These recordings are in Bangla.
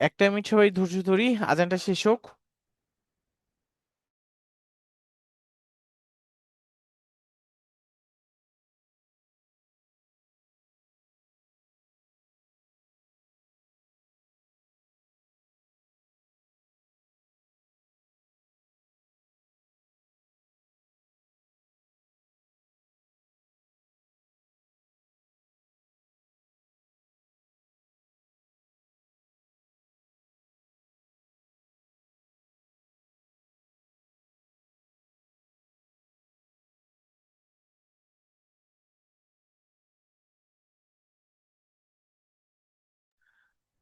একটা মিনিট সবাই ধৈর্য ধরি, আজানটা শেষ হোক।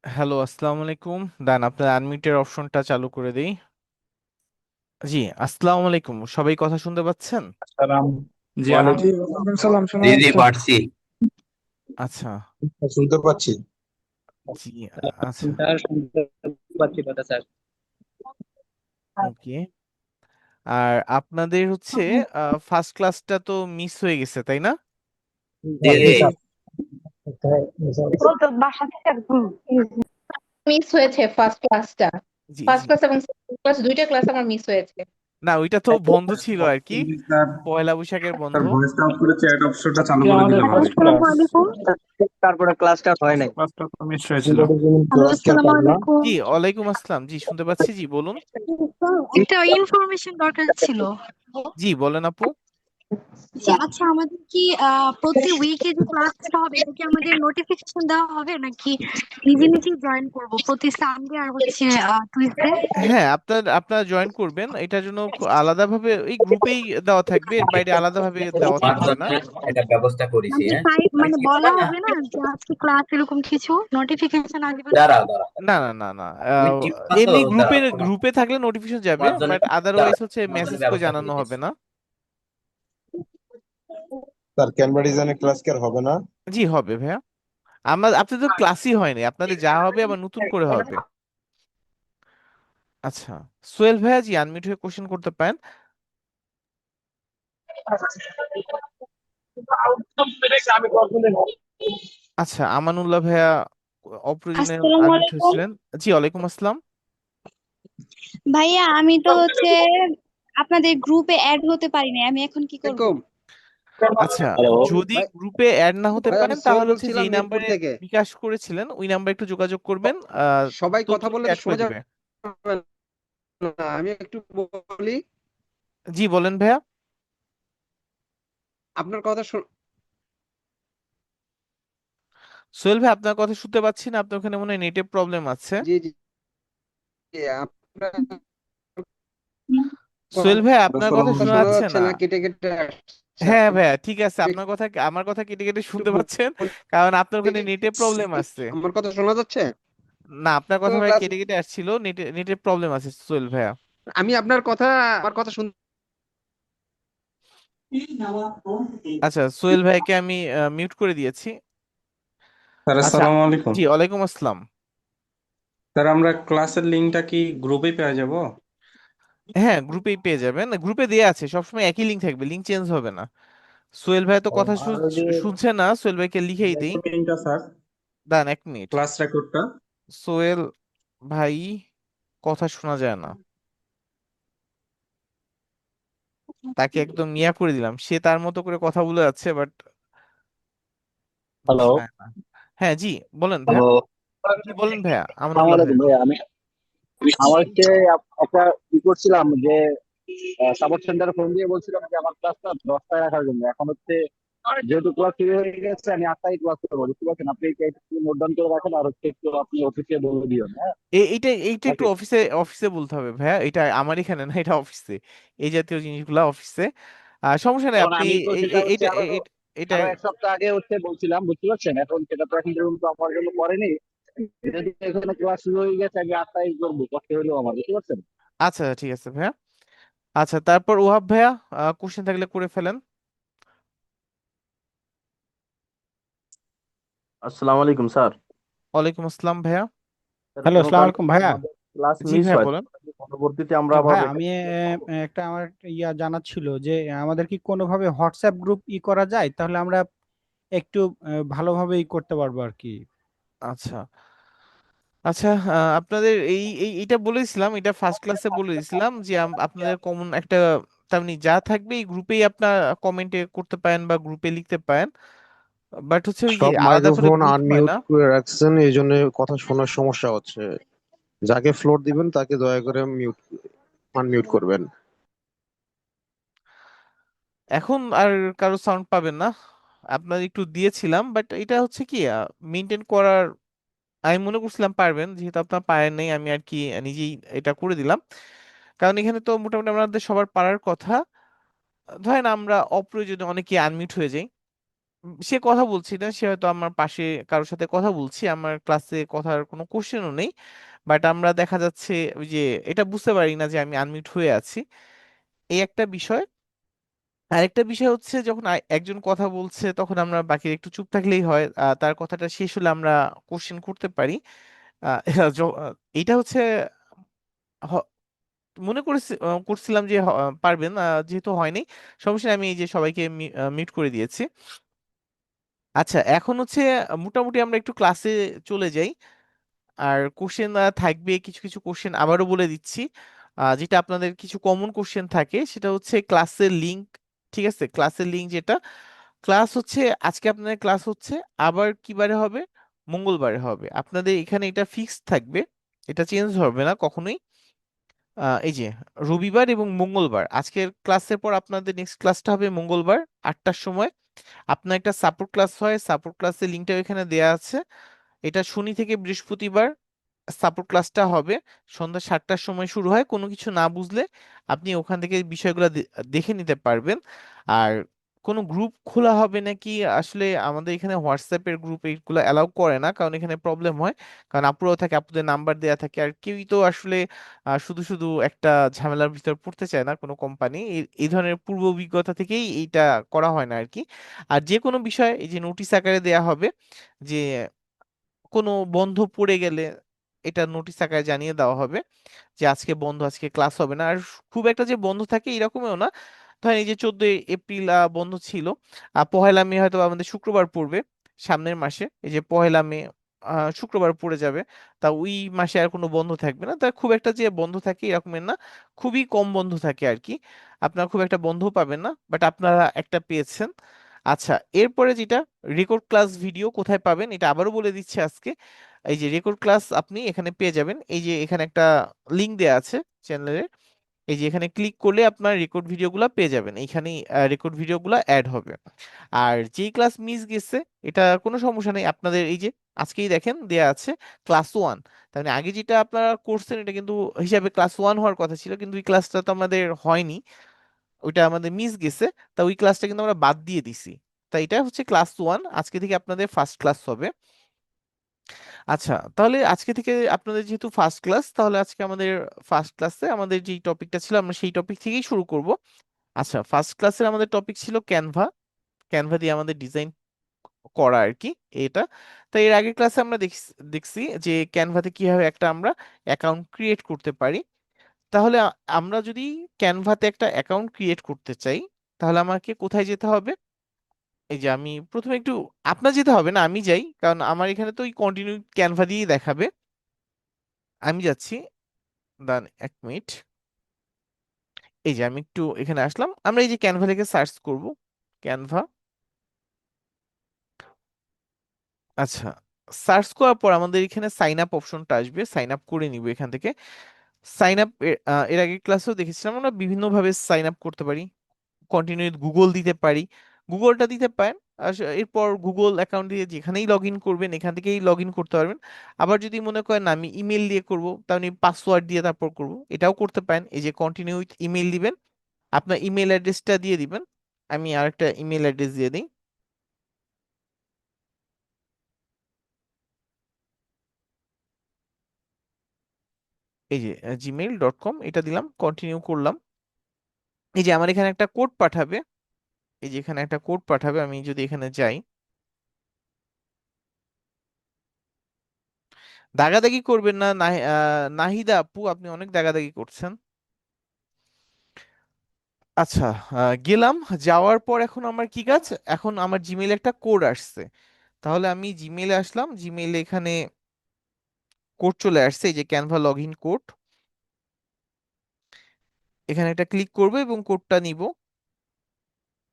হ্যালো, আসসালামু আলাইকুম। দান আপনার আনমিউটের অপশনটা চালু করে দেই। জি, আসসালামু আলাইকুম, সবাই কথা শুনতে পাচ্ছেন? সালাম। জি ওয়ালাইকুম। জি ওয়ালাইকুম সালাম, শোনা জি জি যাচ্ছে? পারছি। আচ্ছা। শুনতে পাচ্ছি। জি। আচ্ছা। স্যার শুনতে পাচ্ছি কথা স্যার। ওকে। আর আপনাদের হচ্ছে ফার্স্ট ক্লাসটা তো মিস হয়ে গেছে, তাই না? জি জি। ও তো বাসা থেকে মিস হয়েছে ফার্স্ট ক্লাসটা। জি ফার্স্ট জি। ক্লাস এবং সেকেন্ড ক্লাস দুইটা ক্লাস আমার মিস হয়েছে। না, ওইটা তো বন্ধ ছিল আর কি, স্যার, পয়লা বৈশাখের বন্ধ। তার ভয়েসটা অফ করে চ্যাট অপশনটা চালু আজকে করে আমাদের দিলে ভালো ফার্স্ট হতো। ক্লাস, আসসালামু আলাইকুম। তারপরে ক্লাসটা হয় নাই, ক্লাসটা তো মিস হয়েছিল। হ্যালো, আসসালামু আলাইকুম। জি, ওয়ালাইকুম আসসালাম। জি, শুনতে পাচ্ছি। জি, বলুন। একটা ইনফরমেশন দরকার ছিল। জি, বলেন আপু। যে আচ্ছা, আমাদের কি প্রতি উইকে যে ক্লাসটা হবে এটা কি আমাদের নোটিফিকেশন দেওয়া হবে নাকি নিজে নিজে জয়েন করব প্রতি সানডে আর হচ্ছে টুইসডে? হ্যাঁ, আপনার আপনারা জয়েন করবেন, এটার জন্য আলাদাভাবে এই গ্রুপেই দেওয়া থাকবে, এর বাইরে আলাদাভাবে দেওয়া তোমার থাকবে জন্য না। একটা ব্যবস্থা করেছি, মানে হ্যাঁ। মানে কি বলা হবে না, হবে না যে আজকে ক্লাস এরকম কিছু নোটিফিকেশন আসবে না? দাঁড়াও দাঁড়াও, না না না না, তুমি টিপবা তো, এমনি গ্রুপে দাঁড়াও তোমার গ্রুপে থাকলে নোটিফিকেশন যাবে, তোমার জন্য বাট আদারওয়াইজ দাঁড়াও, হচ্ছে তোমার জন্য মেসেজ করে ব্যবস্থা জানানো হবে করিতেছি। না। স্যার, ক্যানভারিজনে ক্লাস কি আর হবে না? জি, হবে ভাইয়া। আপনাদের তো ক্লাসই হয়নি, আপনাদের যা হবে আবার নতুন করে হবে। আচ্ছা। সোহেল ভাইয়া, জি আনমিউট হয়ে কোশ্চেন করতে পারেন। আচ্ছা, আমানুল্লাহ ভাইয়া অপ্রয়োজনে আসসালামু আনমিউট আলাইকুম। হয়েছিলেন। জি, ওয়ালাইকুম আসসালাম। ভাইয়া, আমি তো হচ্ছে আপনাদের গ্রুপে অ্যাড হতে পারি না, আমি এখন কি করব? আলাইকুম আচ্ছা, হ্যালো যদি ভাই। গ্রুপে অ্যাড না হতে ভাই আমি পারেন সোহেল তাহলে হচ্ছে বলছিলাম যেই মিরপুর নাম্বারে থেকে। বিকাশ করেছিলেন ওই নাম্বারে একটু যোগাযোগ করবেন, সবাই তথ্য কথা বললে তো অ্যাড করে শোনা দিবে। যাবে না, আমি একটু বলি। জি, বলেন ভাইয়া। আপনার কথা সোহেল ভাই, আপনার কথা শুনতে পাচ্ছি না, আপনার ওখানে মনে হয় নেটের প্রবলেম আছে। জি জি জি, আপনার সোহেল ভাই, আপনার কথা কথা শোনা শোনা যাচ্ছে যাচ্ছে না। না, কেটে কেটে আসছে। হ্যাঁ আমি ভাইয়া, ঠিক আছে, আপনার একটু কথা আমার কথা কেটে কেটে শুনতে বলি। পাচ্ছেন, কারণ আপনার ওখানে নেটের প্রবলেম আছে। আমার কথা শোনা যাচ্ছে না, আপনার তো কথা ভাই ক্লাস। কেটে কেটে আসছিল, নেটের প্রবলেম আছে সোহেল ভাইয়া। আমি আপনার কথা, আমার কথা শুন। আচ্ছা, সোহেল ভাইকে আমি মিউট করে দিয়েছি। স্যার আচ্ছা। আসসালামু আলাইকুম। জি, ওয়ালাইকুম আসসালাম। স্যার আমরা ক্লাসের লিঙ্কটা কি গ্রুপে পেয়ে যাব? হ্যাঁ, গ্রুপেই পেয়ে যাবেন, গ্রুপে দেয়া আছে, সবসময় একই লিঙ্ক থাকবে, লিঙ্ক চেঞ্জ হবে না। সোহেল ভাই তো কথা আর যদি শুনছে না, সোহেল ভাইকে লিখেই দিই। রেকর্ড লিঙ্কটা স্যার, দান এক মিনিট। ক্লাস রেকর্ডটা। সোহেল ভাই, কথা শোনা যায় না, তাকে একদম ইয়া করে দিলাম, সে তার মতো করে কথা বলে যাচ্ছে, বাট হ্যালো যায় না। হ্যাঁ জি, বলেন ভাইয়া। হ্যালো জি বলেন ভাইয়া, আসসালামু আমানুল্লাহ আলাইকুম ভাইয়া। ভাই। আমি আমার হচ্ছে একটা ই করছিলাম যে সাপোর্ট সেন্টারে ফোন দিয়ে বলছিলাম যে আমার ক্লাসটা 10টায় রাখার জন্য। এখন হচ্ছে যেহেতু ক্লাস শুরু হয়ে গেছে, আমি 8টায় ক্লাস করবো, বুঝতে পারছেন? আপনি এটা একটু নোট ডাউন করে রাখেন আর হচ্ছে একটু আপনি অফিসে বলে দিও, হ্যাঁ? এইটা এইটা একটু ওকে। অফিসে অফিসে বলতে হবে ভাইয়া, এটা আমার এখানে না, এটা অফিসে। এই জাতীয় জিনিসগুলো অফিসে। আপনি কারণ আপনি আমি তো সেটা হচ্ছে এটা আরো এটা আরো এক সপ্তাহ আগে হচ্ছে বলছিলাম, বুঝতে পারছেন? এখন সেটা তো এখন পর্যন্ত আমার জন্য করেনি। যেহেতু এখানে ক্লাস শুরু হয়ে গেছে, আমি 8টায় করবো, কষ্ট হলেও আমার, বুঝতে পারছেন? আচ্ছা, ঠিক আছে ভাইয়া। আচ্ছা, তারপর ওহাব ভাইয়া, কোশ্চেন থাকলে করে ফেলেন। আসসালামু আলাইকুম স্যার। ওয়ালাইকুম আসসালাম ভাইয়া। স্যার হ্যালো, কোনো আসসালামু কারণে আলাইকুম ভাইয়া। আমাদের ক্লাস জি মিস ভাইয়া, হয়, বলেন। তাহলে পরবর্তীতে আমরা আবার ভাই আমি রেকর্ডিং করতে পারবো? আমার একটা জানার ছিল যে আমাদের কি কোনোভাবে হোয়াটসঅ্যাপ গ্রুপ করা যায়, তাহলে আমরা একটু ভালোভাবে করতে পারবো আর কি। আচ্ছা, আচ্ছা, আপনাদের এইটা বলেছিলাম, এটা ফার্স্ট ক্লাসে বলে দিয়েছিলাম যে আপনাদের কমন একটা, তার মানে যা থাকবে এই গ্রুপেই আপনার কমেন্টে করতে পারেন বা গ্রুপে লিখতে পারেন, বাট হচ্ছে ওই যে সব আলাদা করে মাইক্রোফোন গ্রুপ হয় আনমিউট না। করে রাখছেন, এই জন্য কথা শোনার সমস্যা হচ্ছে। যাকে ফ্লোর দিবেন তাকে দয়া করে আনমিউট করবেন। এখন আর কারো সাউন্ড পাবেন না, আপনার একটু দিয়েছিলাম, বাট এটা হচ্ছে কি মেনটেন করার, আমি মনে করছিলাম পারবেন, যেহেতু আপনার পারেন নাই আমি আর কি নিজেই এটা করে দিলাম। কারণ এখানে তো মোটামুটি আমাদের সবার পারার কথা। ধরেন আমরা অপ্রয়োজনে অনেকে আনমিউট হয়ে যাই, সে কথা বলছি না, সে হয়তো আমার পাশে কারোর সাথে কথা বলছি, আমার ক্লাসে কথার কোনো কোশ্চেনও নেই, বাট আমরা দেখা যাচ্ছে ওই যে এটা বুঝতে পারি না যে আমি আনমিউট হয়ে আছি, এই একটা বিষয়। আরেকটা বিষয় হচ্ছে যখন একজন কথা বলছে তখন আমরা বাকি একটু চুপ থাকলেই হয়, তার কথাটা শেষ হলে আমরা কোশ্চেন করতে পারি। আহ, এইটা হচ্ছে হ- মনে করছিলাম যে পারবেন, যেহেতু হয়নি সমস্যা নেই, আমি এই যে সবাইকে মিউট করে দিয়েছি। আচ্ছা, এখন হচ্ছে মোটামুটি আমরা একটু ক্লাসে চলে যাই। আর কোশ্চেন থাকবে, কিছু কিছু কোশ্চেন আবারও বলে দিচ্ছি। যেটা আপনাদের কিছু কমন কোশ্চেন থাকে সেটা হচ্ছে ক্লাসের লিংক। ঠিক আছে, ক্লাসের লিংক যেটা, ক্লাস হচ্ছে আজকে আপনাদের ক্লাস হচ্ছে, আবার কি বারে হবে, মঙ্গলবারে হবে। আপনাদের এখানে এটা ফিক্সড থাকবে, এটা চেঞ্জ হবে না কখনোই। এই যে রবিবার এবং মঙ্গলবার, আজকের ক্লাসের পর আপনাদের নেক্সট ক্লাসটা হবে মঙ্গলবার 8টার সময়। আপনার একটা সাপোর্ট ক্লাস হয়, সাপোর্ট ক্লাসের লিঙ্কটা এখানে দেয়া আছে। এটা শনি থেকে বৃহস্পতিবার সাপোর্ট ক্লাসটা হবে, সন্ধ্যা 7টার সময় শুরু হয়। কোনো কিছু না বুঝলে আপনি ওখান থেকে বিষয়গুলো দেখে নিতে পারবেন। আর কোনো গ্রুপ খোলা হবে নাকি, আসলে আমাদের এখানে হোয়াটসঅ্যাপের গ্রুপ এইগুলো অ্যালাউ করে না, কারণ এখানে প্রবলেম হয়। কারণ আপুরাও থাকে, আপুদের নাম্বার দেয়া থাকে, আর কেউই তো আসলে শুধু শুধু একটা ঝামেলার ভিতর পড়তে চায় না কোনো কোম্পানি। এই ধরনের পূর্ব অভিজ্ঞতা থেকেই এইটা করা হয় না আর কি। আর যে কোনো বিষয় এই যে নোটিশ আকারে দেয়া হবে, যে কোনো বন্ধ পড়ে গেলে এটা নোটিশ আকারে জানিয়ে দেওয়া হবে যে আজকে বন্ধ, আজকে ক্লাস হবে না। আর খুব একটা যে বন্ধ থাকে এরকমও না। ধরেন এই যে 14 এপ্রিল বন্ধ ছিল, 1লা মে হয়তো আমাদের শুক্রবার পড়বে সামনের মাসে, এই যে 1লা মে শুক্রবার পড়ে যাবে, তা ওই মাসে আর কোনো বন্ধ থাকবে না। তা খুব একটা যে বন্ধ থাকে এরকমের না, খুবই কম বন্ধ থাকে আর কি। আপনারা খুব একটা বন্ধও পাবেন না, বাট আপনারা একটা পেয়েছেন। আচ্ছা, এরপরে যেটা রেকর্ড ক্লাস ভিডিও কোথায় পাবেন এটা আবারও বলে দিচ্ছি আজকে। এই যে রেকর্ড ক্লাস আপনি এখানে পেয়ে যাবেন, এই যে এখানে একটা লিংক দেয়া আছে চ্যানেলের, এই যে এখানে ক্লিক করলে আপনার রেকর্ড ভিডিওগুলো পেয়ে যাবেন, এইখানেই রেকর্ড ভিডিওগুলো অ্যাড হবে। আর যেই ক্লাস মিস গেছে এটা কোনো সমস্যা নেই, আপনাদের এই যে আজকেই দেখেন দেয়া আছে ক্লাস 1। তার মানে আগে যেটা আপনারা করছেন এটা কিন্তু হিসাবে ক্লাস 1 হওয়ার কথা ছিল, কিন্তু ওই ক্লাসটা তো আমাদের হয়নি, ওইটা আমাদের মিস গেছে। তা ওই ক্লাসটা কিন্তু আমরা বাদ দিয়ে দিছি। তাই এটা হচ্ছে ক্লাস 1, আজকে থেকে আপনাদের ফার্স্ট ক্লাস হবে। আচ্ছা, তাহলে আজকে থেকে আপনাদের যেহেতু ফার্স্ট ক্লাস, তাহলে আজকে আমাদের ফার্স্ট ক্লাসে আমাদের যে টপিকটা ছিল আমরা সেই টপিক থেকেই শুরু করব। আচ্ছা, ফার্স্ট ক্লাসের আমাদের টপিক ছিল ক্যানভা, ক্যানভা দিয়ে আমাদের ডিজাইন করা আর কি এটা। তো এর আগের ক্লাসে আমরা দেখছি যে ক্যানভাতে কিভাবে একটা আমরা অ্যাকাউন্ট ক্রিয়েট করতে পারি। তাহলে আমরা যদি ক্যানভাতে একটা অ্যাকাউন্ট ক্রিয়েট করতে চাই, তাহলে আমাকে কোথায় যেতে হবে? এই যে আমি প্রথমে একটু, আপনার যেতে হবে না, আমি যাই, কারণ আমার এখানে তো ওই কন্টিনিউ ক্যানভা দিয়েই দেখাবে। আমি যাচ্ছি, দান 1 মিনিট। এই যে আমি একটু এখানে আসলাম, আমরা এই যে ক্যানভা থেকে সার্চ করব, ক্যানভা। আচ্ছা, সার্চ করার পর আমাদের এখানে সাইন আপ অপশনটা আসবে, সাইন আপ করে নিব এখান থেকে। সাইন আপ এর আগে ক্লাসেও দেখেছিলাম আমরা বিভিন্ন ভাবে সাইন আপ করতে পারি। কন্টিনিউ গুগল দিতে পারি, গুগলটা দিতে পারেন। এরপর গুগল অ্যাকাউন্ট দিয়ে যেখানেই লগ ইন করবেন এখান থেকেই লগ ইন করতে পারবেন। আবার যদি মনে করেন না, আমি ইমেল দিয়ে করব, তাহলে পাসওয়ার্ড দিয়ে তারপর করব, এটাও করতে পারেন। এই যে কন্টিনিউ উইথ ইমেল দিবেন, আপনার ইমেল অ্যাড্রেসটা দিয়ে দিবেন। আমি আরেকটা ইমেল অ্যাড্রেস দিয়ে দিই। এই যে gmail.com, এটা দিলাম, কন্টিনিউ করলাম। এই যে আমার এখানে একটা কোড পাঠাবে, এই যে এখানে একটা কোড পাঠাবে, আমি যদি এখানে যাই, দাগাদাগি করবেন না, নাহিদা আপু, আপনি অনেক দাগাদাগি করছেন। আচ্ছা, গেলাম, যাওয়ার পর এখন আমার কি কাজ, এখন আমার জিমেইলে একটা কোড আসছে। তাহলে আমি জিমেইলে আসলাম, জিমেইলে এখানে কোড চলে আসছে, এই যে ক্যানভা লগ ইন কোড। এখানে একটা ক্লিক করব এবং কোডটা নিব,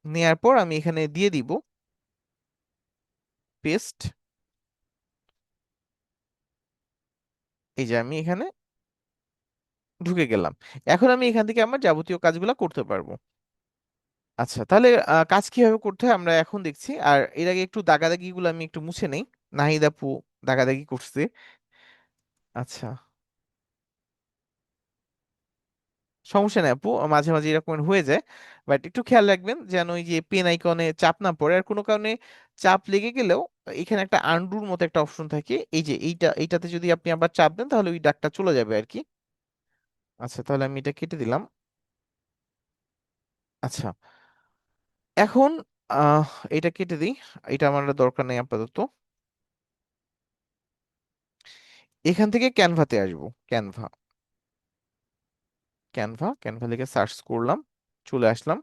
নেয়ার পর আমি এখানে দিয়ে দিব পেস্ট। এই যে আমি এখানে ঢুকে গেলাম। এখন আমি এখান থেকে আমার যাবতীয় কাজগুলো করতে পারবো। আচ্ছা, তাহলে কাজ কিভাবে করতে হয় আমরা এখন দেখছি। আর এর আগে একটু দাগাদাগি গুলো আমি একটু মুছে নেই, নাহিদ আপু দাগাদাগি করছে। আচ্ছা, সমস্যা নেই আপু, মাঝে মাঝে এরকম হয়ে যায়। বাট একটু খেয়াল রাখবেন যেন ওই যে পেন আইকনে চাপ না পড়ে। আর কোনো কারণে চাপ লেগে গেলেও এখানে একটা আন্ডুর মতো একটা অপশন থাকে, এই যে এইটাতে যদি আপনি আবার চাপ দেন তাহলে ওই দাগটা চলে যাবে আর কি। আচ্ছা, তাহলে আমি এটা কেটে দিলাম। আচ্ছা, এখন আহ এটা কেটে দিই, এটা আমার আর দরকার নেই আপাতত। এখান থেকে ক্যানভাতে আসবো, ক্যানভা, ক্যানভা, ক্যানভা লিখে সার্চ করলাম, চলে আসলাম।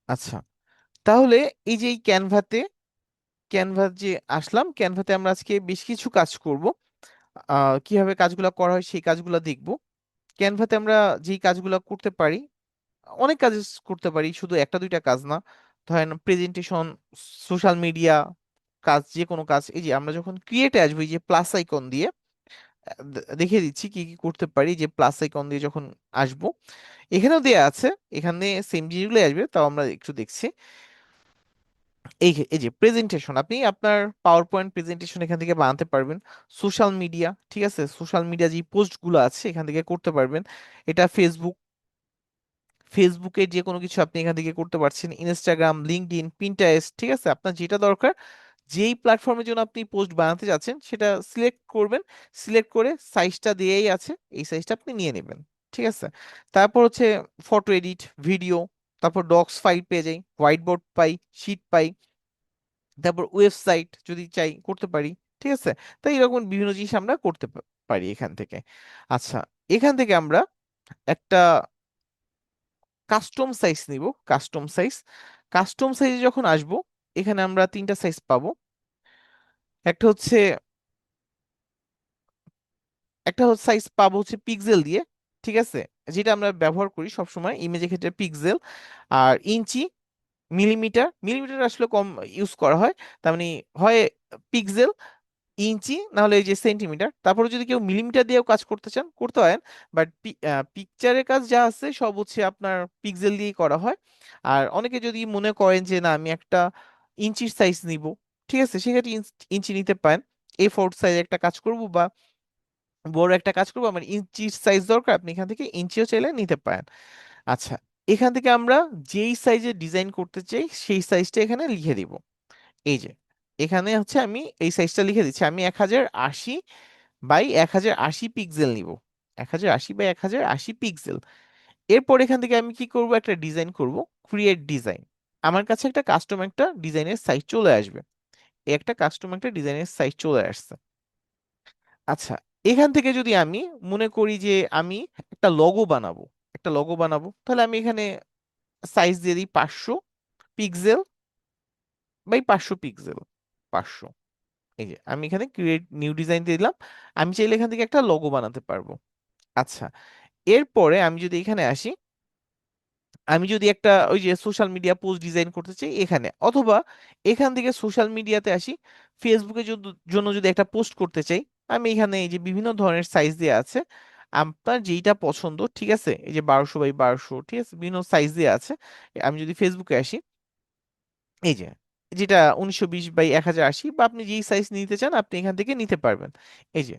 আচ্ছা, তাহলে এই যে এই ক্যানভাতে, ক্যানভা যে আসলাম, ক্যানভাতে আমরা আজকে বেশ কিছু কাজ করব। কিভাবে কাজগুলো করা হয় সেই কাজগুলো দেখব। ক্যানভাতে আমরা যেই কাজগুলো করতে পারি, অনেক কাজ করতে পারি, শুধু একটা দুইটা কাজ না। ধরেন প্রেজেন্টেশন, সোশ্যাল মিডিয়া কাজ, যে কোনো কাজ। এই যে আমরা যখন ক্রিয়েটে আসবো, এই যে প্লাস আইকন দিয়ে দেখিয়ে দিচ্ছি কি কি করতে পারি। যে প্লাস আইকন দিয়ে যখন আসবো, এখানেও দেয়া আছে, এখানে সেম জিনিসগুলো আসবে, তাও আমরা একটু দেখছি। এই যে প্রেজেন্টেশন, আপনি আপনার পাওয়ার পয়েন্ট প্রেজেন্টেশন এখান থেকে বানাতে পারবেন। সোশ্যাল মিডিয়া, ঠিক আছে, সোশ্যাল মিডিয়া যে পোস্টগুলো আছে এখান থেকে করতে পারবেন। এটা ফেসবুক, ফেসবুকের যে কোনো কিছু আপনি এখান থেকে করতে পারছেন। ইনস্টাগ্রাম, লিঙ্কডইন, পিন্টারেস্ট, ঠিক আছে, আপনার যেটা দরকার, যেই প্ল্যাটফর্মের জন্য আপনি পোস্ট বানাতে যাচ্ছেন সেটা সিলেক্ট করবেন। সিলেক্ট করে সাইজটা দিয়েই আছে, এই সাইজটা আপনি নিয়ে নেবেন, ঠিক আছে। তারপর হচ্ছে ফটো এডিট, ভিডিও, তারপর ডক্স ফাইল পেয়ে যাই, হোয়াইট বোর্ড পাই, শিট পাই, তারপর ওয়েবসাইট যদি চাই করতে পারি, ঠিক আছে। তো এরকম বিভিন্ন জিনিস আমরা করতে পারি এখান থেকে। আচ্ছা, এখান থেকে আমরা একটা কাস্টম সাইজ নিব, কাস্টম সাইজ। কাস্টম সাইজে যখন আসব, এখানে আমরা তিনটা সাইজ পাবো। একটা হচ্ছে, একটা সাইজ পাবো হচ্ছে পিক্সেল দিয়ে, ঠিক আছে, যেটা আমরা ব্যবহার করি সব সময় ইমেজের ক্ষেত্রে, পিক্সেল। আর ইঞ্চি, মিলিমিটার, মিলিমিটার আসলে কম ইউজ করা হয়, তার মানে হয় পিক্সেল, ইঞ্চি, না হলে এই যে সেন্টিমিটার। তারপরে যদি কেউ মিলিমিটার দিয়েও কাজ করতে চান করতে পারেন, বাট পিকচারের কাজ যা আছে সব হচ্ছে আপনার পিক্সেল দিয়েই করা হয়। আর অনেকে যদি মনে করেন যে না আমি একটা ইঞ্চির সাইজ নিব, ঠিক আছে, সেক্ষেত্রে ইঞ্চি নিতে পারেন। A4 সাইজ একটা কাজ করব বা বড় একটা কাজ করবো, আমার ইঞ্চির সাইজ দরকার, আপনি এখান থেকে ইঞ্চিও চাইলে নিতে পারেন। আচ্ছা, এখান থেকে আমরা যেই সাইজে ডিজাইন করতে চাই সেই সাইজটা এখানে লিখে দিব। এই যে এখানে হচ্ছে আমি এই সাইজটা লিখে দিচ্ছি, আমি 1080 বাই 1080 পিক্সেল নিব, 1080 বাই 1080 পিক্সেল। এরপর এখান থেকে আমি কি করব, একটা ডিজাইন করব, ক্রিয়েট ডিজাইন। আমার কাছে একটা কাস্টম একটা ডিজাইনের সাইজ চলে আসবে, এই একটা কাস্টম একটা ডিজাইনের সাইজ চলে আসছে। আচ্ছা, এখান থেকে যদি আমি মনে করি যে আমি একটা লগো বানাবো, একটা লগো বানাবো, তাহলে আমি এখানে সাইজ দিয়ে দিই 500 পিক্সেল বাই 500 পিক্সেল, 500। এই যে আমি এখানে ক্রিয়েট নিউ ডিজাইন দিয়ে দিলাম। আমি চাইলে এখান থেকে একটা লগো বানাতে পারবো। আচ্ছা, এরপরে আমি যদি এখানে আসি, আমি যদি একটা ওই যে সোশ্যাল মিডিয়া পোস্ট ডিজাইন করতে চাই এখানে, অথবা এখান থেকে সোশ্যাল মিডিয়াতে আসি, ফেসবুকের জন্য যদি একটা পোস্ট করতে চাই, আমি এখানে এই যে বিভিন্ন ধরনের সাইজ দেওয়া আছে, আপনার যেইটা পছন্দ, ঠিক আছে, এই যে 1200 বাই 1200, ঠিক আছে, বিভিন্ন সাইজ দেওয়া আছে। আমি যদি ফেসবুকে আসি, এই যে যেটা 1920 বাই 1080, বা আপনি যেই সাইজ নিতে চান আপনি এখান থেকে নিতে পারবেন। এই যে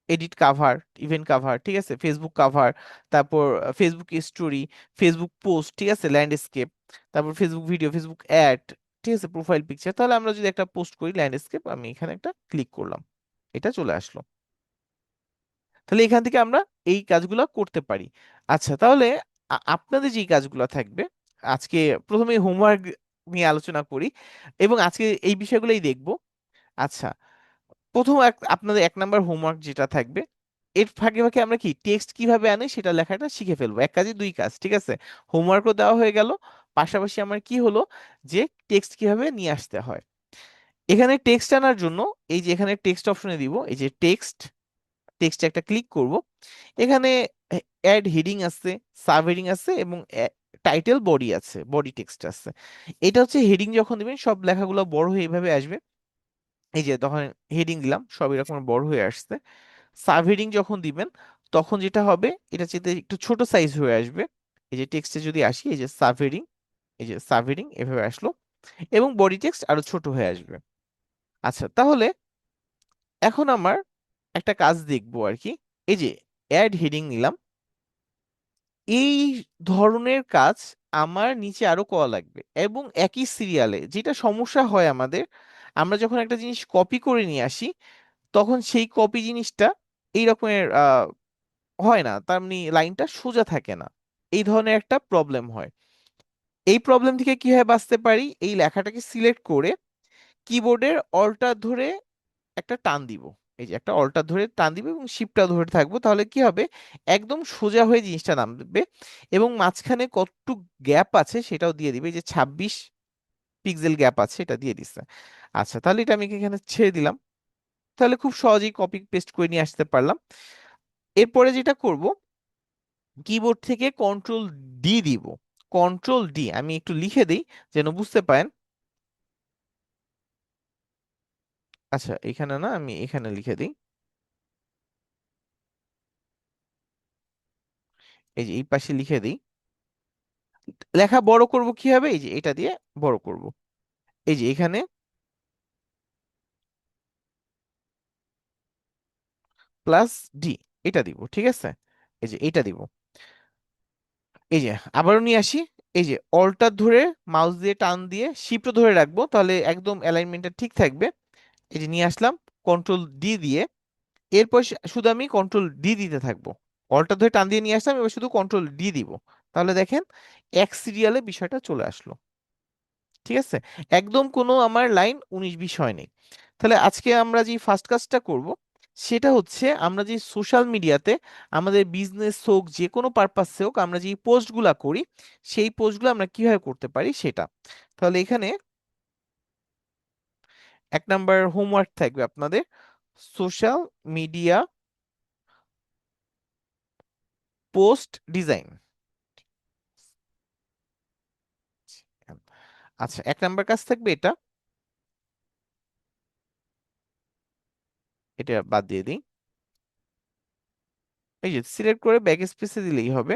এডিট কাভার, ইভেন্ট কাভার, ঠিক আছে, ফেসবুক কাভার, তারপর ফেসবুক স্টোরি, ফেসবুক পোস্ট, ঠিক আছে, ল্যান্ডস্কেপ, তারপর ফেসবুক ভিডিও, ফেসবুক অ্যাড, ঠিক আছে, প্রোফাইল পিকচার। তাহলে আমরা যদি একটা পোস্ট করি ল্যান্ডস্কেপ, আমি এখানে একটা ক্লিক করলাম, এটা চলে আসলো। তাহলে এখান থেকে আমরা এই কাজগুলো করতে পারি। আচ্ছা, তাহলে আপনাদের যে কাজগুলো থাকবে আজকে, প্রথমে হোমওয়ার্ক নিয়ে আলোচনা করি এবং আজকে এই বিষয়গুলোই দেখব। আচ্ছা, প্রথম আপনাদের 1 নাম্বার হোমওয়ার্ক যেটা থাকবে, এর ফাঁকে ফাঁকে আমরা কি টেক্সট কিভাবে আনে সেটা লেখাটা শিখে ফেলবো। এক কাজে দুই কাজ, ঠিক আছে, হোমওয়ার্কও দেওয়া হয়ে গেল, পাশাপাশি আমার কি হলো যে টেক্সট কিভাবে নিয়ে আসতে হয়। এখানে টেক্সট আনার জন্য এই যে এখানে টেক্সট অপশনে দিব, এই যে টেক্সট একটা ক্লিক করব। এখানে অ্যাড হেডিং আছে, সাব হেডিং আছে এবং টাইটেল বডি আছে, বডি টেক্সট আছে। এটা হচ্ছে হেডিং যখন দিবেন সব লেখাগুলো বড় হয়ে এইভাবে আসবে। এই যে তখন হেডিং দিলাম, সব এরকম বড় হয়ে আসছে। সাব হেডিং যখন দিবেন তখন যেটা হবে, এটা চেয়ে একটু ছোট সাইজ হয়ে আসবে। এই যে টেক্সটে যদি আসি, এই যে সাব হেডিং, এই যে সাব হেডিং এভাবে আসলো এবং বডি টেক্সট আরো ছোট হয়ে আসবে। আচ্ছা, তাহলে এখন আমার একটা কাজ দেখবো আর কি। এই যে অ্যাড হেডিং নিলাম, এই ধরনের কাজ আমার নিচে আরো করা লাগবে এবং একই সিরিয়ালে। যেটা সমস্যা হয় আমাদের, আমরা যখন একটা জিনিস কপি করে নিয়ে আসি তখন সেই কপি জিনিসটা এই রকমের হয় না, তার মানে লাইনটা সোজা থাকে না। এই ধরনের একটা প্রবলেম হয়। এই প্রবলেম থেকে কিভাবে বাঁচতে পারি, এই লেখাটাকে সিলেক্ট করে কিবোর্ডের অল্টার ধরে একটা টান দিব। এই যে একটা অল্টার ধরে টান দিব এবং শিপটা ধরে থাকবো, তাহলে কি হবে, একদম সোজা হয়ে জিনিসটা নামবে এবং মাঝখানে কতটুক গ্যাপ আছে সেটাও দিয়ে দিবে। এই যে 26 পিক্সেল গ্যাপ আছে, এটা দিয়ে দিচ্ছে। আচ্ছা, তাহলে এটা আমি এখানে ছেড়ে দিলাম। তাহলে খুব সহজেই কপি পেস্ট করে নিয়ে আসতে পারলাম। এরপরে যেটা করব, কিবোর্ড থেকে কন্ট্রোল ডি দিব। কন্ট্রোল ডি আমি একটু লিখে দিই যেন বুঝতে পারেন। আচ্ছা, এখানে না, আমি এখানে লিখে দিই। এই যে এই পাশে লিখে দিই। লেখা বড় করব কিভাবে, এই যে এটা দিয়ে বড় করব। এই যে এখানে প্লাস ডি, এটা দিব, ঠিক আছে। এই যে এটা দিব। এই যে আবারও নিয়ে আসি। এই যে অল্টার ধরে মাউস দিয়ে টান দিয়ে শিফট ধরে রাখবো, তাহলে একদম অ্যালাইনমেন্টটা ঠিক থাকবে। এই যে নিয়ে আসলাম কন্ট্রোল ডি দিয়ে। এরপর শুধু আমি কন্ট্রোল ডি দিতে থাকবো। অল্টার ধরে টান দিয়ে নিয়ে আসলাম, এবার শুধু কন্ট্রোল ডি দিব। তাহলে দেখেন এক সিরিয়ালে বিষয়টা চলে আসলো। ঠিক আছে, একদম কোনো আমার লাইন 19-20 হয়নি। তাহলে আজকে আমরা যে ফার্স্ট কাজটা করব সেটা হচ্ছে, আমরা যে সোশ্যাল মিডিয়াতে আমাদের বিজনেস হোক যে কোনো পারপাসে হোক আমরা যে পোস্টগুলা করি, সেই পোস্টগুলো আমরা কিভাবে করতে পারি সেটা। তাহলে এখানে 1 নাম্বার হোমওয়ার্ক থাকবে আপনাদের, সোশ্যাল মিডিয়া পোস্ট ডিজাইন। আচ্ছা, 1 নাম্বার কাজ থাকবে এটা, এটা বাদ দিয়ে দিই। এই যে সিলেক্ট করে ব্যাক স্পেসে দিলেই হবে,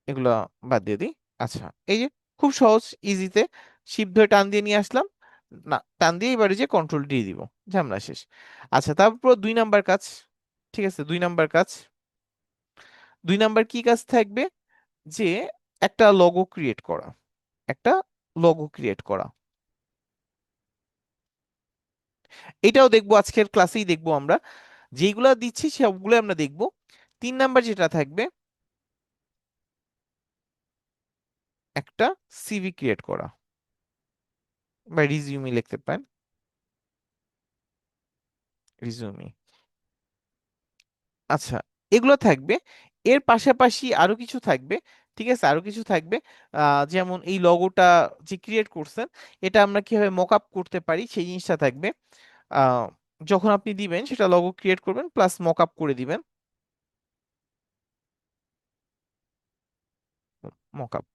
এগুলা বাদ দিয়ে দিই। আচ্ছা, এই যে খুব সহজ, ইজিতে শিপ ধরে টান দিয়ে নিয়ে আসলাম। না, টান দিয়ে এবারে যে কন্ট্রোল দিয়ে দিব, ঝামেলা শেষ। আচ্ছা, তারপর 2 নাম্বার কাজ। ঠিক আছে, 2 নাম্বার কাজ, 2 নাম্বার কি কাজ থাকবে, যে একটা লগো ক্রিয়েট করা, একটা লগো ক্রিয়েট করা। এটাও দেখবো, আজকের ক্লাসেই দেখবো আমরা, যেগুলা দিচ্ছি সবগুলো আমরা দেখবো। 3 নাম্বার যেটা থাকবে, একটা সিভি ক্রিয়েট করা বা রিজিউমি লিখতে পারেন, রিজিউমি। আচ্ছা, এগুলো থাকবে। এর পাশাপাশি আরো কিছু থাকবে। ঠিক আছে, আরো কিছু থাকবে। যেমন এই লগোটা যে ক্রিয়েট করছেন, এটা আমরা কিভাবে মকআপ করতে পারি সেই জিনিসটা থাকবে। আহ, যখন আপনি দিবেন সেটা লগো ক্রিয়েট করবেন প্লাস মকআপ করে দিবেন, মকআপ।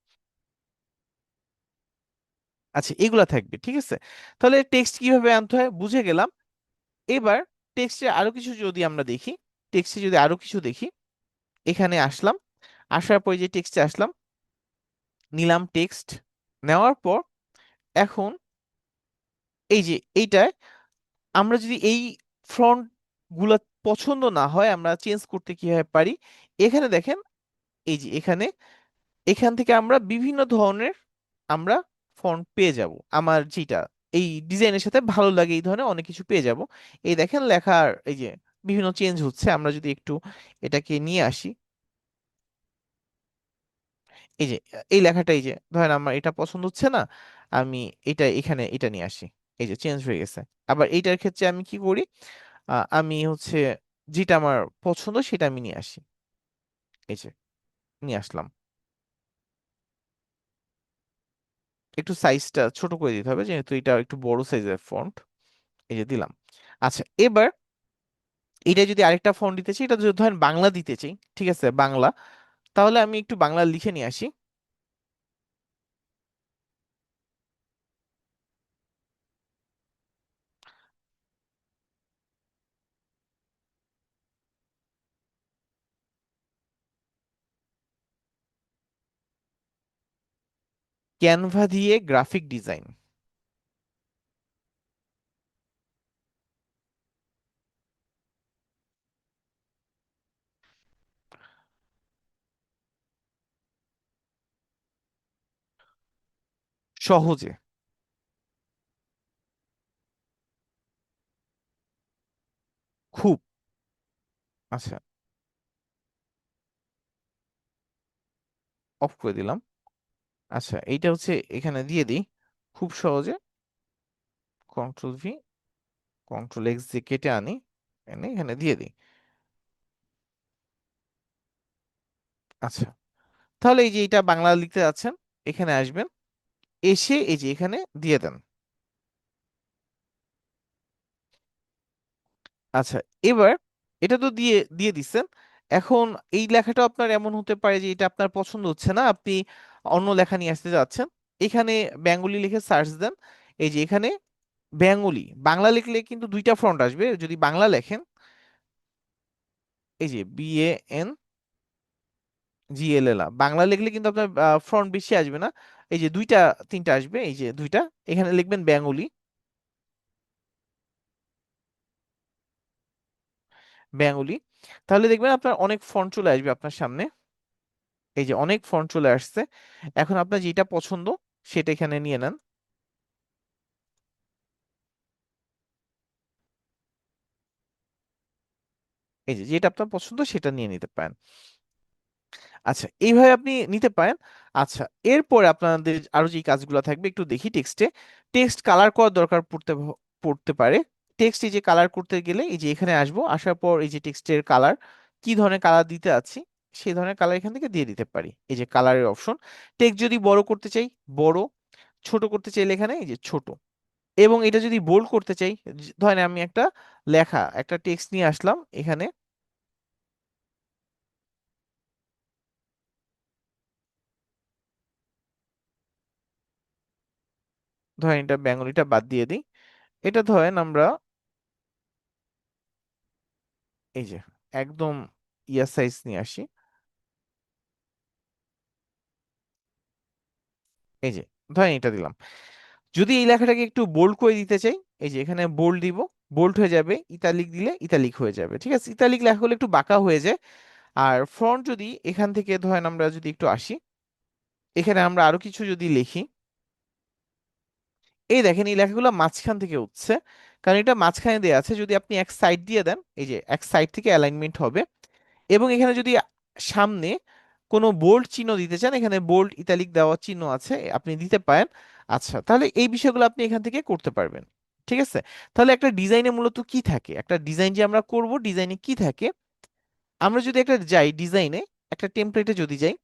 আচ্ছা, এগুলা থাকবে, ঠিক আছে। তাহলে টেক্সট কিভাবে আনতে হয় বুঝে গেলাম। এবার টেক্সটে আরো কিছু যদি আমরা দেখি, টেক্সটে যদি আরো কিছু দেখি, এখানে আসলাম, আসার পর যে টেক্সটে আসলাম, নিলাম টেক্সট, নেওয়ার পর এখন এই যে এইটায় আমরা যদি এই ফ্রন্ট গুলা পছন্দ না হয় আমরা চেঞ্জ করতে কিভাবে পারি, এখানে দেখেন। এই যে এখানে, এখান থেকে আমরা বিভিন্ন ধরনের আমরা ফন্ট পেয়ে যাব। আমার যেটা এই ডিজাইনের সাথে ভালো লাগে এই ধরনের অনেক কিছু পেয়ে যাব। এই দেখেন লেখার এই যে বিভিন্ন চেঞ্জ হচ্ছে। আমরা যদি একটু এটাকে নিয়ে আসি, এই যে এই লেখাটা, এই যে ধরেন আমার এটা পছন্দ হচ্ছে না, আমি এটা এখানে এটা নিয়ে আসি, এই যে চেঞ্জ হয়ে গেছে। আবার এইটার ক্ষেত্রে আমি কি করি, আমি হচ্ছে যেটা আমার পছন্দ সেটা আমি নিয়ে আসি, এই যে নিয়ে আসলাম। একটু সাইজটা ছোট করে দিতে হবে যেহেতু এটা একটু বড় সাইজের ফন্ট। এই যে দিলাম। আচ্ছা, এবার এটা যদি আরেকটা ফন্ট দিতে চাই, এটা যদি ধরেন বাংলা দিতে চাই, ঠিক আছে, বাংলা, তাহলে আমি একটু বাংলা লিখে নিয়ে আসি। ক্যানভা দিয়ে গ্রাফিক ডিজাইন। সহজে। খুব। আচ্ছা, অফ করে দিলাম। আচ্ছা, এইটা হচ্ছে এখানে দিয়ে দিই খুব সহজে। কন্ট্রোল ভি, কন্ট্রোল এক্স দিয়ে কেটে আনি, এনে এখানে দিয়ে দিই। আচ্ছা, তাহলে এই যে এটা বাংলা লিখতে যাচ্ছেন, এখানে আসবেন, এসে এই যে এখানে দিয়ে দেন। আচ্ছা, এবার এটা তো দিয়ে দিয়ে দিচ্ছেন। এখন এই লেখাটা আপনার এমন হতে পারে যে এটা আপনার পছন্দ হচ্ছে না, আপনি অন্য লেখা নিয়ে আসতে যাচ্ছেন। এখানে বেঙ্গলি লিখে সার্চ দেন। এই যে এখানে বেঙ্গলি বাংলা লিখলে কিন্তু দুইটা ফন্ট আসবে, যদি বাংলা লেখেন এই যে BANGLL, বাংলা লিখলে কিন্তু আপনার ফন্ট বেশি আসবে না, এই যে দুইটা তিনটা আসবে, এই যে দুইটা, এখানে লিখবেন বেঙ্গলি। বেঙ্গলি, তাহলে দেখবেন আপনার অনেক ফন্ট চলে আসবে আপনার সামনে। এই যে অনেক ফন্ট চলে আসছে। এখন আপনার যেটা পছন্দ সেটা এখানে নিয়ে নেন। এই যে যেটা আপনার পছন্দ সেটা নিয়ে নিতে পারেন। আচ্ছা, এইভাবে আপনি নিতে পারেন। আচ্ছা, এরপরে আপনাদের আরো যে কাজগুলো থাকবে একটু দেখি টেক্সটে। টেক্সট কালার করার দরকার পড়তে পারে। টেক্সট এই যে কালার করতে গেলে এই যে এখানে আসবো, আসার পর এই যে টেক্সটের কালার, কি ধরনের কালার দিতে আছি সেই ধরনের কালার এখান থেকে দিয়ে দিতে পারি। এই যে কালারের অপশন। টেক্সট যদি বড় করতে চাই বড়, ছোট করতে চাইলে এখানে এই যে ছোট। এবং এটা যদি বোল্ড করতে চাই, ধরেন আমি একটা লেখা একটা টেক্সট নিয়ে আসলাম এখানে, ধরেন এটা বেঙ্গলিটা বাদ দিয়ে দিই, এটা ধরেন আমরা এই যে একদম ইয়া সাইজ নিয়ে আসি। এই যে ধরেন এটা দিলাম। যদি এই লেখাটাকে একটু বোল্ড করে দিতে চাই, এই যে এখানে বোল্ড দিব, বোল্ড হয়ে যাবে। ইতালিক দিলে ইতালিক হয়ে যাবে, ঠিক আছে। ইতালিক লেখাগুলো একটু বাঁকা হয়ে যায়। আর ফন্ট যদি এখান থেকে ধরেন আমরা যদি একটু আসি, এখানে আমরা আরো কিছু যদি লিখি, এই দেখেন এই লেখাগুলো মাঝখান থেকে উঠছে, কারণ এটা মাঝখানে দেওয়া আছে। যদি আপনি এক সাইড দিয়ে দেন, এই যে এক সাইড থেকে অ্যালাইনমেন্ট হবে। এবং এখানে যদি সামনে কোনো বোল্ড চিহ্ন দিতে চান, এখানে বোল্ড ইতালিক দেওয়া চিহ্ন আছে, আপনি দিতে পারেন। আচ্ছা, তাহলে এই বিষয়গুলো আপনি এখান থেকে করতে পারবেন, ঠিক আছে। তাহলে একটা ডিজাইনে মূলত কি থাকে, একটা ডিজাইন যে আমরা করব ডিজাইনে কি থাকে, আমরা যদি একটা যাই ডিজাইনে, একটা টেমপ্লেটে যদি যাই,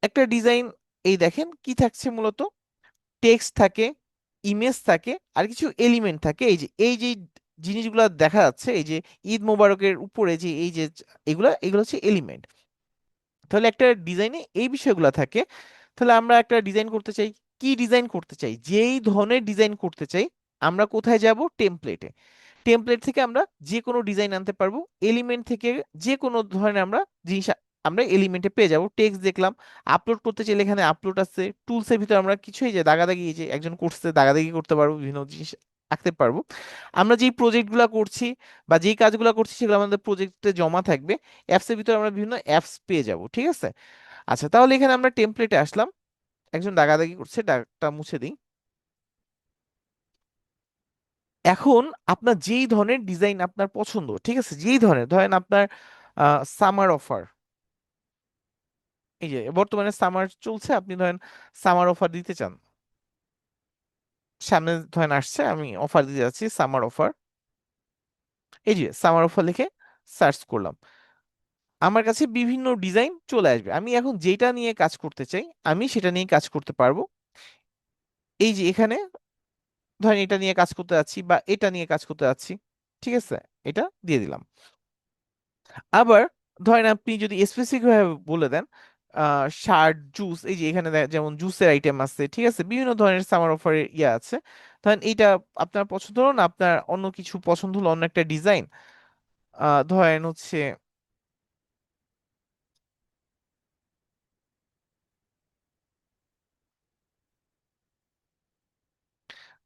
একটা ডিজাইন, এই দেখেন কি থাকছে মূলত, টেক্সট থাকে, ইমেজ থাকে, আর কিছু এলিমেন্ট থাকে। এই যে জিনিসগুলো দেখা যাচ্ছে, এই যে ঈদ মোবারকের উপরে যে এই যে এগুলা, এগুলো হচ্ছে এলিমেন্ট। তাহলে একটা ডিজাইনে এই বিষয়গুলো থাকে। তাহলে আমরা একটা ডিজাইন করতে চাই, কি ডিজাইন করতে চাই, যেই ধরনের ডিজাইন করতে চাই, আমরা কোথায় যাব, টেমপ্লেটে। টেমপ্লেট থেকে আমরা যে কোনো ডিজাইন আনতে পারবো, এলিমেন্ট থেকে যে কোনো ধরনের আমরা জিনিস আমরা এলিমেন্টে পেয়ে যাব। টেক্সট দেখলাম, আপলোড করতে চাইলে এখানে আপলোড আছে। টুলসের ভিতরে আমরা কিছু এই যে দাগাদাগি, এই যে একজন করছে দাগাদাগি করতে পারবো, বিভিন্ন জিনিস আঁকতে পারবো। আমরা যেই প্রজেক্টগুলো করছি বা যেই কাজগুলো করছি সেগুলো আমাদের প্রজেক্টে জমা থাকবে। অ্যাপস এর ভিতরে আমরা বিভিন্ন অ্যাপস পেয়ে যাব, ঠিক আছে। আচ্ছা, তাহলে এখানে আমরা টেমপ্লেটে আসলাম, একজন দাগাদাগি করছে, দাগটা মুছে দিই। এখন আপনার যেই ধরনের ডিজাইন আপনার পছন্দ, ঠিক আছে, যেই ধরনের, ধরেন আপনার সামার অফার, এই যে বর্তমানে সামার চলছে, আপনি ধরেন সামার অফার দিতে চান, সামনে ধরেন আসছে, আমি অফার দিতে যাচ্ছি সামার অফার। এই যে সামার অফার লিখে সার্চ করলাম, আমার কাছে বিভিন্ন ডিজাইন চলে আসবে। আমি এখন যেটা নিয়ে কাজ করতে চাই আমি সেটা নিয়ে কাজ করতে পারবো। এই যে এখানে ধরেন এটা নিয়ে কাজ করতে যাচ্ছি বা এটা নিয়ে কাজ করতে যাচ্ছি, ঠিক আছে, এটা দিয়ে দিলাম। আবার ধরেন আপনি যদি স্পেসিফিক ভাবে বলে দেন শার্ট জুস, এই যে এখানে যেমন জুসের আইটেম আছে, ঠিক আছে, বিভিন্ন ধরনের সামার অফারের ইয়ে আছে। ধরেন এইটা আপনার পছন্দ হলো না, আপনার অন্য কিছু পছন্দ হলো, অন্য একটা ডিজাইন, ধরেন হচ্ছে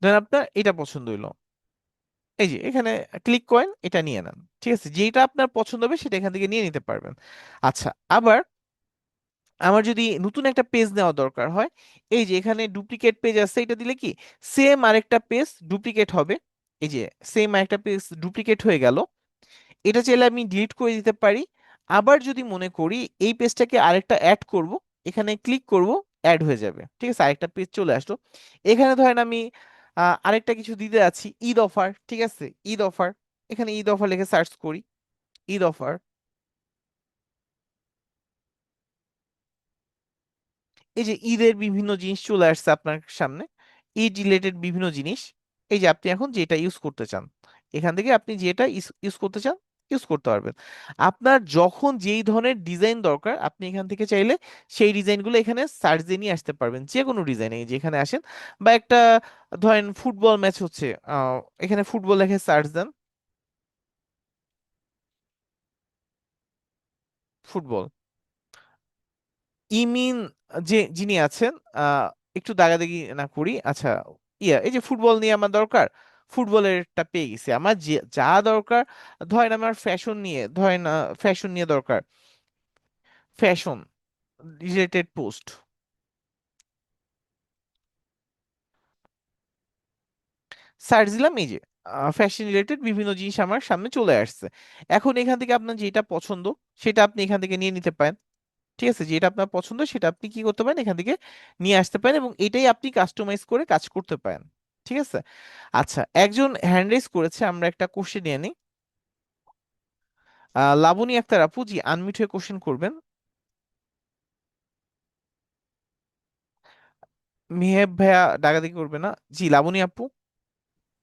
ধরেন আপনার এটা পছন্দ হইলো, এই যে এখানে ক্লিক করেন, এটা নিয়ে নেন, ঠিক আছে, যেটা আপনার পছন্দ হবে সেটা এখান থেকে নিয়ে নিতে পারবেন। আচ্ছা, আবার আমার যদি নতুন একটা পেজ নেওয়া দরকার হয়, এই যে এখানে ডুপ্লিকেট পেজ আছে, এটা দিলে কি সেম আরেকটা পেজ ডুপ্লিকেট হবে, এই যে সেম আরেকটা পেজ ডুপ্লিকেট হয়ে গেল, এটা চাইলে আমি ডিলিট করে দিতে পারি। আবার যদি মনে করি এই পেজটাকে আরেকটা অ্যাড করব, এখানে ক্লিক করব, অ্যাড হয়ে যাবে, ঠিক আছে, আরেকটা পেজ চলে আসলো। এখানে ধরেন আমি আরেকটা কিছু দিতে যাচ্ছি, ঈদ অফার, ঠিক আছে, ঈদ অফার, এখানে ঈদ অফার লিখে সার্চ করি, ঈদ অফার, এই যে ঈদের বিভিন্ন জিনিস চলে আসছে আপনার সামনে, ঈদ রিলেটেড বিভিন্ন জিনিস, এই যে আপনি এখন যেটা ইউজ করতে চান, এখান থেকে আপনি যেটা ইউজ করতে চান ইউজ করতে পারবেন। আপনার যখন যেই ধরনের ডিজাইন দরকার আপনি এখান থেকে চাইলে সেই ডিজাইনগুলো এখানে সার্চ দিয়ে নিয়ে আসতে পারবেন, যে কোনো ডিজাইন, এই যে এখানে আসেন, বা একটা ধরেন ফুটবল ম্যাচ হচ্ছে, এখানে ফুটবল লিখে সার্চ দেন, ফুটবল, ইমিন যে যিনি আছেন, আহ একটু দাগাদাগি না করি, আচ্ছা, এই যে ফুটবল নিয়ে আমার দরকার, ফুটবলেরটা পেয়ে গেছি, আমার যে যা দরকার, ধরেন আমার ফ্যাশন নিয়ে, ধরেন ফ্যাশন নিয়ে দরকার, ফ্যাশন রিলেটেড পোস্ট, সার্চ দিলাম, এই যে ফ্যাশন রিলেটেড বিভিন্ন জিনিস আমার সামনে চলে আসছে। এখন এখান থেকে আপনার যেটা পছন্দ সেটা আপনি এখান থেকে নিয়ে নিতে পারেন, ঠিক আছে, যেটা আপনার পছন্দ সেটা আপনি কি করতে পারেন, এখান থেকে নিয়ে আসতে পারেন, এবং এটাই আপনি কাস্টমাইজ করে কাজ করতে পারেন, ঠিক আছে। আচ্ছা, একজন হ্যান্ড রেজ করেছে, আমরা একটা কোশ্চেন নিয়ে নিই। লাবণী আক্তার আপু, জি আনমিউট হয়ে কোশ্চেন করবেন। মেহেব ভাইয়া ডাকাডাকি করবে না, জি লাবণী আপু।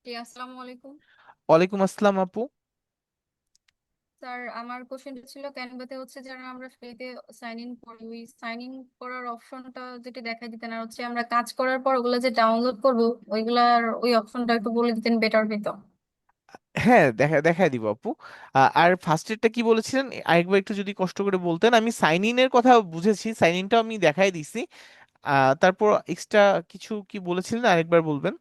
জি, আসসালামু আলাইকুম। ওয়ালাইকুম আসসালাম আপু। স্যার, আমার কোশ্চেনটা ছিল ক্যানভাতে হচ্ছে যারা আমরা ফ্রিতে সাইন ইন করি, ওই সাইন ইন করার অপশনটা যেটা দেখাই দিতেন, আর হচ্ছে আমরা কাজ করার পর ওগুলো যে ডাউনলোড করব ওইগুলার ওই অপশনটা একটু বলে দিতেন, বেটার হইতো। হ্যাঁ, দেখাই দিব আপু। আর ফার্স্ট এরটা কি বলেছিলেন আরেকবার একটু যদি কষ্ট করে বলতেন, আমি সাইন ইন এর কথা বুঝেছি, সাইন ইনটাও আমি দেখাই দিছি, তারপর এক্সট্রা কিছু কি বলেছিলেন আরেকবার বলবেন।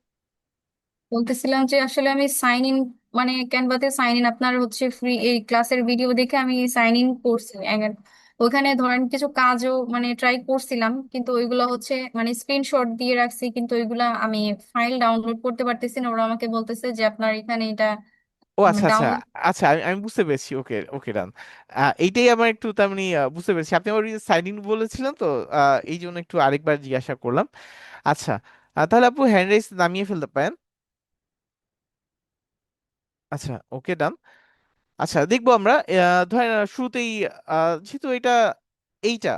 বলতেছিলাম যে আসলে আমি সাইন ইন মানে ক্যানভাতে সাইন ইন আপনার হচ্ছে ফ্রি, এই ক্লাসের ভিডিও দেখে আমি সাইন ইন করছি ওখানে ধরেন কিছু কাজও মানে ট্রাই করছিলাম, কিন্তু ওইগুলো হচ্ছে মানে স্ক্রিনশট দিয়ে রাখছি, কিন্তু ওইগুলা আমি ফাইল ডাউনলোড করতে পারতেছি না। ওরা আমাকে বলতেছে যে আপনার এখানে এটা ও আচ্ছা আচ্ছা, ডাউনলোড। আচ্ছা আমি বুঝতে পেরেছি, ওকে ওকে ডান। এইটাই আমার একটু তার মানে বুঝতে পেরেছি, আপনি আমার সাইন ইন বলেছিলেন তো, এই জন্য একটু আরেকবার জিজ্ঞাসা করলাম। আচ্ছা, তাহলে আপু হ্যান্ড রাইজ নামিয়ে ফেলতে পারেন। আচ্ছা, ওকে ডান। আচ্ছা, দেখবো আমরা, ধরেন শুরুতেই যেহেতু এটা, এইটা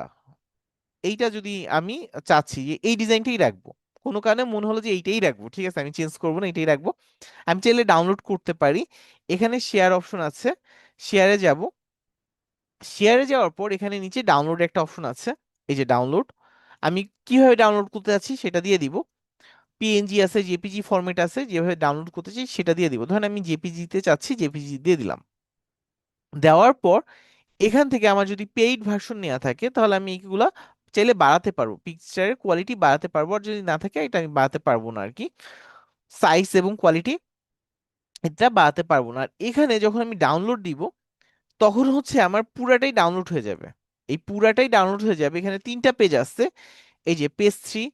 এইটা যদি আমি চাচ্ছি যে এই ডিজাইনটাই রাখবো, কোনো কারণে মনে হলো যে এইটাই রাখবো, ঠিক আছে, আমি চেঞ্জ করবো না, এটাই রাখবো, আমি চাইলে ডাউনলোড করতে পারি। এখানে শেয়ার অপশন আছে, শেয়ারে যাব, শেয়ারে যাওয়ার পর এখানে নিচে ডাউনলোড একটা অপশন আছে, এই যে ডাউনলোড, আমি কিভাবে ডাউনলোড করতে যাচ্ছি সেটা দিয়ে দিব, পিএনজি আছে, জেপিজি ফরম্যাট আছে, যেভাবে ডাউনলোড করতে চাই সেটা দিয়ে দিব, ধরেন আমি জেপিজি তে চাচ্ছি, জেপিজি দিয়ে দিলাম। দেওয়ার পর এখান থেকে আমার যদি পেইড ভার্সন নেওয়া থাকে তাহলে আমি এগুলা চাইলে বাড়াতে পারবো, পিকচারের কোয়ালিটি বাড়াতে পারবো, আর যদি না থাকে এটা আমি বাড়াতে পারবো না আর কি, সাইজ এবং কোয়ালিটি এটা বাড়াতে পারবো না। আর এখানে যখন আমি ডাউনলোড দিব তখন হচ্ছে আমার পুরাটাই ডাউনলোড হয়ে যাবে, এই পুরাটাই ডাউনলোড হয়ে যাবে। এখানে তিনটা পেজ আছে, এই যে পেজ 3,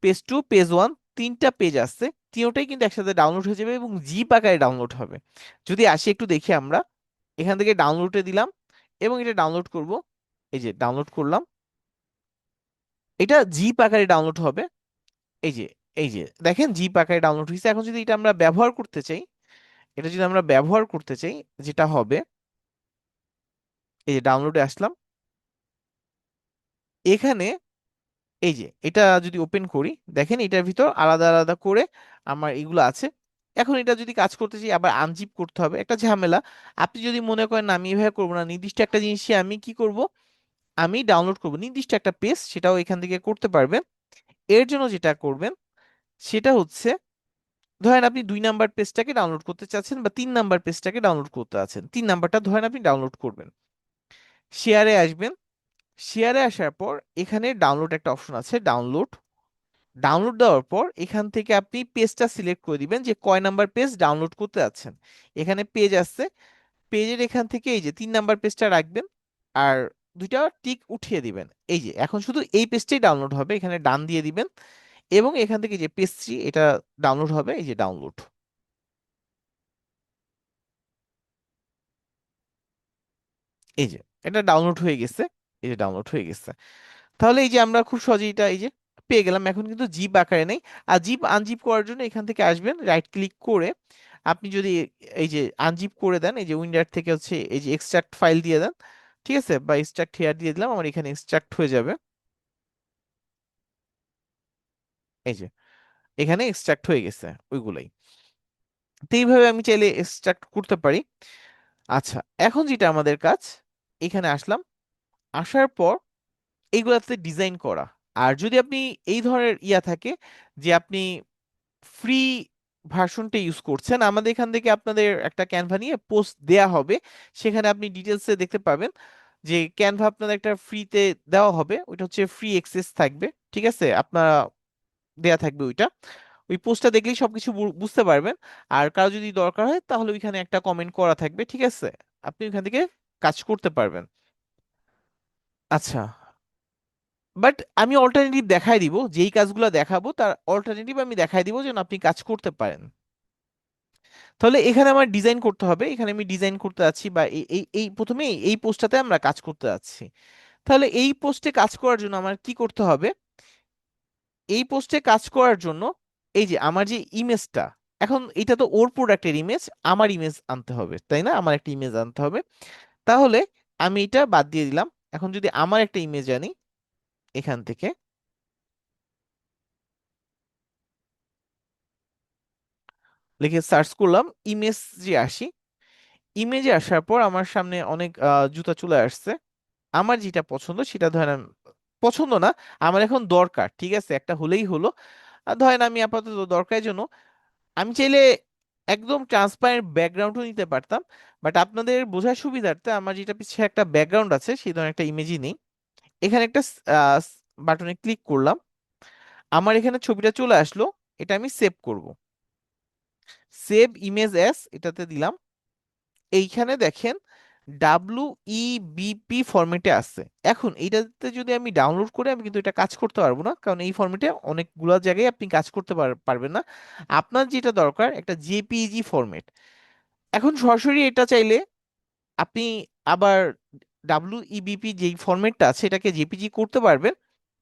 পেজ 2, পেজ 1, তিনটা পেজ আছে, তিনটাই কিন্তু একসাথে ডাউনলোড হয়ে যাবে এবং জিপ আকারে ডাউনলোড হবে। যদি আসি একটু দেখি আমরা, এখান থেকে ডাউনলোডে দিলাম এবং এটা ডাউনলোড করব, এই যে ডাউনলোড করলাম, এটা জিপ আকারে ডাউনলোড হবে, এই যে এই যে দেখেন জিপ আকারে ডাউনলোড হয়েছে। এখন যদি এটা আমরা ব্যবহার করতে চাই, এটা যদি আমরা ব্যবহার করতে চাই, যেটা হবে, এই যে ডাউনলোডে আসলাম, এখানে এই যে এটা যদি ওপেন করি, দেখেন এটার ভিতর আলাদা আলাদা করে আমার এগুলো আছে। এখন এটা যদি কাজ করতে চাই আবার আনজিপ করতে হবে, একটা ঝামেলা। আপনি যদি মনে করেন না আমি এভাবে করবো না, নির্দিষ্ট একটা জিনিসই আমি কি করব, আমি ডাউনলোড করব নির্দিষ্ট একটা পেজ, সেটাও এখান থেকে করতে পারবেন। এর জন্য যেটা করবেন সেটা হচ্ছে, ধরেন আপনি 2 নাম্বার পেজটাকে ডাউনলোড করতে চাচ্ছেন বা 3 নাম্বার পেজটাকে ডাউনলোড করতে আছেন, 3 নাম্বারটা ধরেন আপনি ডাউনলোড করবেন। শেয়ারে আসবেন, শেয়ারে আসার পর এখানে ডাউনলোড একটা অপশন আছে, ডাউনলোড। ডাউনলোড দেওয়ার পর এখান থেকে আপনি পেজটা সিলেক্ট করে দিবেন যে কয় নাম্বার পেজ ডাউনলোড করতে আছেন। এখানে পেজ আছে, পেজের এখান থেকে এই যে 3 নাম্বার পেজটা রাখবেন আর দুইটা টিক উঠিয়ে দিবেন। এই যে এখন শুধু এই পেজটাই ডাউনলোড হবে, এখানে ডান দিয়ে দিবেন এবং এখান থেকে যে পেজ 3 এটা ডাউনলোড হবে, এই যে ডাউনলোড। এই যে এটা ডাউনলোড হয়ে গেছে, এই যে ডাউনলোড হয়ে গেছে। তাহলে এই যে আমরা খুব সহজেই এটা এই যে পেয়ে গেলাম, এখন কিন্তু জিপ আকারে নেই। আর জিপ আনজিপ করার জন্য এখান থেকে আসবেন, রাইট ক্লিক করে আপনি যদি এই যে আনজিপ করে দেন, এই যে উইন্ডার থেকে হচ্ছে এই যে এক্সট্রাক্ট ফাইল দিয়ে দেন, ঠিক আছে, বা এক্সট্রাক্ট হেয়ার দিয়ে দিলাম, আমার এখানে এক্সট্রাক্ট হয়ে যাবে। এই যে এখানে এক্সট্রাক্ট হয়ে গেছে ওইগুলাই। তো এইভাবে আমি চাইলে এক্সট্রাক্ট করতে পারি। আচ্ছা, এখন যেটা আমাদের কাজ, এখানে আসলাম, আসার পর এইগুলাতে ডিজাইন করা। আর যদি আপনি এই ধরনের ইয়া থাকে যে আপনি ফ্রি ভার্সনটা ইউজ করছেন, আমাদের এখান থেকে আপনাদের একটা ক্যানভা নিয়ে পোস্ট দেয়া হবে, সেখানে আপনি ডিটেলসে দেখতে পাবেন যে ক্যানভা আপনাদের একটা ফ্রিতে দেওয়া হবে, ওইটা হচ্ছে ফ্রি অ্যাক্সেস থাকবে, ঠিক আছে, আপনারা দেয়া থাকবে ওইটা। ওই পোস্টটা দেখলেই সবকিছু বুঝতে পারবেন। আর কারো যদি দরকার হয় তাহলে ওইখানে একটা কমেন্ট করা থাকবে, ঠিক আছে, আপনি ওইখান থেকে কাজ করতে পারবেন। আচ্ছা, বাট আমি অল্টারনেটিভ দেখাই দিব, যেই কাজগুলো দেখাবো তার অল্টারনেটিভ আমি দেখাই দিব যেন আপনি কাজ করতে পারেন। তাহলে এখানে আমার ডিজাইন করতে হবে, এখানে আমি ডিজাইন করতে যাচ্ছি বা এই এই এই প্রথমে এই পোস্টটাতে আমরা কাজ করতে যাচ্ছি। তাহলে এই পোস্টে কাজ করার জন্য আমার কি করতে হবে, এই পোস্টে কাজ করার জন্য এই যে আমার যে ইমেজটা, এখন এটা তো ওর প্রোডাক্টের ইমেজ, আমার ইমেজ আনতে হবে তাই না, আমার একটা ইমেজ আনতে হবে। তাহলে আমি এটা বাদ দিয়ে দিলাম, এখন যদি আমার একটা ইমেজ আনি এখান থেকে, লিখে সার্চ করলাম, ইমেজ যে আসি, ইমেজে আসার পর আমার সামনে অনেক জুতা চলে আসছে। আমার যেটা পছন্দ সেটা ধরেন পছন্দ না, আমার এখন দরকার, ঠিক আছে, একটা হলেই হলো। আর ধরেন আমি আপাতত দরকারের জন্য আমি চাইলে একদম ট্রান্সপারেন্ট ব্যাকগ্রাউন্ডও নিতে পারতাম, বাট আপনাদের বোঝার সুবিধার্থে আমার যেটা পিছিয়ে একটা ব্যাকগ্রাউন্ড আছে সেই ধরনের একটা ইমেজই নেই। এখানে একটা বাটনে ক্লিক করলাম, আমার এখানে ছবিটা চলে আসলো, এটা আমি সেভ করব। সেভ ইমেজ অ্যাস এটাতে দিলাম। এইখানে দেখেন WEBP ফরম্যাটে আছে। এখন এইটাতে যদি আমি ডাউনলোড করে আমি কিন্তু এটা কাজ করতে পারবো না, কারণ এই ফরম্যাটে অনেকগুলো জায়গায় আপনি কাজ করতে পারবেন না। আপনার যেটা দরকার একটা জেপিইজি ফরম্যাট। এখন সরাসরি এটা চাইলে আপনি আবার WEBP যেই ফরম্যাটটা আছে এটাকে জেপিজি করতে পারবেন,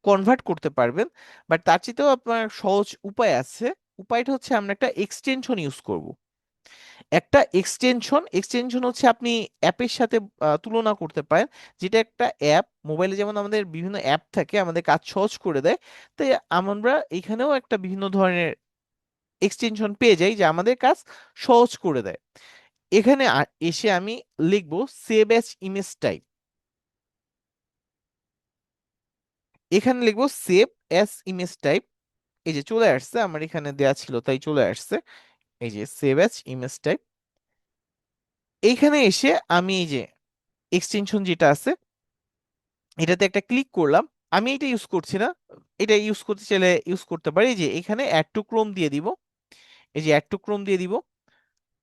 কনভার্ট করতে পারবেন। বাট তার চেয়েও আপনার সহজ উপায় আছে। উপায়টা হচ্ছে আমরা একটা এক্সটেনশন ইউজ করব। একটা এক্সটেনশন হচ্ছে আপনি অ্যাপের সাথে তুলনা করতে পারেন, যেটা একটা অ্যাপ, মোবাইলে যেমন আমাদের বিভিন্ন অ্যাপ থাকে আমাদের কাজ সহজ করে দেয়, তাই আমরা এখানেও একটা বিভিন্ন ধরনের এক্সটেনশন পেয়ে যাই যা আমাদের কাজ সহজ করে দেয়। এখানে এসে আমি লিখবো সেভ অ্যাজ ইমেজ টাইপ, এখানে লিখবো সেভ অ্যাজ ইমেজ টাইপ। এই যে চলে আসছে, আমার এখানে দেয়া ছিল তাই চলে আসছে, এই যে সেভ অ্যাজ ইমেজ টাইপ। এইখানে এসে আমি এই যে এক্সটেনশন যেটা আছে এটাতে একটা ক্লিক করলাম। আমি এটা ইউজ করছি না, এটা ইউজ করতে চাইলে ইউজ করতে পারি। এই যে এখানে অ্যাড টু ক্রোম দিয়ে দিব, এই যে অ্যাড টু ক্রোম দিয়ে দিব,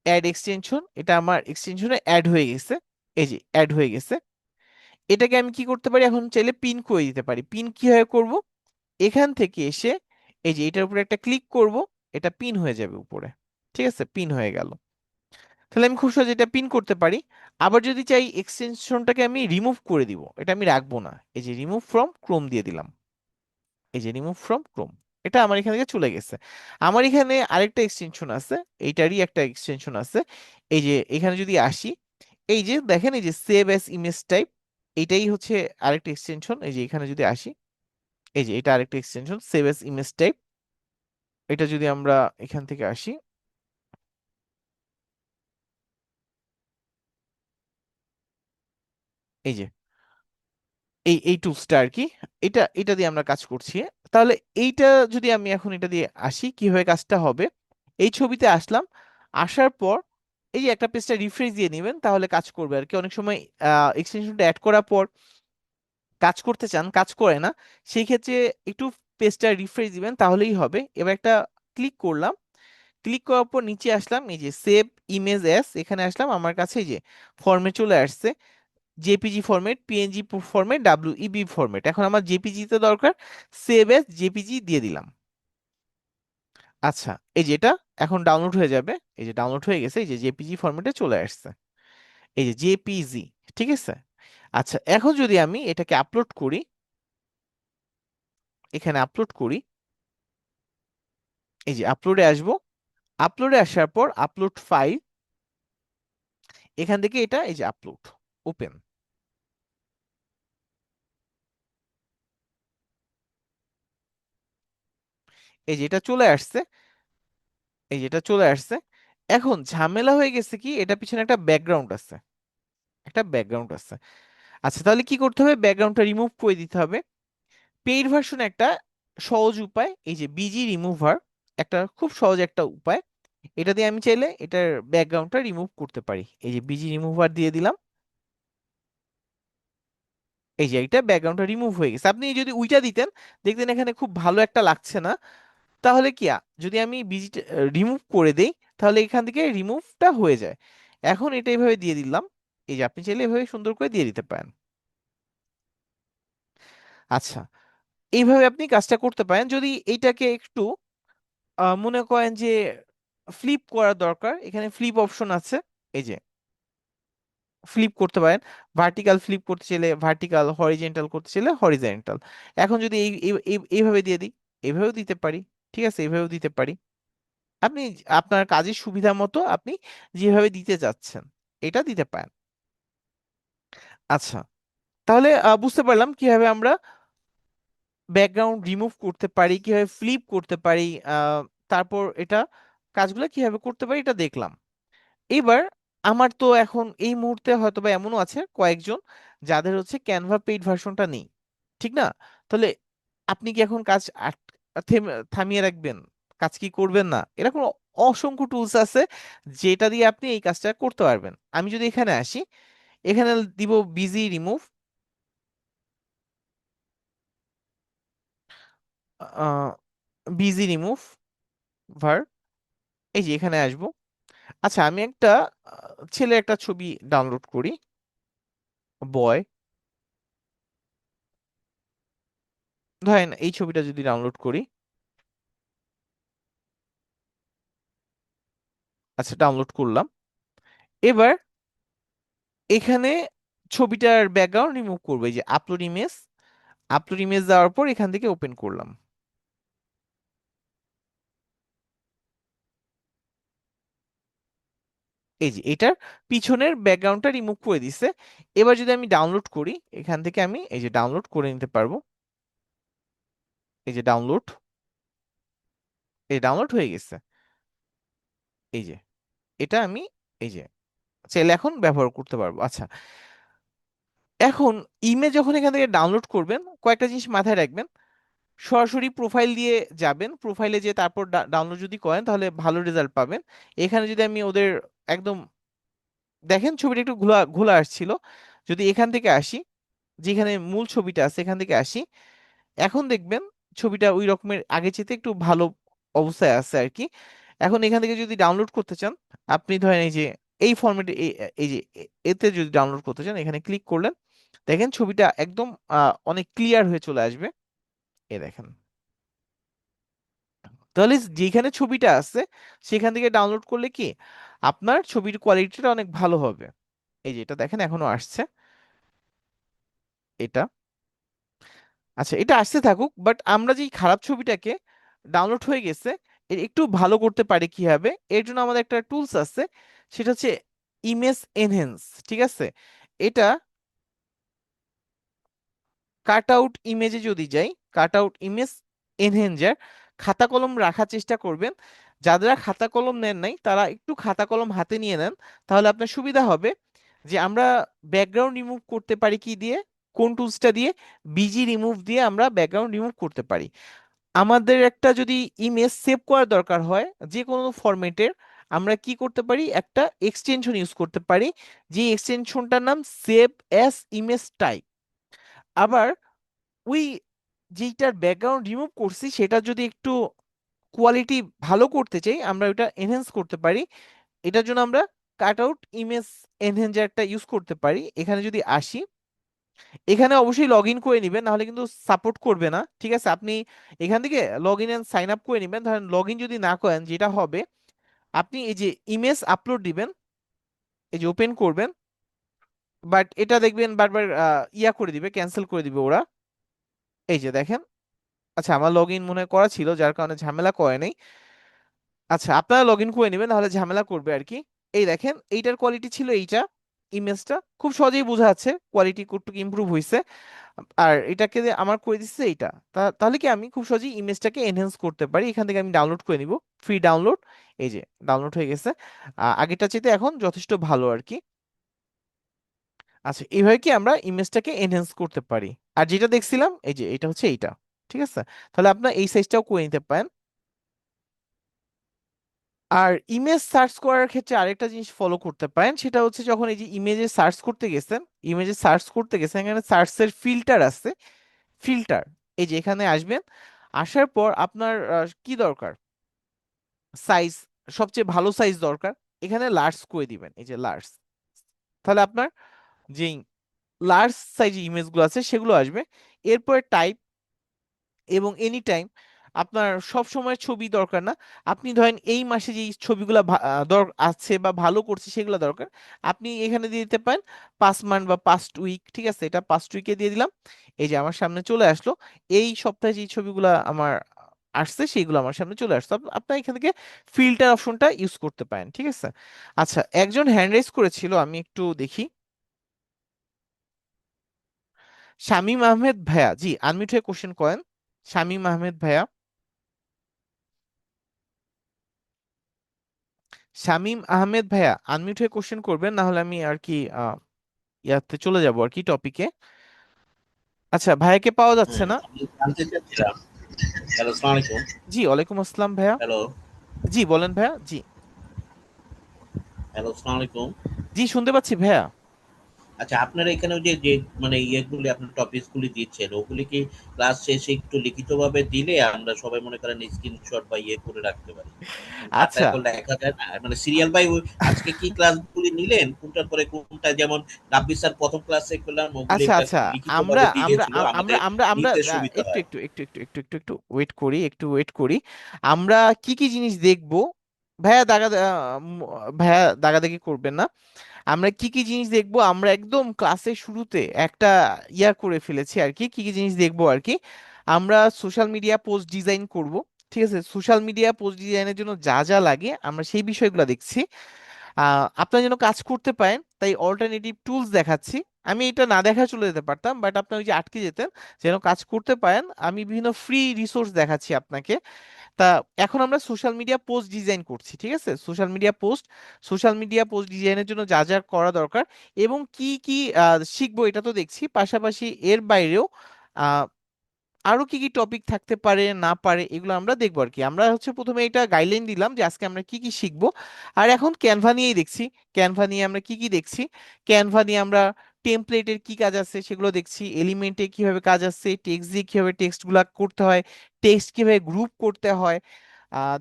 অ্যাড এক্সটেনশন, এটা আমার এক্সটেনশনে অ্যাড হয়ে গেছে, এই যে অ্যাড হয়ে গেছে। এটাকে আমি কি করতে পারি, এখন চাইলে পিন করে দিতে পারি। পিন কিভাবে করব, এখান থেকে এসে এই যে এটার উপরে একটা ক্লিক করব, এটা পিন হয়ে যাবে উপরে, ঠিক আছে, পিন হয়ে গেল। তাহলে আমি খুব সহজে এটা পিন করতে পারি। আবার যদি চাই এক্সটেনশনটাকে আমি রিমুভ করে দিব, এটা আমি রাখবো না, এই যে রিমুভ ফ্রম ক্রোম দিয়ে দিলাম, এই যে রিমুভ ফ্রম ক্রোম, এটা আমার এখান থেকে চলে গেছে। আমার এখানে আরেকটা এক্সটেনশন আছে, এইটারই একটা এক্সটেনশন আছে, এই যে এখানে যদি আসি, এই যে দেখেন এই যে সেভ অ্যাজ ইমেজ টাইপ, এইটাই হচ্ছে আরেকটা এক্সটেনশন। এই যে এখানে যদি আসি, এই যে এটা আরেকটা extension save S image type. এটা যদি আমরা এখান থেকে আসি, এই যে এই টুলসটা আর কি, এটা এটা দিয়ে আমরা কাজ করছি। তাহলে এইটা যদি আমি এখন এটা দিয়ে আসি, কিভাবে কাজটা হবে, এই ছবিতে আসলাম, আসার পর এই যে একটা পেজটা রিফ্রেশ দিয়ে নেবেন, তাহলে কাজ করবে আর কি। অনেক সময় এক্সটেনশনটা অ্যাড করার পর কাজ করতে চান, কাজ করে না, সেই ক্ষেত্রে একটু পেজটা রিফ্রেশ দিবেন, তাহলেই হবে। এবার একটা ক্লিক করলাম, ক্লিক করার পর নিচে আসলাম, এই যে সেভ ইমেজ অ্যাস, এখানে আসলাম, আমার কাছে এই যে ফর্মে চলে আসছে JPG format, PNG format, WEB format. এখন আমার জেপিজি তে দরকার, সেভ এস জেপিজি দিয়ে দিলাম। আচ্ছা, এই যে এটা এখন ডাউনলোড হয়ে যাবে, এই যে ডাউনলোড হয়ে গেছে, এই যে জেপিজি ফরম্যাটে চলে আসছে, এই যে জেপিজি। ঠিক আছে। আচ্ছা, এখন যদি আমি এটাকে আপলোড করি, এখানে আপলোড করি, এই যে আপলোডে আসবো, আপলোডে আসার পর আপলোড ফাইল, এখান থেকে এটা এই যে আপলোড ওপেন, এই যে এটা চলে আসছে, এই যে এটা চলে আসছে। এখন ঝামেলা হয়ে গেছে কি, এটা পিছনে একটা ব্যাকগ্রাউন্ড আছে, একটা ব্যাকগ্রাউন্ড আছে। আচ্ছা, তাহলে কি করতে হবে, ব্যাকগ্রাউন্ডটা রিমুভ করে দিতে হবে। পেইড ভার্সন একটা সহজ উপায়, এই যে বিজি রিমুভার, একটা খুব সহজ একটা উপায়। এটা দিয়ে আমি চাইলে এটার ব্যাকগ্রাউন্ডটা রিমুভ করতে পারি, এই যে বিজি রিমুভার দিয়ে দিলাম, এই যে এটা ব্যাকগ্রাউন্ডটা রিমুভ হয়ে গেছে। আপনি যদি উইটা দিতেন, দেখতেন এখানে খুব ভালো একটা লাগছে না। তাহলে কি যদি আমি বিজি রিমুভ করে দেই, তাহলে এখান থেকে রিমুভটা হয়ে যায়। এখন এটা এইভাবে দিয়ে দিলাম, এই যে আপনি চাইলে এভাবে সুন্দর করে দিয়ে দিতে পারেন। আচ্ছা, এইভাবে আপনি কাজটা করতে পারেন। যদি এইটাকে একটু মনে করেন যে ফ্লিপ করা দরকার, এখানে ফ্লিপ অপশন আছে, এই যে ফ্লিপ করতে পারেন। ভার্টিক্যাল ফ্লিপ করতে চাইলে ভার্টিক্যাল, হরিজেন্টাল করতে চাইলে হরিজেন্টাল। এখন যদি এইভাবে দিয়ে দিই, এইভাবেও দিতে পারি। ঠিক আছে, এইভাবেও দিতে পারি। আপনি আপনার কাজের সুবিধা মতো আপনি যেভাবে দিতে চাচ্ছেন এটা দিতে পারেন। আচ্ছা, তাহলে বুঝতে পারলাম কিভাবে আমরা ব্যাকগ্রাউন্ড রিমুভ করতে পারি, কিভাবে ফ্লিপ করতে পারি, তারপর এটা কাজগুলো কিভাবে করতে পারি এটা দেখলাম। এবার আমার তো এখন এই মুহূর্তে হয়তো বা এমনও আছে কয়েকজন যাদের হচ্ছে ক্যানভা পেইড ভার্সনটা নেই, ঠিক না? তাহলে আপনি কি এখন কাজ থামিয়ে রাখবেন, কাজ কি করবেন না? এরকম অসংখ্য টুলস আছে যেটা দিয়ে আপনি এই কাজটা করতে পারবেন। আমি যদি এখানে আসি, এখানে দিব বিজি রিমুভ, বিজি রিমুভ ভার, এই যে এখানে আসবো। আচ্ছা, আমি একটা ছেলে একটা ছবি ডাউনলোড করি, বয়, ধরেন এই ছবিটা যদি ডাউনলোড করি, আচ্ছা ডাউনলোড করলাম। এবার এখানে ছবিটার ব্যাকগ্রাউন্ড রিমুভ করবো, এই যে আপলোড ইমেজ, আপলোড ইমেজ দেওয়ার পর এখান থেকে ওপেন করলাম, এই যে এটার পিছনের ব্যাকগ্রাউন্ডটা রিমুভ করে দিছে। এবার যদি আমি ডাউনলোড করি, এখান থেকে আমি এই যে ডাউনলোড করে নিতে পারবো, এই যে ডাউনলোড, এই ডাউনলোড হয়ে গেছে, এই যে এটা আমি এই যে চাইলে এখন ব্যবহার করতে পারবো। আচ্ছা, এখন ইমেজ যখন এখান থেকে ডাউনলোড করবেন, কয়েকটা জিনিস মাথায় রাখবেন। সরাসরি প্রোফাইল দিয়ে যাবেন, প্রোফাইলে যে তারপর ডাউনলোড যদি করেন তাহলে ভালো রেজাল্ট পাবেন। এখানে যদি আমি ওদের একদম, দেখেন ছবিটা একটু ঘোলা ঘোলা আসছিল, যদি এখান থেকে আসি, যেখানে মূল ছবিটা আছে এখান থেকে আসি, এখন দেখবেন ছবিটা ওই রকমের আগে চেয়ে একটু ভালো অবস্থায় আছে আর কি। এখন এখান থেকে যদি ডাউনলোড করতে চান, আপনি ধরেন এই যে এই ফরম্যাটে, এই যে এতে যদি ডাউনলোড করতে চান, এখানে ক্লিক করলেন, দেখেন ছবিটা একদম অনেক ক্লিয়ার হয়ে চলে আসবে, এই দেখেন। তাহলে যেখানে ছবিটা আছে সেখান থেকে ডাউনলোড করলে কি আপনার ছবির কোয়ালিটিটা অনেক ভালো হবে। এই যে এটা দেখেন এখনো আসছে, এটা, আচ্ছা এটা আসতে থাকুক। বাট আমরা যে এই খারাপ ছবিটাকে ডাউনলোড হয়ে গেছে এর একটু ভালো করতে পারি কিভাবে, এর জন্য আমাদের একটা টুলস আছে, সেটা হচ্ছে ইমেজ এনহেন্স। ঠিক আছে, এটা কাট আউট ইমেজে যদি যাই, কাট আউট ইমেজ এনহেঞ্জার, খাতা কলম রাখার চেষ্টা করবেন। যারা খাতা কলম নেন নাই তারা একটু খাতা কলম হাতে নিয়ে নেন, তাহলে আপনার সুবিধা হবে। যে আমরা ব্যাকগ্রাউন্ড রিমুভ করতে পারি কি দিয়ে, কোন টুলসটা দিয়ে, বিজি রিমুভ দিয়ে আমরা ব্যাকগ্রাউন্ড রিমুভ করতে পারি। আমাদের একটা যদি ইমেজ সেভ করার দরকার হয় যে কোনো ফরম্যাটের, আমরা কি করতে পারি, একটা এক্সটেনশন ইউজ করতে পারি, যে এক্সটেনশনটার নাম সেভ অ্যাজ ইমেজ টাইপ। আবার ওই যেইটার ব্যাকগ্রাউন্ড রিমুভ করছি সেটা যদি একটু কোয়ালিটি ভালো করতে চাই, আমরা ওটা এনহেন্স করতে পারি। এটার জন্য আমরা কাট আউট ইমেজ এনহেঞ্জারটা ইউজ করতে পারি। এখানে যদি আসি, এখানে অবশ্যই লগ ইন করে নিবেন, নাহলে কিন্তু সাপোর্ট করবে না, ঠিক আছে? আপনি এখান থেকে log in and sign up করে নিবেন। ধরেন লগ ইন যদি না করেন, যেটা হবে আপনি এই যে ইমেজ আপলোড দিবেন, এই যে ওপেন করবেন, বাট এটা দেখবেন বারবার ইয়া করে দিবে, ক্যান্সেল করে দিবে ওরা। এই যে দেখেন, আচ্ছা আমার লগ ইন মনে হয় করা ছিল যার কারণে ঝামেলা করে নাই। আচ্ছা আপনারা লগ ইন করে নেবেন, নাহলে ঝামেলা করবে আর কি। এই দেখেন এইটার কোয়ালিটি ছিল এইটা, ইমেজটা খুব সহজেই বোঝা যাচ্ছে কোয়ালিটি কতটুকু ইমপ্রুভ হয়েছে। আর এটাকে যে আমার করে দিচ্ছে এইটা, তাহলে কি আমি খুব সহজেই ইমেজটাকে এনহেন্স করতে পারি। এখান থেকে আমি ডাউনলোড করে নিব, ফ্রি ডাউনলোড। এই যে ডাউনলোড হয়ে গেছে, আগেরটা চাইতে এখন যথেষ্ট ভালো আর কি। আচ্ছা এইভাবে কি আমরা ইমেজটাকে এনহেন্স করতে পারি। আর যেটা দেখছিলাম এই যে এটা হচ্ছে এইটা, ঠিক আছে? তাহলে আপনার এই সাইজটাও করে নিতে পারেন। আর ইমেজ সার্চ করার ক্ষেত্রে আরেকটা জিনিস ফলো করতে পারেন, সেটা হচ্ছে যখন এই যে ইমেজে সার্চ করতে গেছেন, ইমেজে সার্চ করতে গেছেন, এখানে সার্চের ফিল্টার আছে, ফিল্টার, এই যে এখানে আসবেন। আসার পর আপনার কি দরকার, সাইজ, সবচেয়ে ভালো সাইজ দরকার, এখানে লার্জ করে দিবেন, এই যে লার্জ। তাহলে আপনার যেই লার্জ সাইজ ইমেজগুলো আছে সেগুলো আসবে। এরপরে টাইপ এবং এনি টাইম, আপনার সব সময় ছবি দরকার না। আপনি ধরেন এই মাসে যে ছবিগুলো আছে বা ভালো করছে সেগুলো দরকার, আপনি এখানে দিয়ে দিতে পারেন 5 মান্থ বা 5 উইক, ঠিক আছে? এটা 5 উইকে দিয়ে দিলাম। এই যে আমার সামনে চলে আসলো, এই সপ্তাহে যে ছবিগুলো আমার আসছে সেইগুলো আমার সামনে চলে আসছে। আপনার এখান থেকে ফিল্টার অপশনটা ইউজ করতে পারেন, ঠিক আছে? আচ্ছা একজন হ্যান্ড রাইজ করেছিল, আমি একটু দেখি। শামীম আহমেদ ভাইয়া, জি আনমিউট হয়ে কোশ্চেন করেন। শামীম আহমেদ ভাইয়া, শামীম আহমেদ ভাইয়া আনমিউট হয়ে কোশ্চেন করবেন, না হলে আমি আর কি ইয়াতে চলে যাব আর কি টপিকে। আচ্ছা ভাইয়াকে পাওয়া যাচ্ছে না। আমি জানতে চাচ্ছিলাম। হ্যালো, আসসালামু আলাইকুম। জি ওয়ালাইকুম আসসালাম ভাইয়া। হ্যালো, জি বলেন ভাইয়া। জি হ্যালো, আসসালামু আলাইকুম। জি শুনতে পাচ্ছি ভাইয়া। আচ্ছা, আপনারা এখানে যে যে মানে ইয়েগুলি আপনার টপিকস গুলি দিচ্ছেন, ওগুলি কি ক্লাস শেষে একটু লিখিতভাবে দিলে আমরা সবাই মনে করেন স্ক্রিনশট বা ইয়ে করে রাখতে পারি? খাতায় আচ্ছা তো লেখা যায় না, মানে সিরিয়াল বাই আজকে কি ক্লাসগুলি নিলেন, কোনটার পরে কোনটা, যেমন রাব্বি স্যার প্রথম ক্লাসে করলাম, ওগুলি আচ্ছা একটা আচ্ছা আমরা লিখিতভাবে দিয়ে আমরা দিয়েছিল, আ- আমরা আমাদের আমরা আমরা লিখতে সুবিধা একটু হয়। একটু একটু একটু একটু একটু একটু ওয়েট করি, একটু ওয়েট করি। আমরা কি কি জিনিস দেখবো, ভাইয়া ভাইয়া দাগাদাগি করবেন না। আমরা কি কি জিনিস দেখবো, আমরা একদম ক্লাসের শুরুতে একটা ইয়া করে ফেলেছি আর কি। কি কি জিনিস দেখবো আর কি, আমরা সোশ্যাল মিডিয়া পোস্ট ডিজাইন করব, ঠিক আছে? সোশ্যাল মিডিয়া পোস্ট ডিজাইনের জন্য যা যা লাগে আমরা সেই বিষয়গুলো দেখছি। আপনারা যেন কাজ করতে পারেন তাই অল্টারনেটিভ টুলস দেখাচ্ছি। আমি এটা না দেখা চলে যেতে পারতাম, বাট আপনি ওই যে আটকে যেতেন, যেন কাজ করতে পারেন আমি বিভিন্ন ফ্রি রিসোর্স দেখাচ্ছি আপনাকে। তা এখন আমরা সোশ্যাল মিডিয়া পোস্ট ডিজাইন করছি, ঠিক আছে? সোশ্যাল মিডিয়া পোস্ট ডিজাইনের জন্য যা যা করা দরকার এবং কি কি শিখবো এটা তো দেখছি, পাশাপাশি এর বাইরেও আরো কি কি টপিক থাকতে পারে না পারে এগুলো আমরা দেখবো আর কি। আমরা হচ্ছে প্রথমে এটা গাইডলাইন দিলাম যে আজকে আমরা কি কি শিখবো। আর এখন ক্যানভা নিয়েই দেখছি, ক্যানভা নিয়ে আমরা কি কি দেখছি, ক্যানভা নিয়ে আমরা টেমপ্লেটের কি কাজ আছে সেগুলো দেখছি, এলিমেন্টে কিভাবে কাজ আছে, টেক্সট দিয়ে কিভাবে টেক্সট গুলা করতে হয়, টেক্সট কিভাবে গ্রুপ করতে হয়।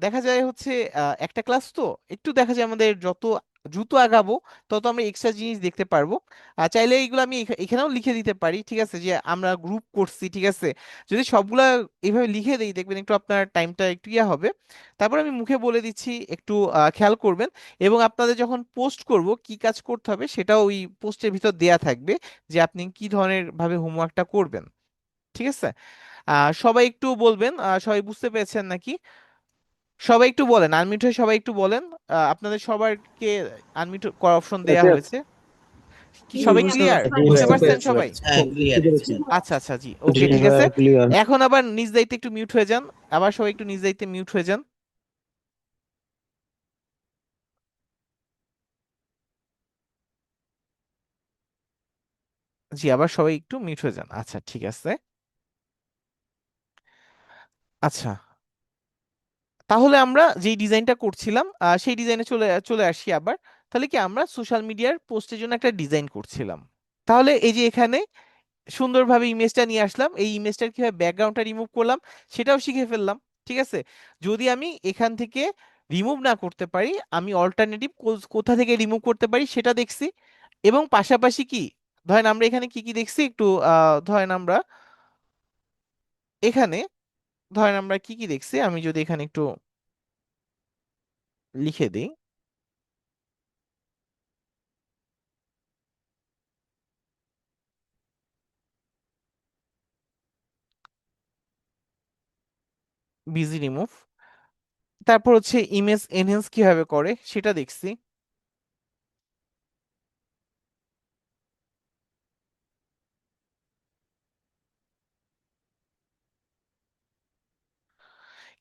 দেখা যায় হচ্ছে একটা ক্লাস তো একটু দেখা যায় আমাদের যত দ্রুত আগাবো তত আমরা এক্সট্রা জিনিস দেখতে পারবো। চাইলে এইগুলো আমি এখানেও লিখে দিতে পারি, ঠিক আছে, যে আমরা গ্রুপ করছি, ঠিক আছে? যদি সবগুলা এইভাবে লিখে দিই দেখবেন একটু আপনার টাইমটা একটু ইয়া হবে। তারপর আমি মুখে বলে দিচ্ছি, একটু খেয়াল করবেন। এবং আপনাদের যখন পোস্ট করব কি কাজ করতে হবে সেটাও ওই পোস্টের ভিতর দেয়া থাকবে, যে আপনি কি ধরনের ভাবে হোমওয়ার্কটা করবেন, ঠিক আছে? সবাই একটু বলবেন, সবাই বুঝতে পেরেছেন নাকি? সবাই একটু বলেন, আনমিউট হয়ে সবাই একটু বলেন। আপনাদের সবাইকে আনমিউট করার অপশন দেয়া এসে হয়েছে। কি সবাই ক্লিয়ার? বুঝতে বুঝতে পারছেন পেরেছি ভাই। সবাই? হ্যাঁ, ক্লিয়ার আছে। আচ্ছা আচ্ছা, জি ওকে, জি ঠিক আছে। ভাইয়া ক্লিয়ার। এখন আবার নিজ দায়িত্বে একটু মিউট হয়ে যান। আবার সবাই একটু নিজ দায়িত্বে মিউট হয়ে যান। জি, আবার সবাই একটু মিউট হয়ে যান। আচ্ছা ঠিক আছে। আচ্ছা, তাহলে আমরা যেই ডিজাইনটা করছিলাম সেই ডিজাইনে চলে চলে আসি আবার। তাহলে কি আমরা সোশ্যাল মিডিয়ার পোস্টের জন্য একটা ডিজাইন করছিলাম। তাহলে এই যে এখানে সুন্দরভাবে ইমেজটা নিয়ে আসলাম, এই ইমেজটার কিভাবে ব্যাকগ্রাউন্ডটা রিমুভ করলাম সেটাও শিখে ফেললাম। ঠিক আছে, যদি আমি এখান থেকে রিমুভ না করতে পারি, আমি অল্টারনেটিভ কোথা থেকে রিমুভ করতে পারি সেটা দেখছি। এবং পাশাপাশি কি, ধরেন আমরা এখানে কি কি দেখছি একটু ধরেন আমরা এখানে, ধরেন আমরা কি কি দেখছি আমি যদি এখানে একটু লিখে দিই। বিজি রিমুভ, তারপর হচ্ছে ইমেজ এনহেন্স কিভাবে করে সেটা দেখছি।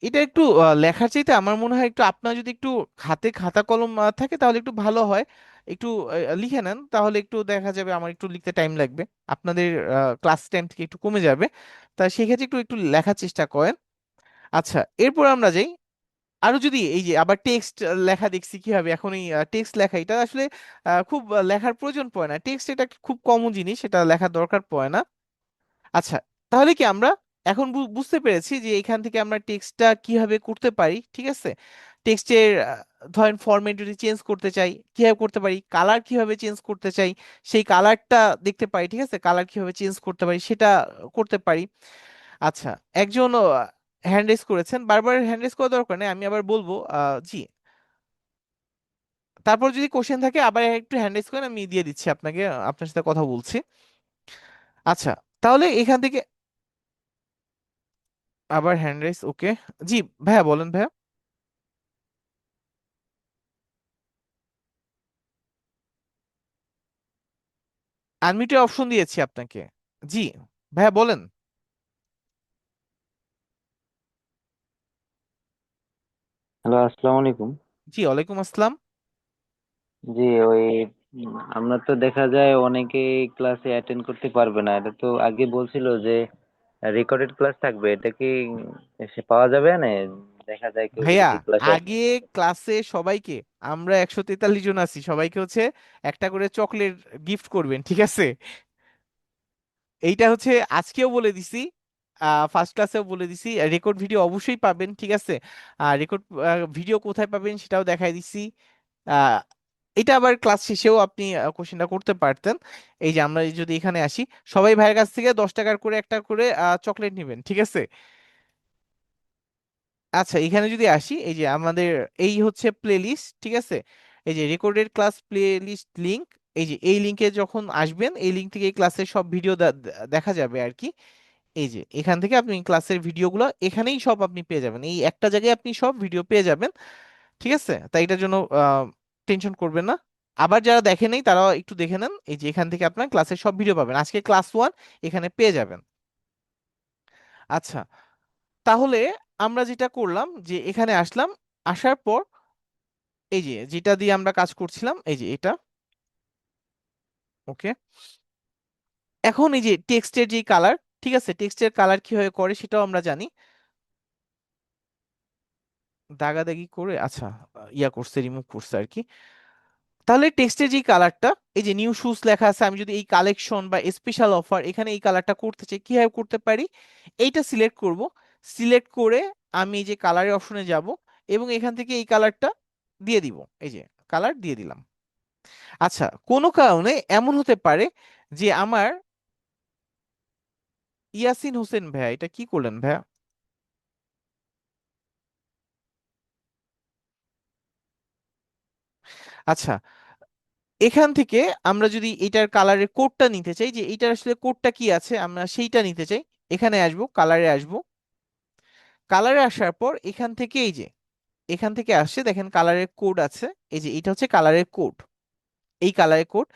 এটা একটু লেখার চাইতে আমার মনে হয় একটু আপনার যদি একটু হাতে খাতা কলম থাকে তাহলে একটু ভালো হয়। একটু লিখে নেন, তাহলে একটু দেখা যাবে আমার একটু লিখতে টাইম লাগবে, আপনাদের ক্লাস টাইম থেকে একটু কমে যাবে। তা সেক্ষেত্রে একটু একটু লেখার চেষ্টা করেন। আচ্ছা, এরপর আমরা যাই। আরো যদি এই যে আবার টেক্সট লেখা দেখছি কিভাবে, এখন এই টেক্সট লেখা এটা আসলে খুব লেখার প্রয়োজন পড়ে না, টেক্সট এটা খুব কমন জিনিস, এটা লেখার দরকার পড়ে না। আচ্ছা, তাহলে কি আমরা এখন বুঝতে পেরেছি যে এখান থেকে আমরা টেক্সটটা কিভাবে করতে পারি। ঠিক আছে, টেক্সটের ধরেন ফরম্যাট যদি চেঞ্জ করতে চাই কিভাবে করতে পারি, কালার কিভাবে চেঞ্জ করতে চাই সেই কালারটা দেখতে পারি। ঠিক আছে, কালার কিভাবে চেঞ্জ করতে পারি সেটা করতে পারি। আচ্ছা, একজন হ্যান্ড রেজ করেছেন, বারবার হ্যান্ড রেজ করা দরকার নেই, আমি আবার বলবো জি। তারপর যদি কোশ্চেন থাকে আবার একটু হ্যান্ড রেজ করেন, আমি দিয়ে দিচ্ছি আপনাকে, আপনার সাথে কথা বলছি। আচ্ছা, তাহলে এখান থেকে আবার হ্যান্ড রাইজ, ওকে। জি ভাইয়া, বলেন ভাইয়া। আনমিউটের অপশন দিয়েছি আপনাকে। জি ভাইয়া, বলেন। হ্যালো, আসসালামু আলাইকুম। জি ওয়ালাইকুম আসসালাম। জি, ওই আমরা তো দেখা যায় অনেকেই ক্লাসে অ্যাটেন্ড করতে পারবে না। এটা তো আগে বলছিল যে রেকর্ডেড ক্লাস থাকবে, এটা কি এসে পাওয়া যাবে না? দেখা যায় কেউ ভাইয়া, যদি ক্লাসে আগে ক্লাসে সবাইকে, আমরা 143 জন আছি, সবাইকে হচ্ছে একটা করে চকলেট গিফট করবেন, ঠিক আছে? এইটা হচ্ছে আজকেও বলে দিছি, ফার্স্ট ক্লাসেও বলে দিছি, রেকর্ড ভিডিও অবশ্যই পাবেন। ঠিক আছে, রেকর্ড ভিডিও কোথায় পাবেন সেটাও দেখাই দিছি। আহ, এটা আবার ক্লাস শেষেও আপনি কোশ্চেনটা করতে পারতেন। এই যে আমরা যদি এখানে আসি, সবাই ভাইয়ের কাছ থেকে 10 টাকার করে একটা করে চকলেট নেবেন, ঠিক আছে? আচ্ছা, এখানে যদি আসি, এই যে আমাদের এই হচ্ছে প্লে লিস্ট, ঠিক আছে? এই যে recorded class playlist link, এই যে এই লিঙ্কে যখন আসবেন এই লিঙ্ক থেকে এই ক্লাসের সব ভিডিও দেখা যাবে আর কি। এই যে এখান থেকে আপনি ক্লাসের ভিডিওগুলো এখানেই সব আপনি পেয়ে যাবেন, এই একটা জায়গায় আপনি সব ভিডিও পেয়ে যাবেন। ঠিক আছে, তাই এটার জন্য টেনশন করবেন না। আবার যারা দেখে নেই তারাও একটু দেখে নেন, এই যে এখান থেকে আপনার ক্লাসের সব ভিডিও পাবেন, আজকে ক্লাস 1 এখানে পেয়ে যাবেন। আচ্ছা, তাহলে আমরা যেটা করলাম যে এখানে আসলাম, আসার পর এই যে যেটা দিয়ে আমরা কাজ করছিলাম, এই যে এটা, ওকে। এখন এই যে টেক্সটের যে কালার, ঠিক আছে, টেক্সটের কালার কিভাবে করে সেটাও আমরা জানি। দাগাদাগি করে, আচ্ছা, ইয়া করছে, রিমুভ করছে আর কি। তাহলে টেক্সটের যে কালারটা, এই যে নিউ শুজ লেখা আছে, আমি যদি এই কালেকশন বা স্পেশাল অফার এখানে এই কালারটা করতে চাই, কিভাবে করতে পারি? এইটা সিলেক্ট করব, সিলেক্ট করে আমি এই যে কালারের অপশনে যাব এবং এখান থেকে এই কালারটা দিয়ে দিব, এই যে কালার দিয়ে দিলাম। আচ্ছা, কোনো কারণে এমন হতে পারে যে আমার ইয়াসিন হোসেন ভাইয়া, এটা কি করলেন ভাইয়া? আচ্ছা, এখান থেকে আমরা যদি এটার কালারের কোডটা নিতে চাই, যে এইটার আসলে কোডটা কি আছে আমরা সেইটা নিতে চাই, এখানে আসবো, কালারে আসবো। কালারে আসার পর এখান থেকে এই যে এখান থেকে আসছে, দেখেন কালারের কোড আছে, এই যে এটা হচ্ছে কালারের কোড, এই কালারের কোড।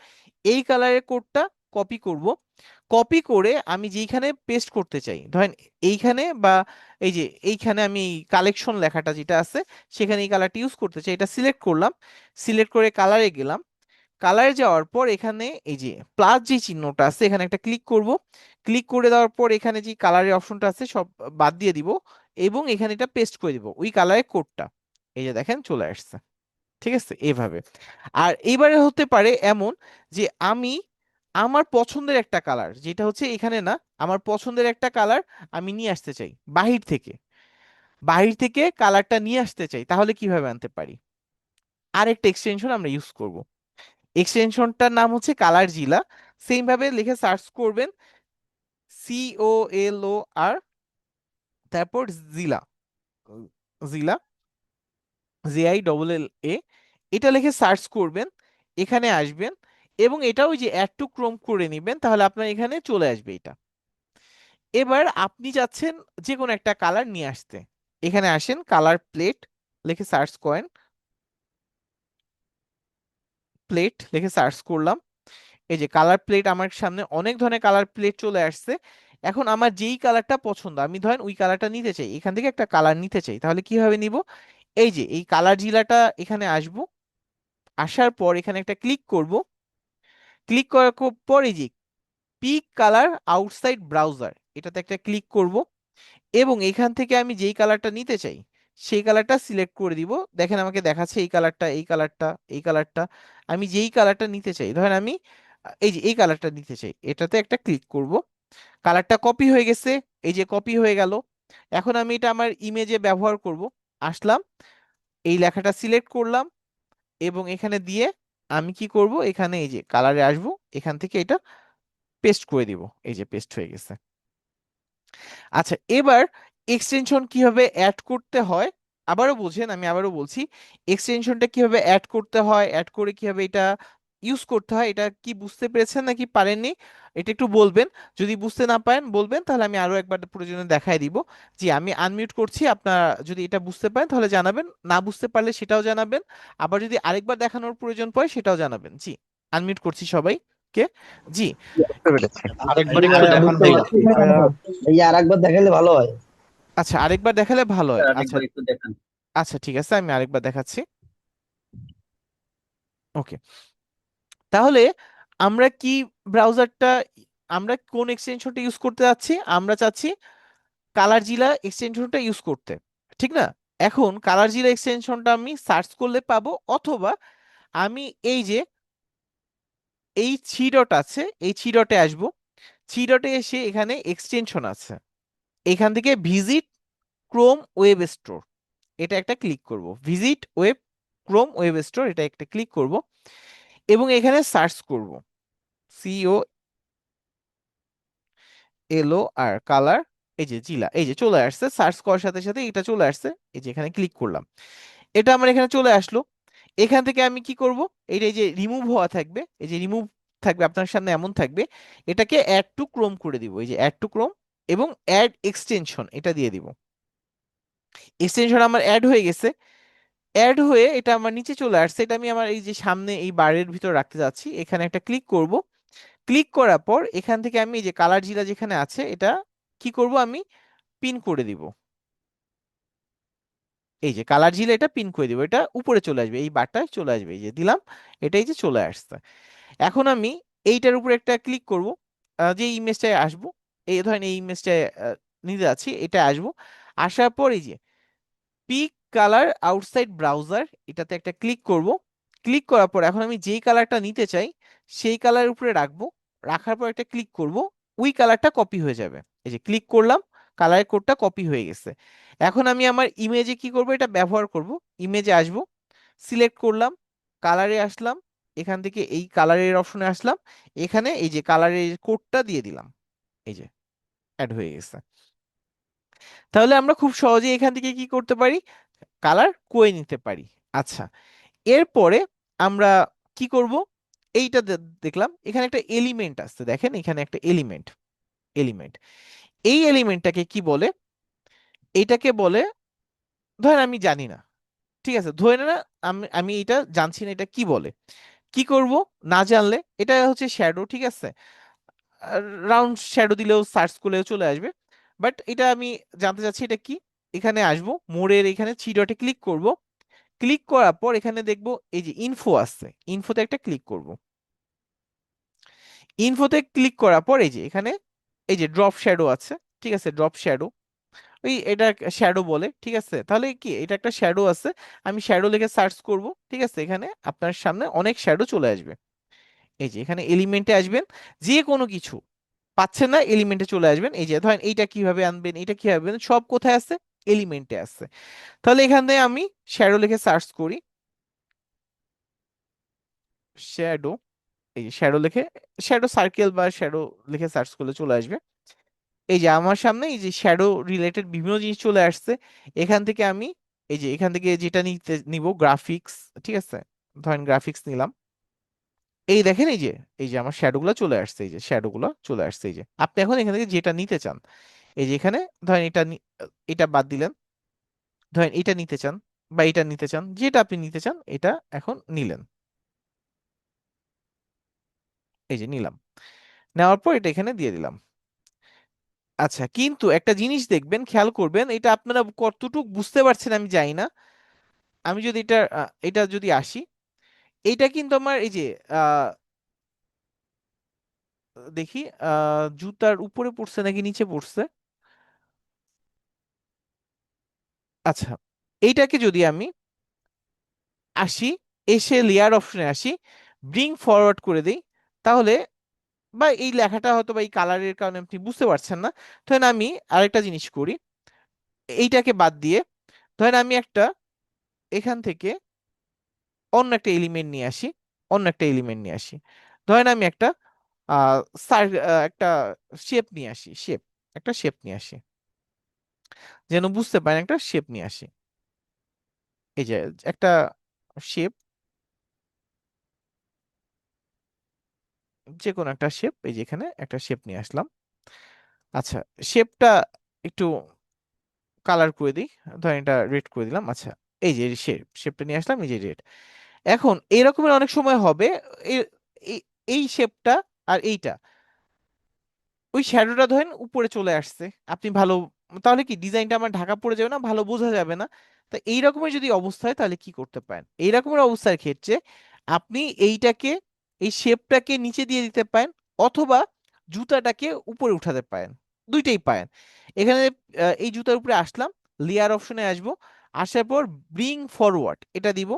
এই কালারের কোডটা কপি করব। কপি করে আমি যেইখানে পেস্ট করতে চাই, ধরেন এইখানে বা এই যে এইখানে আমি কালেকশন লেখাটা যেটা আছে সেখানে এই কালারটা ইউজ করতে চাই, এটা সিলেক্ট করলাম। সিলেক্ট করে কালারে গেলাম। কালারে যাওয়ার পর এখানে এই যে প্লাস যে চিহ্নটা আছে এখানে একটা ক্লিক করব। ক্লিক করে দেওয়ার পর এখানে যে কালারের অপশনটা আছে সব বাদ দিয়ে দিব এবং এখানে এটা পেস্ট করে দিব ওই কালারের কোডটা। এই যে দেখেন চলে আসছে। ঠিক আছে এইভাবে। আর এইবারে হতে পারে এমন যে আমি আমার পছন্দের একটা কালার যেটা হচ্ছে এখানে না, আমার পছন্দের একটা কালার আমি নিয়ে আসতে চাই বাহির থেকে। বাহির থেকে কালারটা নিয়ে আসতে চাই, তাহলে কিভাবে আনতে পারি? আরেকটা এক্সটেনশন আমরা ইউজ করব। এক্সটেনশনটার নাম হচ্ছে কালার জিলা। সেম ভাবে লিখে সার্চ করবেন COLOR, তারপর জিলা, জিলা JILLA, এটা লিখে সার্চ করবেন। এখানে আসবেন এবং এটা ওই যে অ্যাড টু ক্রোম করে নেবেন, তাহলে আপনার এখানে চলে আসবে এটা। এবার আপনি চাচ্ছেন যে কোনো একটা কালার নিয়ে আসতে, এখানে আসেন কালার প্লেট লিখে সার্চ করেন। প্লেট লিখে সার্চ করলাম। এই যে কালার প্লেট আমার সামনে অনেক ধরনের কালার প্লেট চলে আসছে। এখন আমার যেই কালারটা পছন্দ আমি ধরেন ওই কালারটা নিতে চাই, এখান থেকে একটা কালার নিতে চাই, তাহলে কিভাবে নিব? এই যে এই কালার জিলাটা এখানে আসব। আসার পর এখানে একটা ক্লিক করব। ক্লিক করার পর এই যে পিক কালার আউটসাইড ব্রাউজার এটাতে একটা ক্লিক করব এবং এখান থেকে আমি যেই কালারটা নিতে চাই সেই কালারটা সিলেক্ট করে দিব। দেখেন আমাকে দেখাচ্ছে এই কালারটা, এই কালারটা, এই কালারটা। আমি যেই কালারটা নিতে চাই, ধরেন আমি এই যে এই কালারটা নিতে চাই, এটাতে একটা ক্লিক করব। কালারটা কপি হয়ে গেছে, এই যে কপি হয়ে গেল। এখন আমি এটা আমার ইমেজে ব্যবহার করব। আসলাম, এই লেখাটা সিলেক্ট করলাম এবং এখানে দিয়ে আমি কি করব, এখানে এই যে কালারে আসব, এখান থেকে এটা পেস্ট করে দিব। এই যে পেস্ট হয়ে গেছে। আচ্ছা, এবার এক্সটেনশন কিভাবে অ্যাড করতে হয় আবারও বুঝেন, আমি আবারও বলছি। এক্সটেনশনটা কিভাবে অ্যাড করতে হয়, অ্যাড করে কিভাবে এটা ইউজ করতে হয়, এটা কি বুঝতে পেরেছেন নাকি পারেননি এটা একটু বলবেন। যদি বুঝতে না পারেন বলবেন, তাহলে আমি আরো একবার প্রয়োজনে দেখাই দিব। জি, আমি আনমিউট করছি, আপনারা যদি এটা বুঝতে পারেন তাহলে জানাবেন, না বুঝতে পারলে সেটাও জানাবেন। আবার যদি আরেকবার দেখানোর প্রয়োজন পড়ে সেটাও জানাবেন। জি, আনমিউট করছি সবাইকে। জি, বুঝতে পেরেছি। আরেকবার জি একটু ভাইয়া দেখান বুঝতে ভাইয়া। পারছি ভাইয়া। এই আরেকবার দেখালে ভালো হয়। আচ্ছা আরেকবার দেখালে ভালো হয়। আচ্ছা, আরেকবার একটু দেখান। আচ্ছা ঠিক আছে, আমি আরেকবার দেখাচ্ছি। ওকে, তাহলে আমরা কি ব্রাউজারটা, আমরা কোন এক্সটেনশনটা ইউজ করতে যাচ্ছি? আমরা চাচ্ছি কালার জিলা এক্সটেনশনটা ইউজ করতে, ঠিক না? এখন কালার জিলা এক্সটেনশনটা আমি সার্চ করলে পাবো, অথবা আমি এই যে এই থ্রি ডট আছে এই থ্রি ডটে আসবো। থ্রি ডটে এসে এখানে এক্সটেনশন আছে, এখান থেকে ভিজিট ক্রোম ওয়েব স্টোর এটা একটা ক্লিক করব। Visit web Chrome web store এটা একটা ক্লিক করব এবং এখানে সার্চ করব COLOR কালার, এই যে জিলা, এই যে চলে আসছে। সার্চ করার সাথে সাথে এটা চলে আসছে। এই যে এখানে ক্লিক করলাম, এটা আমার এখানে চলে আসলো। এখান থেকে আমি কি করব, এই যে রিমুভ হওয়া থাকবে, এই যে রিমুভ থাকবে আপনার সামনে এমন থাকবে, এটাকে অ্যাড টু ক্রোম করে দিব। এই যে অ্যাড টু ক্রোম এবং অ্যাড এক্সটেনশন এটা দিয়ে দিব। এক্সটেনশন আমার অ্যাড হয়ে গেছে। অ্যাড হয়ে এটা আমার নিচে চলে আসছে, এটা আমি আমার এই যে সামনে এই বারের ভিতর রাখতে যাচ্ছি। এখানে একটা ক্লিক করব। ক্লিক করার পর এখান থেকে আমি এই যে কালার জিলা যেখানে আছে এটা কি করব, আমি পিন করে দিব। এই যে কালার জিলা এটা পিন করে দিব, এটা উপরে চলে আসবে, এই বারটায় চলে আসবে। এই যে দিলাম, এটাই যে চলে আসছে। এখন আমি এইটার উপরে একটা ক্লিক করব, যে ইমেজটায় আসবো, এই ধরেন এই ইমেজটায় নিতে যাচ্ছি, এটা আসবো। আসার পর এই যে পিক কালার আউটসাইড ব্রাউজার এটাতে একটা ক্লিক করব। ক্লিক করার পর এখন আমি যেই কালারটা নিতে চাই সেই কালারের উপরে রাখবো। রাখার পর একটা ক্লিক করব, ওই কালারটা কপি হয়ে যাবে। এই যে ক্লিক করলাম, কালারের কোডটা কপি হয়ে গেছে। এখন আমি আমার ইমেজে কি করব, এটা ব্যবহার করব। ইমেজে আসব, সিলেক্ট করলাম, কালারে আসলাম, এখান থেকে এই কালারের অপশনে আসলাম, এখানে এই যে কালারের কোডটা দিয়ে দিলাম। এই যে অ্যাড হয়ে গেছে। তাহলে আমরা খুব সহজেই এখান থেকে কি করতে পারি, কালার করে নিতে পারি। আচ্ছা, এরপরে আমরা কি করব, এইটা দেখলাম এখানে একটা এলিমেন্ট আছে, দেখেন এখানে একটা এলিমেন্ট। এলিমেন্ট, এই এলিমেন্টটাকে কি বলে? এটাকে বলে, ধরেন আমি জানি না, ঠিক আছে, ধরে না আমি আমি এটা জানছি না এটা কি বলে। কি করব না জানলে, এটা হচ্ছে শ্যাডো, ঠিক আছে, রাউন্ড শ্যাডো দিলেও সার্চ করলেও চলে আসবে। বাট এটা আমি জানতে চাচ্ছি এটা কি। এখানে আসবো, মোড়ের এখানে থ্রি ডটে ক্লিক করব। ক্লিক করার পর এখানে দেখবো এই যে ইনফো আছে, ইনফোতে একটা ক্লিক করব। ইনফোতে ক্লিক করার পর এই যে এখানে এই যে ড্রপ শ্যাডো আছে, ঠিক আছে, ড্রপ শ্যাডো, ওই এটা শ্যাডো বলে, ঠিক আছে। তাহলে কি এটা একটা শ্যাডো আছে, আমি শ্যাডো লিখে সার্চ করব, ঠিক আছে, এখানে আপনার সামনে অনেক শ্যাডো চলে আসবে। এই যে এখানে এলিমেন্টে আসবেন, যে কোনো কিছু পাচ্ছেন না এলিমেন্টে চলে আসবেন। এই যে ধরেন এইটা কিভাবে আনবেন, এটা কিভাবে আনবেন, সব কোথায় আছে, এলিমেন্টে আছে। তাহলে এখান থেকে আমি শ্যাডো লিখে সার্চ করি, শ্যাডো, এই যে শ্যাডো লিখে, শ্যাডো সার্কেল বা শ্যাডো লিখে সার্চ করলে চলে আসবে। এই যে আমার সামনে এই যে শ্যাডো রিলেটেড বিভিন্ন জিনিস চলে আসছে। এখান থেকে আমি এই যে এখান থেকে যেটা নিব গ্রাফিক্স, ঠিক আছে, ধরেন গ্রাফিক্স নিলাম। এই দেখেন এই যে আমার শ্যাডো গুলো চলে আসছে, এই যে শ্যাডো গুলো চলে আসছে। এই যে আপনি এখন এখান থেকে যেটা নিতে চান, এই যে এখানে ধরেন এটা বাদ দিলেন, ধরেন এটা নিতে চান বা এটা নিতে চান, যেটা আপনি নিতে চান এটা এখন নিলেন। এই যে নিলাম, নেওয়ার পর এটা এখানে দিয়ে দিলাম। আচ্ছা, কিন্তু একটা জিনিস দেখবেন, খেয়াল করবেন, এটা আপনারা কতটুকু বুঝতে পারছেন আমি জানি না। আমি যদি এটা যদি আসি, এটা কিন্তু আমার এই যে আহ, দেখি জুতার উপরে পড়ছে নাকি নিচে পড়ছে। আচ্ছা, এইটাকে যদি আমি আসি, এসে লেয়ার অপশনে আসি, ব্রিং ফরওয়ার্ড করে দেই, তাহলে, বা এই লেখাটা হয়তো বা এই কালারের কারণে আপনি বুঝতে পারছেন না, ধরেন আমি আরেকটা জিনিস করি, এইটাকে বাদ দিয়ে ধরেন আমি একটা এখান থেকে অন্য একটা এলিমেন্ট নিয়ে আসি, অন্য একটা এলিমেন্ট নিয়ে আসি, ধরেন আমি একটা একটা শেপ নিয়ে আসি, শেপ, একটা শেপ নিয়ে আসি, যেন বুঝতে পারেন, একটা শেপ নিয়ে আসি। এই যে একটা শেপ, যে কোনো একটা শেপ, এই যে এখানে একটা শেপ নিয়ে আসলাম। আচ্ছা, শেপটা একটু কালার করে দিই, ধরেন এটা রেড করে দিলাম। আচ্ছা, এই যে শেপটা নিয়ে আসলাম, এই যে রেড। এখন এরকমের অনেক সময় হবে, এ- এই এই শেপটা আর এইটা, ওই শ্যাডোটা ধরেন উপরে চলে আসছে, আপনি ভালো, তাহলে কি ডিজাইনটা আমার ঢাকা পড়ে যাবে না, ভালো বোঝা যাবে না। তা এই রকমের যদি অবস্থা হয় তাহলে কি করতে পারেন, এই রকমের অবস্থার ক্ষেত্রে আপনি এইটাকে, এই শেপটাকে নিচে দিয়ে দিতে পারেন, অথবা জুতাটাকে উপরে উঠাতে পারেন, দুইটাই পারেন। এখানে এই জুতার উপরে আসলাম, লেয়ার অপশনে আসবো, আসার পর ব্রিং ফরওয়ার্ড এটা দিব,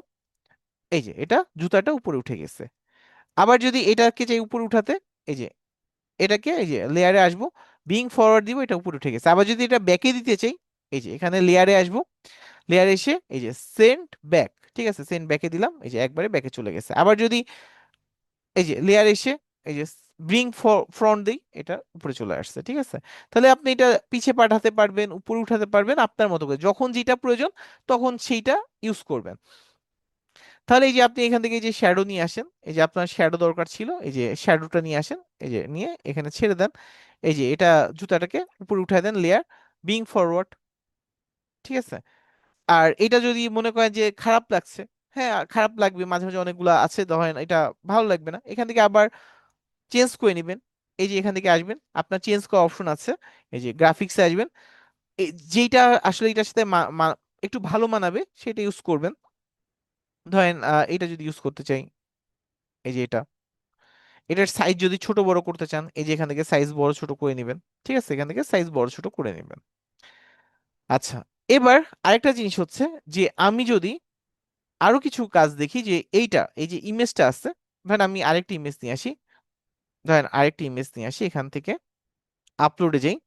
এই যে এটা জুতাটা উপরে উঠে গেছে। আবার যদি এটাকে চাই উপরে উঠাতে, এই যে এটাকে এই যে লেয়ারে আসবো, বিং ফরওয়ার্ড দিব, এটা উপরে উঠে গেছে। আবার যদি এটা ব্যাকে দিতে চাই, এই যে এখানে লেয়ারে আসবো, লেয়ারে এসে এই যে সেন্ড ব্যাক, ঠিক আছে, সেন্ড ব্যাকে দিলাম, এই যে একবারে ব্যাকে চলে গেছে। আবার যদি এই যে লেয়ার এসে এই যে ব্রিং ফ্রন্ট দিই, এটা উপরে চলে আসছে, ঠিক আছে। তাহলে আপনি এটা পিছে পাঠাতে পারবেন, উপরে উঠাতে পারবেন, আপনার মতো করে যখন যেটা প্রয়োজন তখন সেইটা ইউজ করবেন। তাহলে এই যে আপনি এখান থেকে এই যে শ্যাডো নিয়ে আসেন, এই যে আপনার শ্যাডো দরকার ছিল, এই যে শ্যাডোটা নিয়ে আসেন, এই যে নিয়ে এখানে ছেড়ে দেন, এই যে এটা জুতাটাকে উপরে উঠায় দেন, লেয়ার, বিং ফরওয়ার্ড, ঠিক আছে। আর এটা যদি মনে করেন যে খারাপ লাগছে, হ্যাঁ খারাপ লাগবে, মাঝে মাঝে অনেকগুলো আছে, ধরেন এটা ভালো লাগবে না, এখান থেকে আবার চেঞ্জ করে নেবেন। এই যে এখান থেকে আসবেন, আপনার চেঞ্জ করা অপশন আছে, এই যে গ্রাফিক্সে আসবেন, যেইটা আসলে এটার সাথে একটু ভালো মানাবে সেটা ইউজ করবেন। ধরেন এটা যদি ইউজ করতে চাই, এই যে এটার সাইজ যদি ছোট বড় করতে চান, এই যে এখান থেকে সাইজ বড় ছোট করে নেবেন, ঠিক আছে, এখান থেকে সাইজ বড় ছোট করে নেবেন। আচ্ছা, এবার আরেকটা জিনিস হচ্ছে যে আমি যদি আরো কিছু কাজ দেখি, যে এই যে ইমেজটা আছে, ধরেন আমি আরেকটি ইমেজ নিয়ে আসি, ধরেন আরেকটি ইমেজ নিয়ে আসি, এখান থেকে আপলোডে যাই,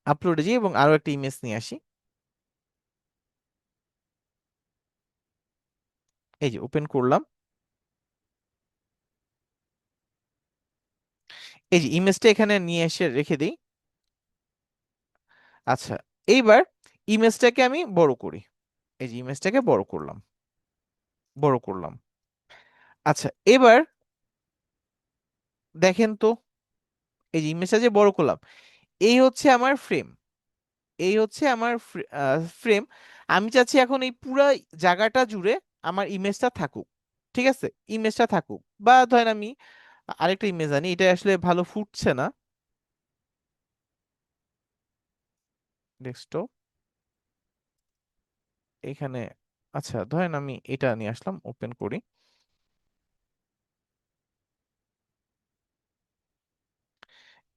আপলোডে যাই এবং আরো একটা ইমেজ নিয়ে আসি, এই যে ওপেন করলাম, এই যে ইমেজটা এখানে নিয়ে এসে রেখে দিই। আচ্ছা, এইবার ইমেজটাকে আমি বড় করি, এই যে ইমেজটাকে বড় করলাম, বড় করলাম। আচ্ছা, এবার দেখেন তো, এই যে ইমেজটা যে বড় করলাম, এই হচ্ছে আমার ফ্রেম, এই হচ্ছে আমার ফ্রেম। আমি চাচ্ছি এখন এই পুরো জায়গাটা জুড়ে আমার ইমেজটা থাকুক, ঠিক আছে, ইমেজটা থাকুক। বা ধরেন আমি আরেকটা ইমেজ আনি, এটা আসলে ভালো ফুটছে না, ডেস্কটপ এখানে। আচ্ছা ধরেন আমি এটা নিয়ে আসলাম, ওপেন করি।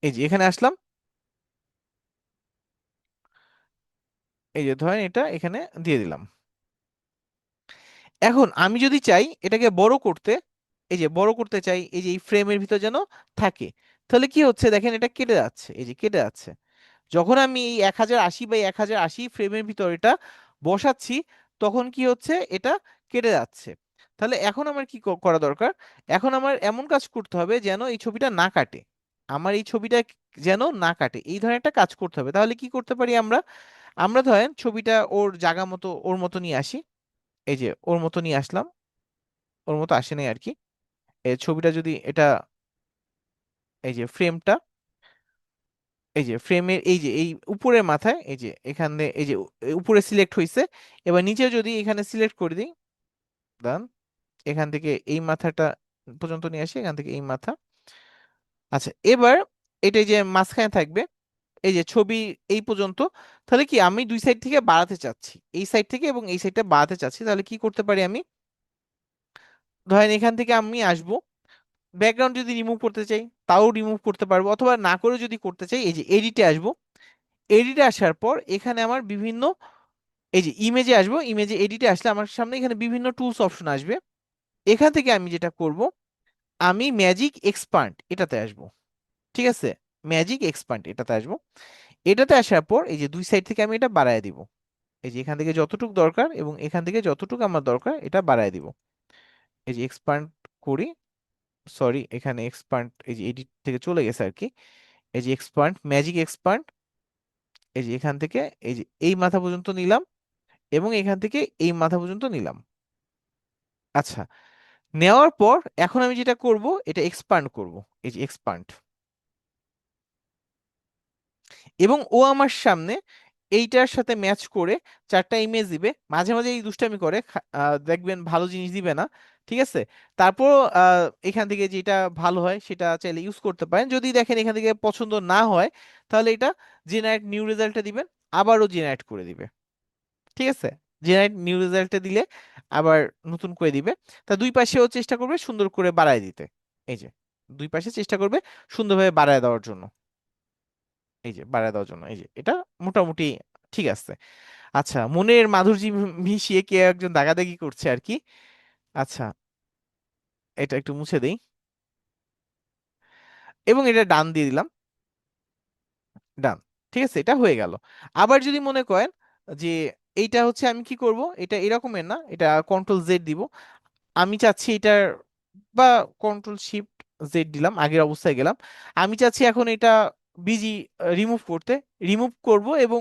এই যে এখানে আসলাম, এই যে ধরেন এটা এখানে দিয়ে দিলাম। এখন আমি যদি চাই এটাকে বড় করতে, এই যে বড় করতে চাই, এই যে এই ফ্রেমের ভিতর যেন থাকে, তাহলে কি হচ্ছে দেখেন, এটা কেটে যাচ্ছে, এই যে কেটে যাচ্ছে। যখন আমি এই 1080 বাই 1080 ফ্রেমের ভিতর এটা বসাচ্ছি, তখন কি হচ্ছে, এটা কেটে যাচ্ছে। তাহলে এখন আমার কি করা দরকার, এখন আমার এমন কাজ করতে হবে যেন এই ছবিটা না কাটে, আমার এই ছবিটা যেন না কাটে, এই ধরনের একটা কাজ করতে হবে। তাহলে কি করতে পারি আমরা, আমরা ধরেন ছবিটা ওর জায়গা মতো, ওর মতো নিয়ে আসি। এই যে ওর মতো নিয়ে আসলাম, ওর মতো আসে নাই আর কি। এই ছবিটা যদি এটা, এই যে ফ্রেমটা, এই যে ফ্রেমের এই যে এই উপরের মাথায়, এই যে এখানে এই যে উপরে সিলেক্ট হয়েছে, এবার নিচে যদি এখানে সিলেক্ট করে দিই, ডান, এখান থেকে এই মাথাটা পর্যন্ত নিয়ে আসি, এখান থেকে এই মাথা। আচ্ছা এবার এটা এই যে মাঝখানে থাকবে, এই যে ছবি এই পর্যন্ত। তাহলে কি আমি দুই সাইড থেকে বাড়াতে চাচ্ছি, এই সাইড থেকে এবং এই সাইডটা বাড়াতে চাচ্ছি, তাহলে কি করতে পারি আমি, ধরেন এখান থেকে আমি আসবো, ব্যাকগ্রাউন্ড যদি রিমুভ করতে চাই তাও রিমুভ করতে পারবো, অথবা না করে যদি করতে চাই, এই যে এডিটে আসবো। এডিটে আসার পর এখানে আমার বিভিন্ন, এই যে ইমেজে আসবো, ইমেজে এডিটে আসলে আমার সামনে এখানে বিভিন্ন টুলস অপশন আসবে। এখান থেকে আমি যেটা করব, আমি ম্যাজিক এক্সপান্ড এটাতে আসবো। ঠিক আছে, ম্যাজিক এক্সপান্ড এটাতে আসবো। এটাতে আসার পর এই যে দুই সাইড থেকে আমি এটা বাড়ায় দিব, এই যে এখান থেকে যতটুকু দরকার এবং এখান থেকে যতটুকু আমার দরকার এটা বাড়ায় দিব। এই যে এক্সপান্ড করি, সরি এখানে এক্সপান্ড, এই যে এডিট থেকে চলে গেছে আর কি। এই যে এক্সপান্ড, ম্যাজিক এক্সপান্ড, এই যে এখান থেকে এই যে এই মাথা পর্যন্ত নিলাম এবং এখান থেকে এই মাথা পর্যন্ত নিলাম। আচ্ছা, নেওয়ার পর এখন আমি যেটা করব, এটা এক্সপান্ড করব, এই যে এক্সপান্ড, এবং ও আমার সামনে এইটার সাথে ম্যাচ করে চারটা ইমেজ দিবে। মাঝে মাঝে এই দুষ্টামি করে, দেখবেন ভালো জিনিস দিবে না। ঠিক আছে, তারপর এখান থেকে যেটা ভালো হয় সেটা চাইলে ইউজ করতে পারেন। যদি দেখেন এখান থেকে পছন্দ না হয়, তাহলে এটা জেনারেট নিউ রেজাল্টে দিবেন, আবারও জেনারেট করে দিবে। ঠিক আছে, জেনারেট নিউ রেজাল্টে দিলে আবার নতুন করে দিবে। তা দুই পাশেও চেষ্টা করবে সুন্দর করে বাড়ায় দিতে, এই যে দুই পাশে চেষ্টা করবে সুন্দরভাবে বাড়ায় দেওয়ার জন্য, এই যে বাড়ায় দেওয়ার জন্য, এই যে এটা মোটামুটি ঠিক আছে। আচ্ছা, মনের মাধুর্য মিশিয়ে কে একজন দাগাদাগি করছে আর কি। আচ্ছা, এটা একটু মুছে দেই এবং এটা ডান দিয়ে দিলাম, ডান। ঠিক আছে, এটা হয়ে গেল। আবার যদি মনে করেন যে এইটা হচ্ছে আমি কি করব, এটা এরকমের না, এটা কন্ট্রোল জেড দিব, আমি চাচ্ছি এটার, বা কন্ট্রোল শিফট জেড দিলাম, আগের অবস্থায় গেলাম। আমি চাচ্ছি এখন এটা বিজি রিমুভ করতে, রিমুভ করব এবং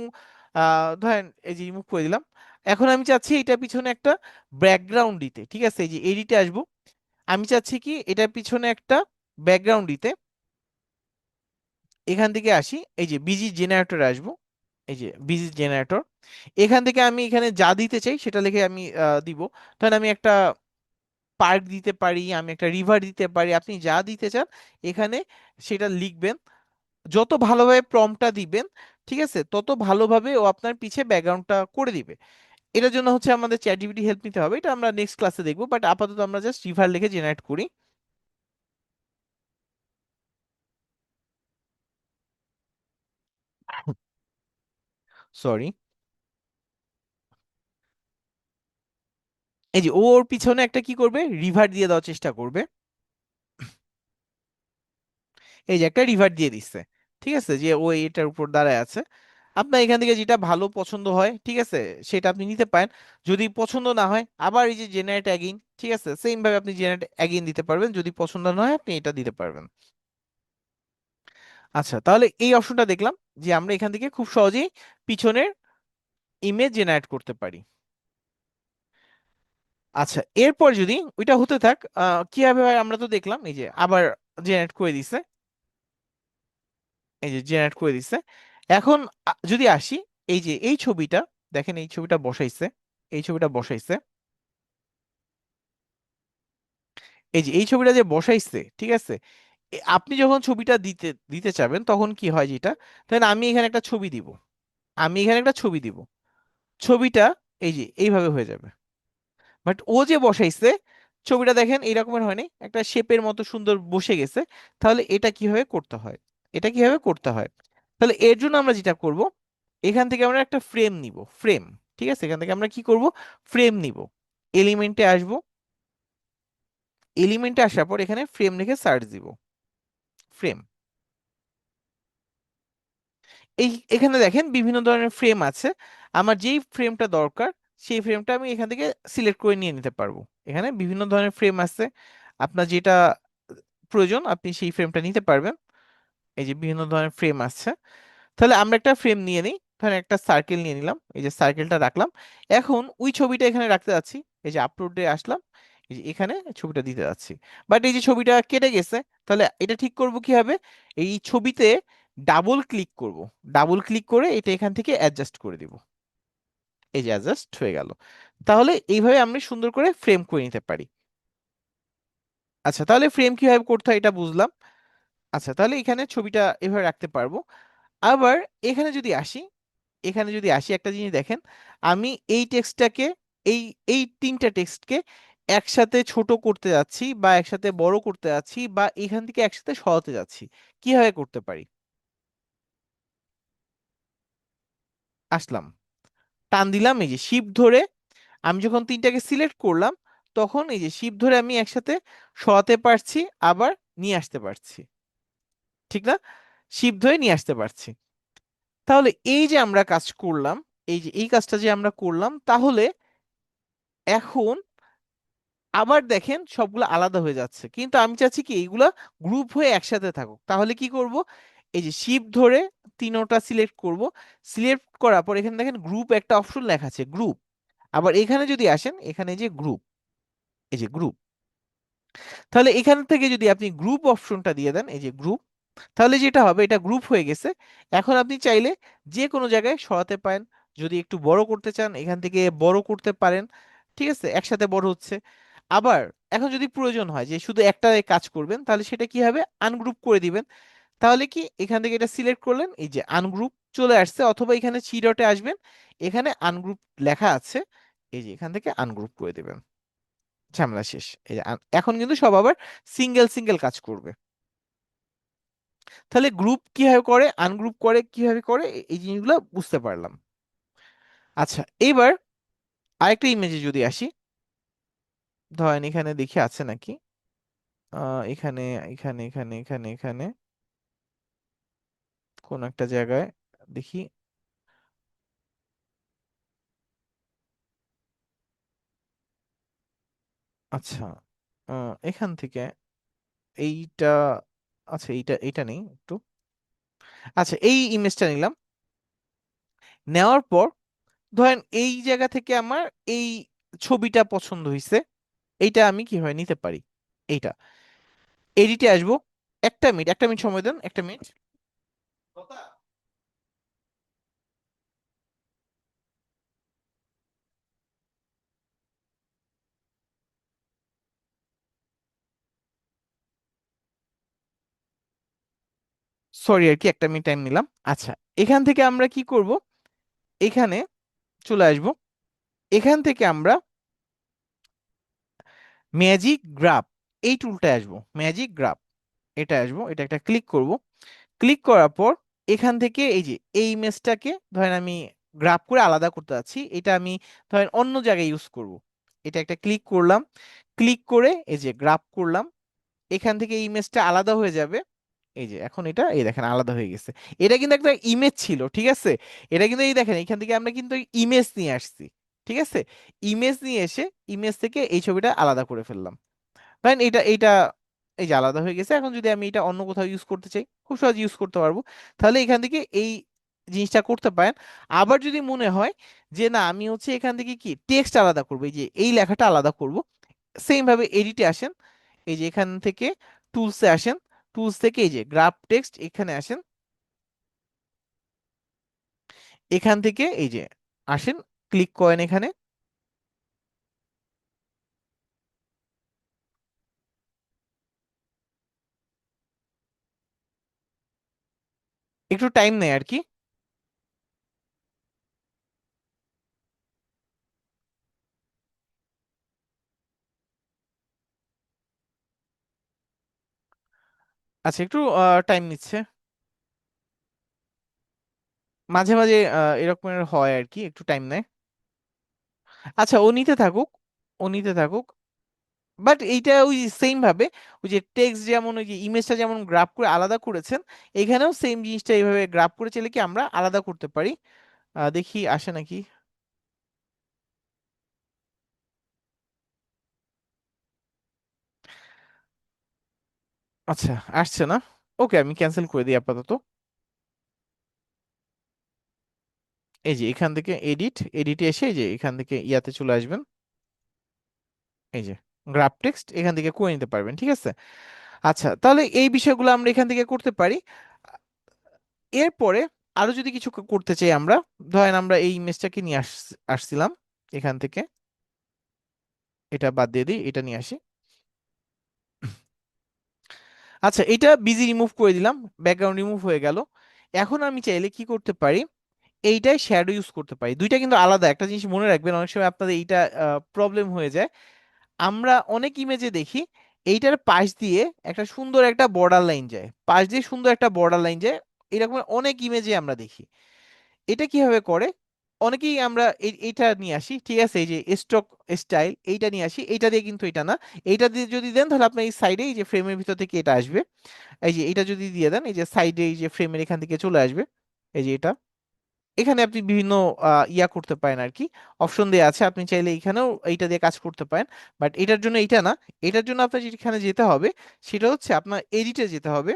ধরেন এই যে রিমুভ করে দিলাম। এখন আমি চাচ্ছি এটা পিছনে একটা ব্যাকগ্রাউন্ড দিতে। ঠিক আছে, এই যে এডিটে আসবো, আমি চাচ্ছি কি এটার পিছনে একটা ব্যাকগ্রাউন্ড দিতে। এখান থেকে আসি, এই যে বিজি জেনারেটর আসবো, এই যে বিজি জেনারেটর, এখান থেকে আমি এখানে যা দিতে চাই সেটা লিখে আমি দিব। ধরেন আমি একটা পার্ক দিতে পারি, আমি একটা রিভার দিতে পারি, আপনি যা দিতে চান এখানে সেটা লিখবেন। যত ভালোভাবে প্রম্পটটা দিবেন, ঠিক আছে, তত ভালোভাবে ও আপনার পিছে ব্যাকগ্রাউন্ডটা করে দিবে। এটার জন্য হচ্ছে আমাদের চ্যাট জিপিটি হেল্প নিতে হবে, এটা আমরা নেক্সট ক্লাসে দেখবো, বাট আপাতত আমরা জাস্ট রিভার লিখে জেনারেট করি। সরি, এই যে ও ওর পিছনে একটা কি করবে, রিভার দিয়ে দেওয়ার চেষ্টা করবে। এই যে একটা রিভার দিয়ে দিচ্ছে। ঠিক আছে, যে ও এটার উপর দাঁড়ায় আছে। আপনার এখান থেকে যেটা ভালো পছন্দ হয়, ঠিক আছে, সেটা আপনি নিতে পারেন। যদি পছন্দ না হয়, আবার এই যে জেনারেট অ্যাগেইন, ঠিক আছে, সেম ভাবে আপনি জেনারেট অ্যাগেইন দিতে পারবেন, যদি পছন্দ না হয় আপনি এটা দিতে পারবেন। আচ্ছা, তাহলে এই অপশনটা দেখলাম যে আমরা এখান থেকে খুব সহজেই পিছনের ইমেজ জেনারেট করতে পারি। আচ্ছা, এরপর যদি ওইটা হতে থাক, কিভাবে হয় আমরা তো দেখলাম, এই যে আবার জেনারেট করে দিছে, এই যে জেনারেট করে দিছে। এখন যদি আসি, এই যে এই ছবিটা দেখেন, এই ছবিটা বসাইছে, এই ছবিটা বসাইছে। এই যে এই ছবিটা যে বসাইছে, ঠিক আছে, আপনি যখন ছবিটা দিতে দিতে চাবেন তখন কি হয় যেটা, তাহলে আমি এখানে একটা ছবি দিব, আমি এখানে একটা ছবি দিব, ছবিটা এই যে এইভাবে হয়ে যাবে। বাট ও যে বসাইছে ছবিটা দেখেন এইরকমের হয়নি, একটা শেপের মতো সুন্দর বসে গেছে। তাহলে এটা কিভাবে করতে হয়, এটা কিভাবে করতে হয়, তাহলে এর জন্য আমরা যেটা করব, এখান থেকে আমরা একটা ফ্রেম নিব, ফ্রেম, ঠিক আছে, এখান থেকে আমরা কি করব, ফ্রেম নিব, এলিমেন্টে আসব, এলিমেন্টে আসার পর এখানে ফ্রেম লিখে সার্চ দিব, ফ্রেম। এই এখানে দেখেন বিভিন্ন ধরনের ফ্রেম আছে, আমার যেই ফ্রেমটা দরকার সেই ফ্রেমটা আমি এখান থেকে সিলেক্ট করে নিয়ে নিতে পারবো। এখানে বিভিন্ন ধরনের ফ্রেম আছে, আপনার যেটা প্রয়োজন আপনি সেই ফ্রেমটা নিতে পারবেন। এই যে বিভিন্ন ধরনের ফ্রেম আছে, তাহলে আমরা একটা ফ্রেম নিয়ে নিই, ধরেন একটা সার্কেল নিয়ে নিলাম, এই যে সার্কেলটা রাখলাম। এখন ওই ছবিটা এখানে রাখতে যাচ্ছি, এই যে আপলোডে আসলাম, এই যে এখানে ছবিটা দিতে যাচ্ছি, বাট এই যে ছবিটা কেটে গেছে, তাহলে এটা ঠিক করব কিভাবে, এই ছবিতে ডাবল ক্লিক করব, ডাবল ক্লিক করে এটা এখান থেকে অ্যাডজাস্ট করে দিব, এই যে অ্যাডজাস্ট হয়ে গেল। তাহলে এইভাবে আমরা সুন্দর করে ফ্রেম করে নিতে পারি। আচ্ছা, তাহলে ফ্রেম কিভাবে করতে হয় এটা বুঝলাম। আচ্ছা, তাহলে এখানে ছবিটা এভাবে রাখতে পারবো। আবার এখানে যদি আসি, এখানে যদি আসি একটা জিনিস দেখেন, আমি এই টেক্সটটাকে, এই এই তিনটা টেক্সটকে একসাথে ছোট করতে যাচ্ছি বা একসাথে বড় করতে যাচ্ছি বা এখান থেকে একসাথে সরাতে যাচ্ছি, কিভাবে করতে পারি, আসলাম, টান দিলাম, এই যে শিফট ধরে আমি যখন তিনটাকে সিলেক্ট করলাম তখন এই যে শিফট ধরে আমি একসাথে সরাতে পারছি, আবার নিয়ে আসতে পারছি, ঠিক না, শিফট ধরে নিয়ে আসতে পারছি। তাহলে এই যে আমরা কাজ করলাম, এই যে এই কাজটা যে আমরা করলাম, তাহলে এখন আবার দেখেন সবগুলো আলাদা হয়ে যাচ্ছে, কিন্তু আমি চাচ্ছি কি এইগুলা গ্রুপ হয়ে একসাথে থাকুক। তাহলে কি করব, এই যে শিফট ধরে তিনোটা সিলেক্ট করব, সিলেক্ট করার পর এখানে দেখেন গ্রুপ একটা অপশন লেখা আছে, গ্রুপ। আবার এখানে যদি আসেন, এখানে যে গ্রুপ, এই যে গ্রুপ, তাহলে এখান থেকে যদি আপনি গ্রুপ অপশনটা দিয়ে দেন, এই যে গ্রুপ, তাহলে যেটা হবে এটা গ্রুপ হয়ে গেছে। এখন আপনি চাইলে যে কোনো জায়গায় সরাতে পারেন, যদি একটু বড় করতে চান এখান থেকে বড় করতে পারেন, ঠিক আছে, একসাথে বড় হচ্ছে। আবার এখন যদি প্রয়োজন হয় যে শুধু একটা কাজ করবেন, তাহলে সেটা কি হবে, আনগ্রুপ করে দিবেন। তাহলে কি এখান থেকে এটা সিলেক্ট করলেন, এই যে আনগ্রুপ চলে আসছে, অথবা এখানে থ্রি ডটে আসবেন, এখানে আনগ্রুপ লেখা আছে, এই যে এখান থেকে আনগ্রুপ করে দিবেন, ঝামেলা শেষ। এই যে এখন কিন্তু সব আবার সিঙ্গেল সিঙ্গেল কাজ করবে। তাহলে গ্রুপ কিভাবে করে, আনগ্রুপ করে কিভাবে করে, এই জিনিসগুলো বুঝতে পারলাম। আচ্ছা, এবার আরেকটা ইমেজে যদি আসি, ধরেন এখানে দেখি আছে নাকি, এখানে এখানে এখানে এখানে এখানে কোন একটা জায়গায় দেখি। আচ্ছা, এখান থেকে এইটা, আচ্ছা এইটা, এইটা নেই একটু, আচ্ছা এই ইমেজটা নিলাম, নেওয়ার পর ধরেন এই জায়গা থেকে আমার এই ছবিটা পছন্দ হয়েছে, এইটা আমি কিভাবে নিতে পারি, এইটা এডিটে আসবো, একটা মিনিট, একটা মিনিট সময় দেন, একটা মিনিট। সরি আর কি, একটা মিনিট টাইম নিলাম। আচ্ছা, এখান থেকে আমরা কি করব, এখানে চলে আসব, এখান থেকে আমরা ম্যাজিক গ্রাফ এই টুলটা আসবো, ম্যাজিক গ্রাফ এটা আসবো, এটা একটা ক্লিক করব। ক্লিক করার পর এখান থেকে এই যে এই ইমেজটাকে ধরেন আমি গ্রাফ করে আলাদা করতে যাচ্ছি, এটা আমি ধরেন অন্য জায়গায় ইউজ করব, এটা একটা ক্লিক করলাম, ক্লিক করে এই যে গ্রাফ করলাম, এখান থেকে এই ইমেজটা আলাদা হয়ে যাবে। এই যে এখন এটা এই দেখেন আলাদা হয়ে গেছে, এটা কিন্তু একটা ইমেজ ছিল, ঠিক আছে, এটা কিন্তু এই দেখেন এখান থেকে আমরা কিন্তু ইমেজ নিয়ে আসছি, ঠিক আছে, ইমেজ নিয়ে এসে ইমেজ থেকে এই ছবিটা আলাদা করে ফেললাম। ধরেন এটা এইটা এই যে আলাদা হয়ে গেছে। এখন যদি আমি এটা অন্য কোথাও ইউজ করতে চাই খুব সহজে ইউজ করতে পারবো, তাহলে এখান থেকে এই জিনিসটা করতে পারেন। আবার যদি মনে হয় যে না আমি হচ্ছে এখান থেকে কি টেক্সট আলাদা করবো, এই যে এই লেখাটা আলাদা করব, সেম ভাবে এডিটে আসেন, এই যে এখান থেকে টুলসে আসেন, টুলস থেকে এই যে গ্রাফ টেক্সট এখানে আসেন, এখান থেকে এই যে আসেন, ক্লিক করেন এখানে, একটু টাইম নেয় আর কি। আচ্ছা, একটু টাইম নিচ্ছে, মাঝে মাঝে এরকমের হয় আর কি, একটু টাইম নেয়। আচ্ছা, ও নিতে থাকুক, ও নিতে থাকুক। বাট এইটা ওই সেম ভাবে, ওই যে টেক্সট যেমন ওই যে ইমেজটা যেমন গ্রাফ করে আলাদা করেছেন, এখানেও সেম জিনিসটা এইভাবে গ্রাফ করে চাইলে কি আমরা আলাদা করতে পারি। দেখি আসে নাকি। আচ্ছা, আসছে না। ওকে, আমি ক্যান্সেল করে দিই আপাতত। এই যে এখান থেকে এডিটে এসে এই যে এখান থেকে ইয়াতে চলে আসবেন, এই যে গ্রাফ টেক্সট এখান থেকে করে নিতে পারবেন, ঠিক আছে। আচ্ছা, তাহলে এই বিষয়গুলো আমরা এখান থেকে করতে পারি। এরপরে আরো যদি কিছু করতে চাই আমরা, ধরেন আমরা এই ইমেজটাকে নিয়ে আসছিলাম এখান থেকে, এটা বাদ দিয়ে দিই, এটা নিয়ে আসি। আচ্ছা, এটা বিজি রিমুভ করে দিলাম, ব্যাকগ্রাউন্ড রিমুভ হয়ে গেল। এখন আমি চাইলে কি করতে পারি, এইটাই শ্যাডো ইউজ করতে পারি। দুইটা কিন্তু আলাদা, একটা জিনিস মনে রাখবেন, অনেক সময় আপনাদের এইটা প্রবলেম হয়ে যায়। আমরা অনেক ইমেজে দেখি এইটার পাশ দিয়ে একটা সুন্দর একটা বর্ডার লাইন যায়, পাশ দিয়ে সুন্দর একটা বর্ডার লাইন যায়, এরকম অনেক ইমেজে আমরা দেখি। এটা কিভাবে করে, অনেকেই আমরা এইটা নিয়ে আসি, ঠিক আছে, এই যে স্টক স্টাইল এইটা নিয়ে আসি, এইটা দিয়ে কিন্তু এটা না। এইটা দিয়ে যদি দেন তাহলে আপনার এই সাইডে এই যে ফ্রেমের ভিতর থেকে এটা আসবে। এই যে এটা যদি দিয়ে দেন, এই যে সাইডে এই যে ফ্রেমের এখান থেকে চলে আসবে, এই যে এটা। এখানে আপনি বিভিন্ন ইয়া করতে পারেন আর কি, অপশন দেওয়া আছে, আপনি চাইলে এখানেও এইটা দিয়ে কাজ করতে পারেন। বাট এটার জন্য এইটা না, এটার জন্য আপনার যেখানে যেতে হবে সেটা হচ্ছে আপনার এডিটে যেতে হবে।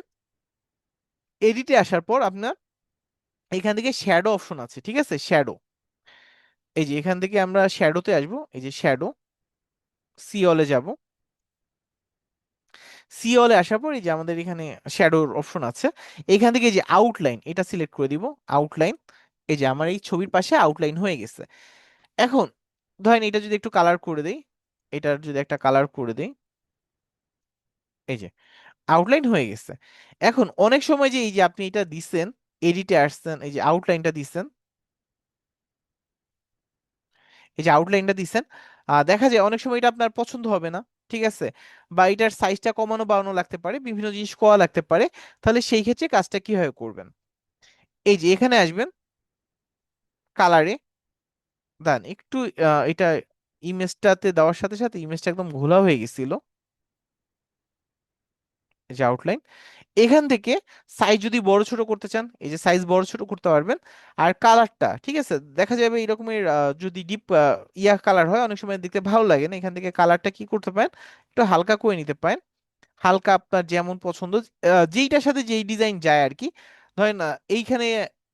এডিটে আসার পর আপনার এখান থেকে শ্যাডো অপশন আছে, ঠিক আছে, শ্যাডো। এই যে এখান থেকে আমরা শ্যাডোতে আসবো, এই যে শ্যাডো, সি অলে যাব। সি অলে আসার পর এই যে আমাদের এখানে শ্যাডোর অপশন আছে, এখান থেকে এই যে আউটলাইন এটা সিলেক্ট করে দিব, আউটলাইন। এই যে আমার এই ছবির পাশে আউটলাইন হয়ে গেছে। এখন ধরেন এটা যদি একটু কালার করে দেই, এটার যদি একটা কালার করে দেই, এই যে আউটলাইন হয়ে গেছে। এখন অনেক সময় যে এই যে আপনি এটা দিচ্ছেন, এডিটে আসছেন, এই যে আউটলাইনটা দিচ্ছেন, এই যে আউটলাইনটা দিচ্ছেন, দেখা যায় অনেক সময় এটা আপনার পছন্দ হবে না, ঠিক আছে, বা এটার সাইজটা কমানো বাড়ানো লাগতে পারে, বিভিন্ন জিনিস করা লাগতে পারে। তাহলে সেই ক্ষেত্রে কাজটা কিভাবে করবেন, এই যে এখানে আসবেন, কালারে দেন একটু এটা ইমেজটাতে দেওয়ার সাথে সাথে ইমেজটা একদম ঘোলা হয়ে গেছিল, এই যে আউটলাইন। এখান থেকে সাইজ যদি বড় ছোট করতে চান, এই যে সাইজ বড় ছোট করতে পারবেন। আর কালারটা, ঠিক আছে, দেখা যাবে এরকমের যদি ডিপ ইয়া কালার হয় অনেক সময় দেখতে ভালো লাগে না, এখান থেকে কালারটা কি করতে পারেন, একটু হালকা করে নিতে পারেন। হালকা আপনার যেমন পছন্দ, যেইটার সাথে যেই ডিজাইন যায় আর কি। ধরেন এইখানে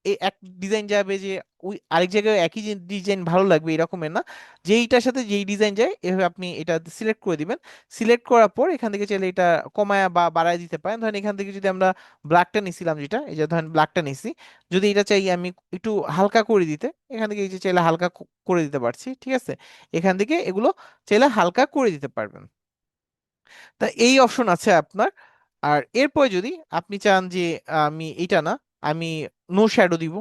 এই এক ডিজাইন যাবে যে ওই আরেক জায়গায় একই ডিজাইন ভালো লাগবে এরকমের না, যেইটার সাথে যেই ডিজাইন যায় এভাবে আপনি এটা সিলেক্ট করে দিবেন। সিলেক্ট করার পর এখান থেকে চাইলে এটা কমায়া বা বাড়ায় দিতে পারেন। ধরেন এখান থেকে যদি আমরা ব্ল্যাকটা নিছিলাম, যেটা এই যে ধরেন ব্ল্যাকটা নিছি, যদি এটা চাই আমি একটু হালকা করে দিতে, এখান থেকে এই যে চাইলে হালকা করে দিতে পারছি, ঠিক আছে। এখান থেকে এগুলো চাইলে হালকা করে দিতে পারবেন। তা এই অপশন আছে আপনার। আর এরপর যদি আপনি চান যে আমি এটা না, আমি নো শ্যাডো দিব,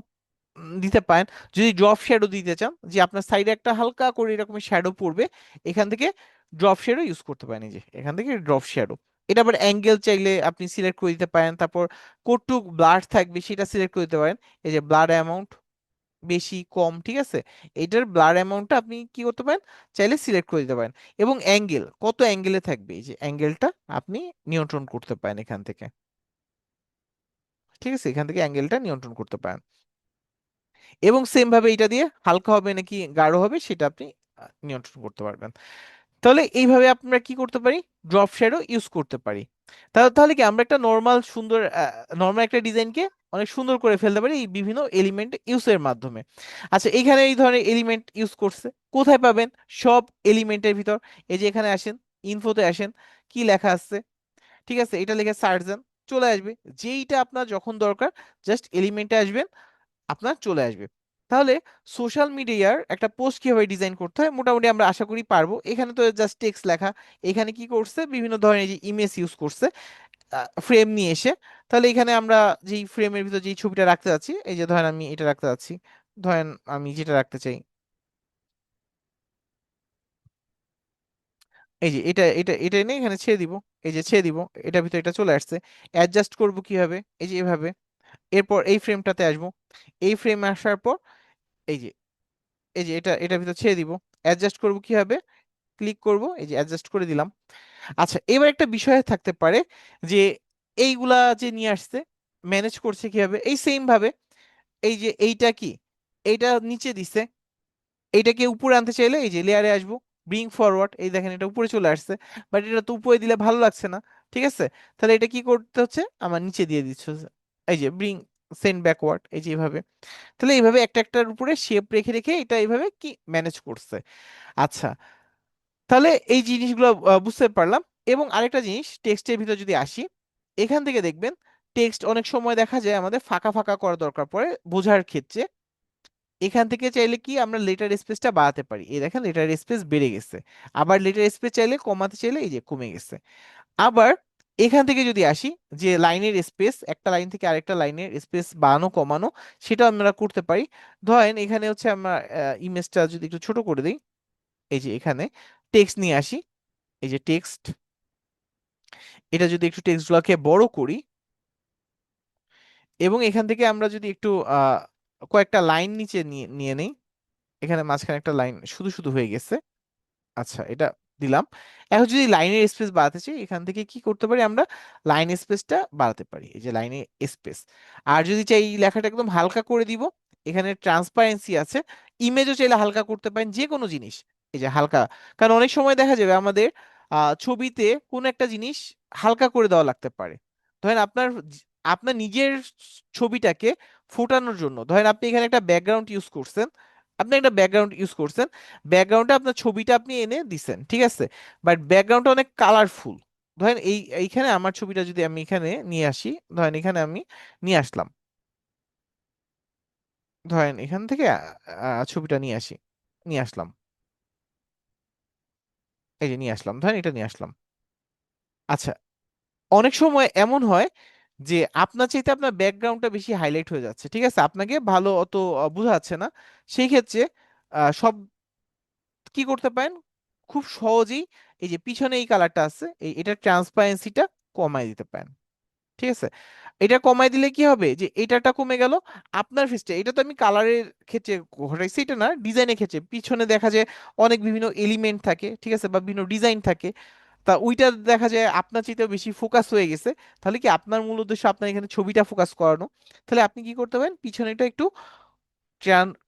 দিতে পারেন। যদি ড্রপ শ্যাডো দিতে চান, যে আপনার সাইডে একটা হালকা করে এরকম শ্যাডো পড়বে, এখান থেকে ড্রপ শ্যাডো ইউজ করতে পারেন, এই যে এখান থেকে ড্রপ শ্যাডো। এটা আবার অ্যাঙ্গেল চাইলে আপনি সিলেক্ট করে দিতে পারেন, তারপর কতটুক ব্লার থাকবে সেটা সিলেক্ট করে দিতে পারেন। এই যে ব্লার অ্যামাউন্ট বেশি কম, ঠিক আছে, এটার ব্লার অ্যামাউন্টটা আপনি কি করতে পারেন, চাইলে সিলেক্ট করে দিতে পারেন। এবং অ্যাঙ্গেল কত অ্যাঙ্গেলে থাকবে, এই যে অ্যাঙ্গেলটা আপনি নিয়ন্ত্রণ করতে পারেন এখান থেকে, ঠিক আছে, এখান থেকে অ্যাঙ্গেলটা নিয়ন্ত্রণ করতে পারেন। এবং সেম ভাবে এটা দিয়ে হালকা হবে নাকি গাঢ় হবে সেটা আপনি নিয়ন্ত্রণ করতে পারবেন। তাহলে এইভাবে আমরা কি করতে পারি, ড্রপ শ্যাডো ইউজ করতে পারি। তাহলে তাহলে কি আমরা একটা নর্মাল সুন্দর নর্মাল একটা ডিজাইনকে অনেক সুন্দর করে ফেলতে পারি এই বিভিন্ন এলিমেন্ট ইউজের মাধ্যমে। আচ্ছা, এখানে এই ধরনের এলিমেন্ট ইউজ করছে, কোথায় পাবেন, সব এলিমেন্টের ভিতর। এই যে এখানে আসেন, ইনফোতে আসেন, কি লেখা আছে, ঠিক আছে, এটা লিখে সার্চ দেন, চলে আসবে। যেইটা আপনার যখন দরকার জাস্ট এলিমেন্টে আসবেন, আপনার চলে আসবে। তাহলে সোশ্যাল মিডিয়ার একটা পোস্ট কিভাবে ডিজাইন করতে হয় মোটামুটি আমরা আশা করি পারবো। এখানে তো জাস্ট টেক্সট লেখা, এখানে কি করছে বিভিন্ন ধরনের যে ইমেজ ইউজ করছে, ফ্রেম নিয়ে এসে, তাহলে এখানে আমরা যেই ফ্রেমের ভিতর যেই ছবিটা রাখতে যাচ্ছি, এই যে ধরেন আমি এটা রাখতে যাচ্ছি, ধরেন আমি যেটা রাখতে চাই, এই যে এটা এটা এটা এনে এখানে ছেড়ে দিব, এই যে ছেড়ে দিব, এটার ভিতরে এটা চলে আসছে। অ্যাডজাস্ট করব কিভাবে, এই যে এভাবে। এরপর এই ফ্রেমটাতে আসবো, এই ফ্রেমে আসার পর এই যে এটা এটার ভিতর ছেড়ে দিব। অ্যাডজাস্ট করব কিভাবে, ক্লিক করব, এই যে অ্যাডজাস্ট করে দিলাম। আচ্ছা, এবার একটা বিষয় থাকতে পারে যে এইগুলা যে নিয়ে আসছে ম্যানেজ করছে কিভাবে, এই সেম ভাবে এই যে এইটা কি, এইটা নিচে দিছে, এইটাকে উপরে আনতে চাইলে এই যে লেয়ারে আসবো, ব্রিং ফরওয়ার্ড, এই দেখেন এটা উপরে চলে আসছে, বাট এটা তো উপরে দিলে ভালো লাগছে না, ঠিক আছে? তাহলে এটা কি করতে হচ্ছে, আমার নিচে দিয়ে দিচ্ছে, এই যে ব্রিং সেন্ড ব্যাকওয়ার্ড, এই যে এইভাবে। তাহলে এইভাবে একটা একটার উপরে শেপ রেখে রেখে এটা এইভাবে কি ম্যানেজ করছে। আচ্ছা, তাহলে এই জিনিসগুলো বুঝতে পারলাম। এবং আরেকটা জিনিস, টেক্সটের ভিতর যদি আসি, এখান থেকে দেখবেন টেক্সট অনেক সময় দেখা যায় আমাদের ফাঁকা ফাঁকা করা দরকার পড়ে বোঝার ক্ষেত্রে। এখান থেকে চাইলে কি আমরা লেটার স্পেসটা বাড়াতে পারি, এই দেখেন লেটার স্পেস বেড়ে গেছে। আবার লেটার স্পেস চাইলে কমাতে চাইলে এই যে কমে গেছে। আবার এখান থেকে যদি আসি, যে লাইনের স্পেস, একটা লাইন থেকে আরেকটা লাইনের স্পেস বাড়ানো কমানো, সেটা আমরা করতে পারি। ধরেন এখানে হচ্ছে আমরা ইমেজটা যদি একটু ছোট করে দিই, এই যে এখানে টেক্সট নিয়ে আসি, এই যে টেক্সট, এটা যদি একটু টেক্সটগুলোকে বড় করি, এবং এখান থেকে আমরা যদি একটু কয়েকটা লাইন নিচে নিয়ে নিয়ে নেই, এখানে মাঝখানে একটা লাইন শুধু শুধু হয়ে গেছে। আচ্ছা, এটা দিলাম। এখন যদি লাইনের স্পেস বাড়াতে চাই, এখান থেকে কি করতে পারি আমরা, লাইন স্পেসটা বাড়াতে পারি, এই যে লাইনের স্পেস। আর যদি চাই এই লেখাটা একদম হালকা করে দিব, এখানে ট্রান্সপারেন্সি আছে, ইমেজও চাইলে হালকা করতে পারেন, যে কোনো জিনিস এই যে হালকা। কারণ অনেক সময় দেখা যাবে আমাদের ছবিতে কোনো একটা জিনিস হালকা করে দেওয়া লাগতে পারে। ধরেন আপনার নিজের ছবিটাকে ফোটানোর জন্য, ধরেন আপনি এখানে একটা ব্যাকগ্রাউন্ড ইউজ করছেন, ব্যাকগ্রাউন্ডে আপনার ছবিটা আপনি এনে দিছেন, ঠিক আছে? বাট ব্যাকগ্রাউন্ডটা অনেক কালারফুল। ধরেন এইখানে আমার ছবিটা যদি আমি এখানে নিয়ে আসি, ধরেন এখানে আমি নিয়ে আসলাম, ধরেন এখান থেকে ছবিটা নিয়ে আসলাম, এই যে নিয়ে আসলাম, ধরেন এটা নিয়ে আসলাম। আচ্ছা, অনেক সময় এমন হয় যে আপনার চাইতে আপনার ব্যাকগ্রাউন্ডটা বেশি হাইলাইট হয়ে যাচ্ছে, ঠিক আছে, আপনাকে ভালো অত বোঝা যাচ্ছে না। সেই ক্ষেত্রে সব কি করতে পারেন, খুব সহজেই এই যে পিছনে এই কালারটা আছে, এটা ট্রান্সপারেন্সিটা কমায় দিতে পারেন, ঠিক আছে? এটা কমায় দিলে কি হবে, যে এটাটা কমে গেল, আপনার ফেসটা, এটা তো আমি কালারের ক্ষেত্রে ঘটাইছি, এটা না ডিজাইনের ক্ষেত্রে, পিছনে দেখা যায় অনেক বিভিন্ন এলিমেন্ট থাকে, ঠিক আছে, বা বিভিন্ন ডিজাইন থাকে, তা ওইটা দেখা যায় আপনার চাইতেও বেশি ফোকাস হয়ে গেছে। তাহলে কি আপনার মূল উদ্দেশ্য আপনার এখানে ছবিটা ফোকাস করানো, তাহলে আপনি কি করতে পারেন, পিছনেটা একটু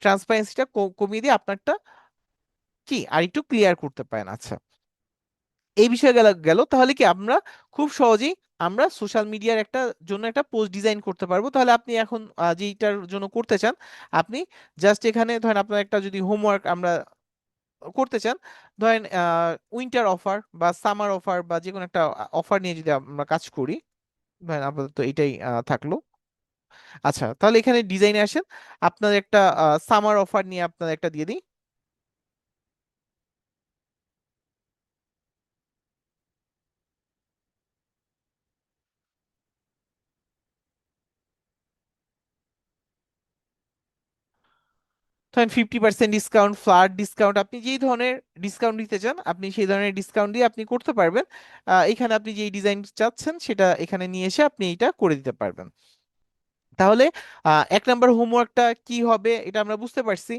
ট্রান্সপারেন্সিটা কমিয়ে দিয়ে আপনারটা কি আর একটু ক্লিয়ার করতে পারেন। আচ্ছা, এই বিষয়ে গেল গেল তাহলে কি আমরা খুব সহজেই আমরা সোশ্যাল মিডিয়ার জন্য একটা পোস্ট ডিজাইন করতে পারবো। তাহলে আপনি এখন যেইটার জন্য করতে চান, আপনি জাস্ট এখানে ধরেন আপনার একটা যদি হোমওয়ার্ক আমরা করতে চান, ধরেন উইন্টার অফার বা সামার অফার বা যে কোনো একটা অফার নিয়ে যদি আমরা কাজ করি, ধরেন আপাতত এটাই থাকলো। আচ্ছা, তাহলে এখানে ডিজাইনে আসেন, আপনার একটা সামার অফার নিয়ে আপনার একটা দিয়ে দিই। ধরেন 50% ডিসকাউন্ট, ফ্ল্যাট ডিসকাউন্ট, আপনি যেই ধরনের ডিসকাউন্ট দিতে চান আপনি সেই ধরনের ডিসকাউন্ট দিয়ে আপনি করতে পারবেন। এখানে আপনি যেই ডিজাইন চাচ্ছেন সেটা এখানে নিয়ে এসে আপনি এটা করে দিতে পারবেন। তাহলে এক নাম্বার হোমওয়ার্কটা কি হবে এটা আমরা বুঝতে পারছি।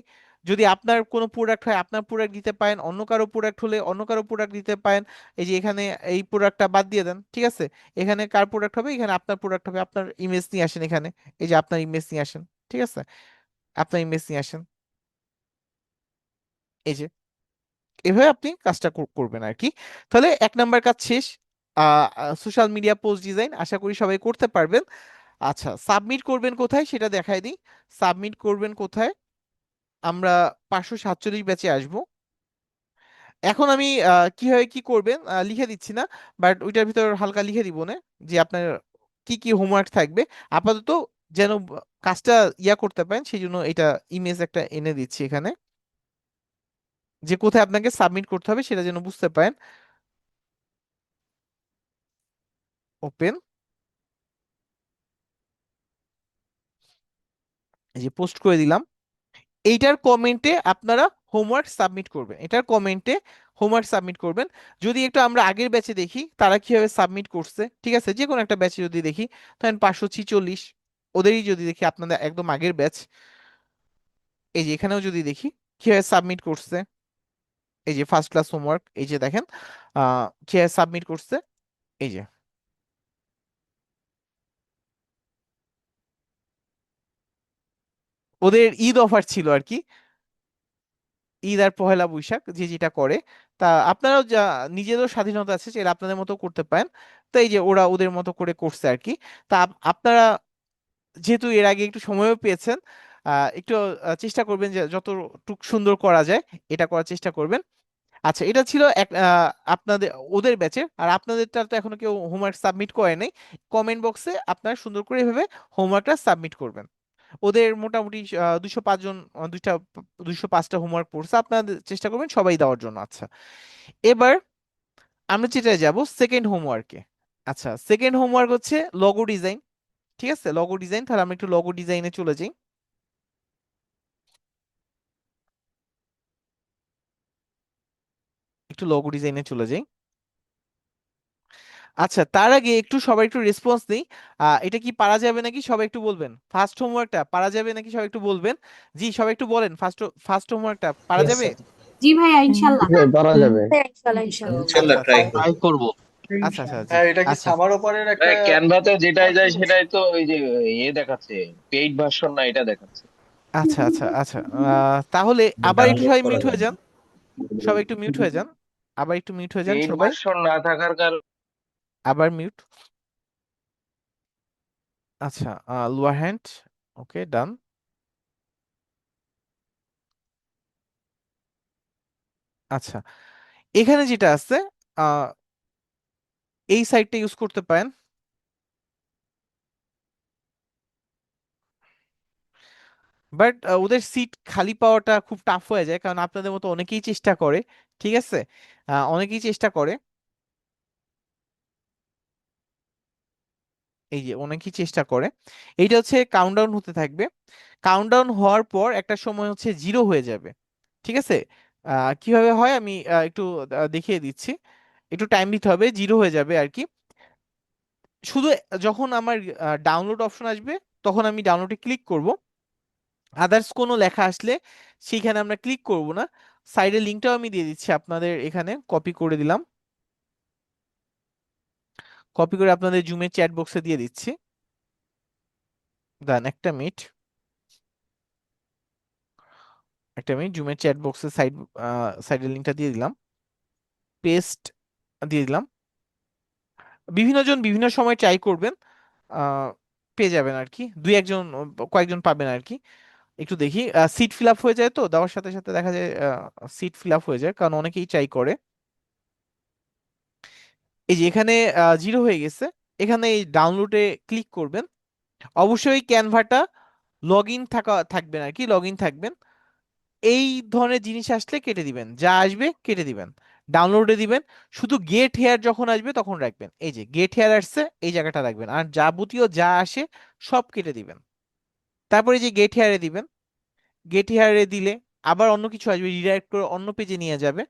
যদি আপনার কোনো প্রোডাক্ট হয় আপনার প্রোডাক্ট দিতে পারেন, অন্য কারো প্রোডাক্ট হলে অন্য কারো প্রোডাক্ট দিতে পারেন। এই যে এখানে এই প্রোডাক্টটা বাদ দিয়ে দেন, ঠিক আছে? এখানে কার প্রোডাক্ট হবে, এখানে আপনার প্রোডাক্ট হবে, আপনার ইমেজ নিয়ে আসেন এখানে, এই যে আপনার ইমেজ নিয়ে আসেন, ঠিক আছে, আপনার ইমেজ নিয়ে আসেন, এই যে এভাবে আপনি কাজটা করবেন আর কি। তাহলে এক নাম্বার কাজ শেষ, সোশ্যাল মিডিয়া পোস্ট ডিজাইন আশা করি সবাই করতে পারবেন। আচ্ছা, সাবমিট করবেন কোথায় সেটা দেখাই দিই। সাবমিট করবেন কোথায়, আমরা 547 ব্যাচে আসব। এখন আমি কিভাবে কি করবেন লিখে দিচ্ছি না, বাট ওইটার ভিতর হালকা লিখে দিব না, যে আপনার কি কি হোমওয়ার্ক থাকবে আপাতত, যেন কাজটা করতে পারেন, সেই জন্য এটা ইমেজ একটা এনে দিচ্ছি এখানে, যে কোথায় আপনাকে সাবমিট করতে হবে সেটা যেন বুঝতে পারেন। ওপেন, এই যে পোস্ট করে দিলাম। এইটার কমেন্টে আপনারা হোমওয়ার্ক সাবমিট করবেন, এটার কমেন্টে হোমওয়ার্ক সাবমিট করবেন। যদি একটু আমরা আগের ব্যাচে দেখি তারা কিভাবে সাবমিট করছে, ঠিক আছে, যে কোনো একটা ব্যাচে যদি দেখি, ধরেন 546, ওদেরই যদি দেখি, আপনাদের একদম আগের ব্যাচ, এই যে এখানেও যদি দেখি কিভাবে সাবমিট করছে, এই যে ফার্স্ট ক্লাস হোমওয়ার্ক, এই যে দেখেন কিভাবে সাবমিট করছে। এই যে ওদের ঈদ অফার ছিল আর কি, ঈদ আর পহেলা বৈশাখ যে যেটা করে। তা আপনারাও যা নিজেদের স্বাধীনতা আছে, সেটা আপনাদের মতো করতে পারেন। তো এই যে ওরা ওদের মতো করে করছে আর কি। তা আপনারা যেহেতু এর আগে একটু সময়ও পেয়েছেন, একটু চেষ্টা করবেন যে যতটুকু সুন্দর করা যায় এটা করার চেষ্টা করবেন। আচ্ছা, এটা ছিল এক আপনাদের ওদের ব্যাচে। আর আপনাদেরটা তো এখনো কেউ হোমওয়ার্ক সাবমিট করে নাই। কমেন্ট বক্সে আপনারা সুন্দর করে এভাবে হোমওয়ার্কটা সাবমিট করবেন। ওদের মোটামুটি 205 জন, 205টা হোমওয়ার্ক পড়ছে, আপনাদের চেষ্টা করবেন সবাই দেওয়ার জন্য। আচ্ছা, এবার আমরা যেটা যাব সেকেন্ড হোমওয়ার্কে। আচ্ছা, সেকেন্ড হোমওয়ার্ক হচ্ছে লগো ডিজাইন। ঠিক আছে, লগো ডিজাইন। তাহলে আমরা একটু লগো ডিজাইনে চলে যাই। একটু লগো ডিজাইনে চলে যাই। আচ্ছা, তার আগে একটু সবাই একটু রেসপন্স নেই। এটা কি পারা যাবে নাকি, সবাই একটু বলবেন। ফার্স্ট হোমওয়ার্কটা পারা যাবে নাকি, সবাই একটু বলবেন। জি, সবাই একটু বলেন, ফার্স্ট ফার্স্ট হোমওয়ার্কটা পারা Yes, যাবে? sir. জি ভাইয়া, ইনশাল্লাহ। করা যাবে। ইনশাল্লাহ ইনশাল্লাহ। আচ্ছা ইনশাল্লাহ আচ্ছা ট্রাই করব। ট্রাই করব। আচ্ছা আচ্ছা, জি, হ্যাঁ, এটা কি আচ্ছা সামার ওপরের একটা ক্যানভাতে যেটাই যায় সেটাই তো ওই যে ইয়ে দেখাচ্ছে, পেইড ভার্সন না এটা দেখাচ্ছে। আচ্ছা আচ্ছা আচ্ছা। তাহলে আবার একটু ডাউনলোড সবাই করা মিউট হয়ে যাবে যান, সবাই একটু মিউট হয়ে যান, আবার একটু মিউট হয়ে যান পেইড সবাই, ভার্সন না থাকার কারণে আবার মিউট। আচ্ছা, লোয়ার হ্যান্ড, ওকে ডান। আচ্ছা, এখানে যেটা আছে আহ, এই সাইডটা ইউজ করতে পারেন। বাট ওদের সিট খালি পাওয়াটা খুব টাফ হয়ে যায়, কারণ আপনাদের মতো অনেকেই চেষ্টা করে। ঠিক আছে, অনেকেই চেষ্টা করে। এই যে অনেকেই চেষ্টা করে। এইটা হচ্ছে কাউন্টডাউন হতে থাকবে। কাউন্টডাউন হওয়ার পর একটা সময় হচ্ছে জিরো হয়ে যাবে। ঠিক আছে, কিভাবে হয় আমি একটু দেখিয়ে দিচ্ছি। একটু টাইম দিতে হবে, জিরো হয়ে যাবে আর কি। শুধু যখন আমার ডাউনলোড অপশন আসবে, তখন আমি ডাউনলোডে ক্লিক করব। আদার্স কোনো লেখা আসলে সেইখানে আমরা ক্লিক করব না। সাইডের লিঙ্কটাও আমি দিয়ে দিচ্ছি আপনাদের, এখানে কপি করে দিলাম, কপি করে আপনাদের জুমের চ্যাট বক্সে দিয়ে দিচ্ছি। দেন একটা মিনিট, একটা মিনিট, জুমের চ্যাট বক্সে সাইডের লিঙ্কটা দিয়ে দিলাম, পেস্ট দিয়ে দিলাম। বিভিন্ন জন বিভিন্ন সময় ট্রাই করবেন, আহ, পেয়ে যাবেন আর কি, দুই একজন কয়েকজন পাবেন আর কি। একটু দেখি, সিট ফিল আপ হয়ে যায়, তো দেওয়ার সাথে সাথে দেখা যায় সিট ফিল আপ হয়ে যায়, কারণ অনেকেই ট্রাই করে। এই যে এখানে জিরো হয়ে গেছে, এখানে এই ডাউনলোডে ক্লিক করবেন। অবশ্যই ক্যানভাটা লগ ইন থাকবেন আর কি, লগ ইন থাকবেন। এই ধরনের জিনিস আসলে কেটে দিবেন, যা আসবে কেটে দিবেন, ডাউনলোডে দিবেন। শুধু গেট হেয়ার যখন আসবে তখন রাখবেন, এই যে গেট হেয়ার আসছে এই জায়গাটা রাখবেন, আর যাবতীয় যা আসে সব কেটে দিবেন। তারপরে যে গেট হেয়ারে দিবেন, গেট হেয়ারে দিলে আবার অন্য কিছু আসবে, রিডাইরেক্ট করে অন্য পেজে নিয়ে যাবে।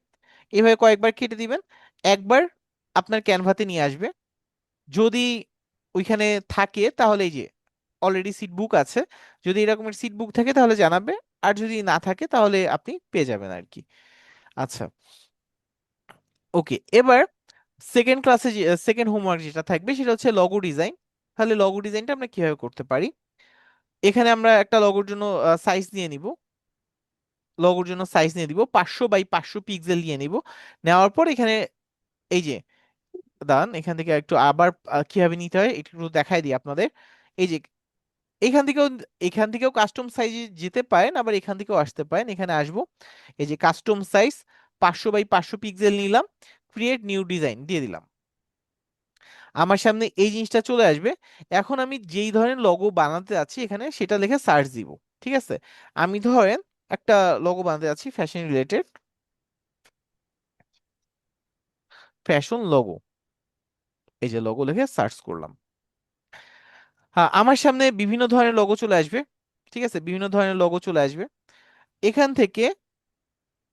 এভাবে কয়েকবার কেটে দিবেন, একবার আপনার ক্যানভাতে নিয়ে আসবে। যদি ওইখানে থাকে তাহলে এই যে অলরেডি সিট বুক আছে, যদি এরকমের সিট বুক থাকে তাহলে জানাবে, আর যদি না থাকে তাহলে আপনি পেয়ে যাবেন আর কি। আচ্ছা, ওকে, এবার সেকেন্ড ক্লাসে সেকেন্ড হোমওয়ার্ক যেটা থাকবে সেটা হচ্ছে লগো ডিজাইন। তাহলে লগো ডিজাইনটা আমরা কিভাবে করতে পারি, এখানে আমরা একটা লগোর জন্য সাইজ নিয়ে নিব। লগোর জন্য সাইজ নিয়ে দিব 500 বাই 500 পিক্সেল নিয়ে নিব। নেওয়ার পর এখানে এই যে দান, এখান থেকে একটু আবার কিভাবে নিতে হয় একটু দেখাই দিই আপনাদের। এই যে এখান থেকেও, এখান থেকেও কাস্টম সাইজে যেতে পারেন, আবার এখান থেকেও আসতে পারেন। এখানে আসবো, এই যে কাস্টম সাইজ 500 বাই 500 পিক্সেল নিলাম, ক্রিয়েট নিউ ডিজাইন দিয়ে দিলাম। আমার সামনে এই জিনিসটা চলে আসবে। এখন আমি যেই ধরনের লগো বানাতে যাচ্ছি এখানে সেটা লিখে সার্চ দিব। ঠিক আছে, আমি ধরেন একটা লগো বানাতে যাচ্ছি ফ্যাশন রিলেটেড, ফ্যাশন লগো, এই যে লগো লিখে সার্চ করলাম। হ্যাঁ, আমার সামনে বিভিন্ন ধরনের লগো চলে আসবে। ঠিক আছে, বিভিন্ন ধরনের লোগো চলে আসবে। এখান থেকে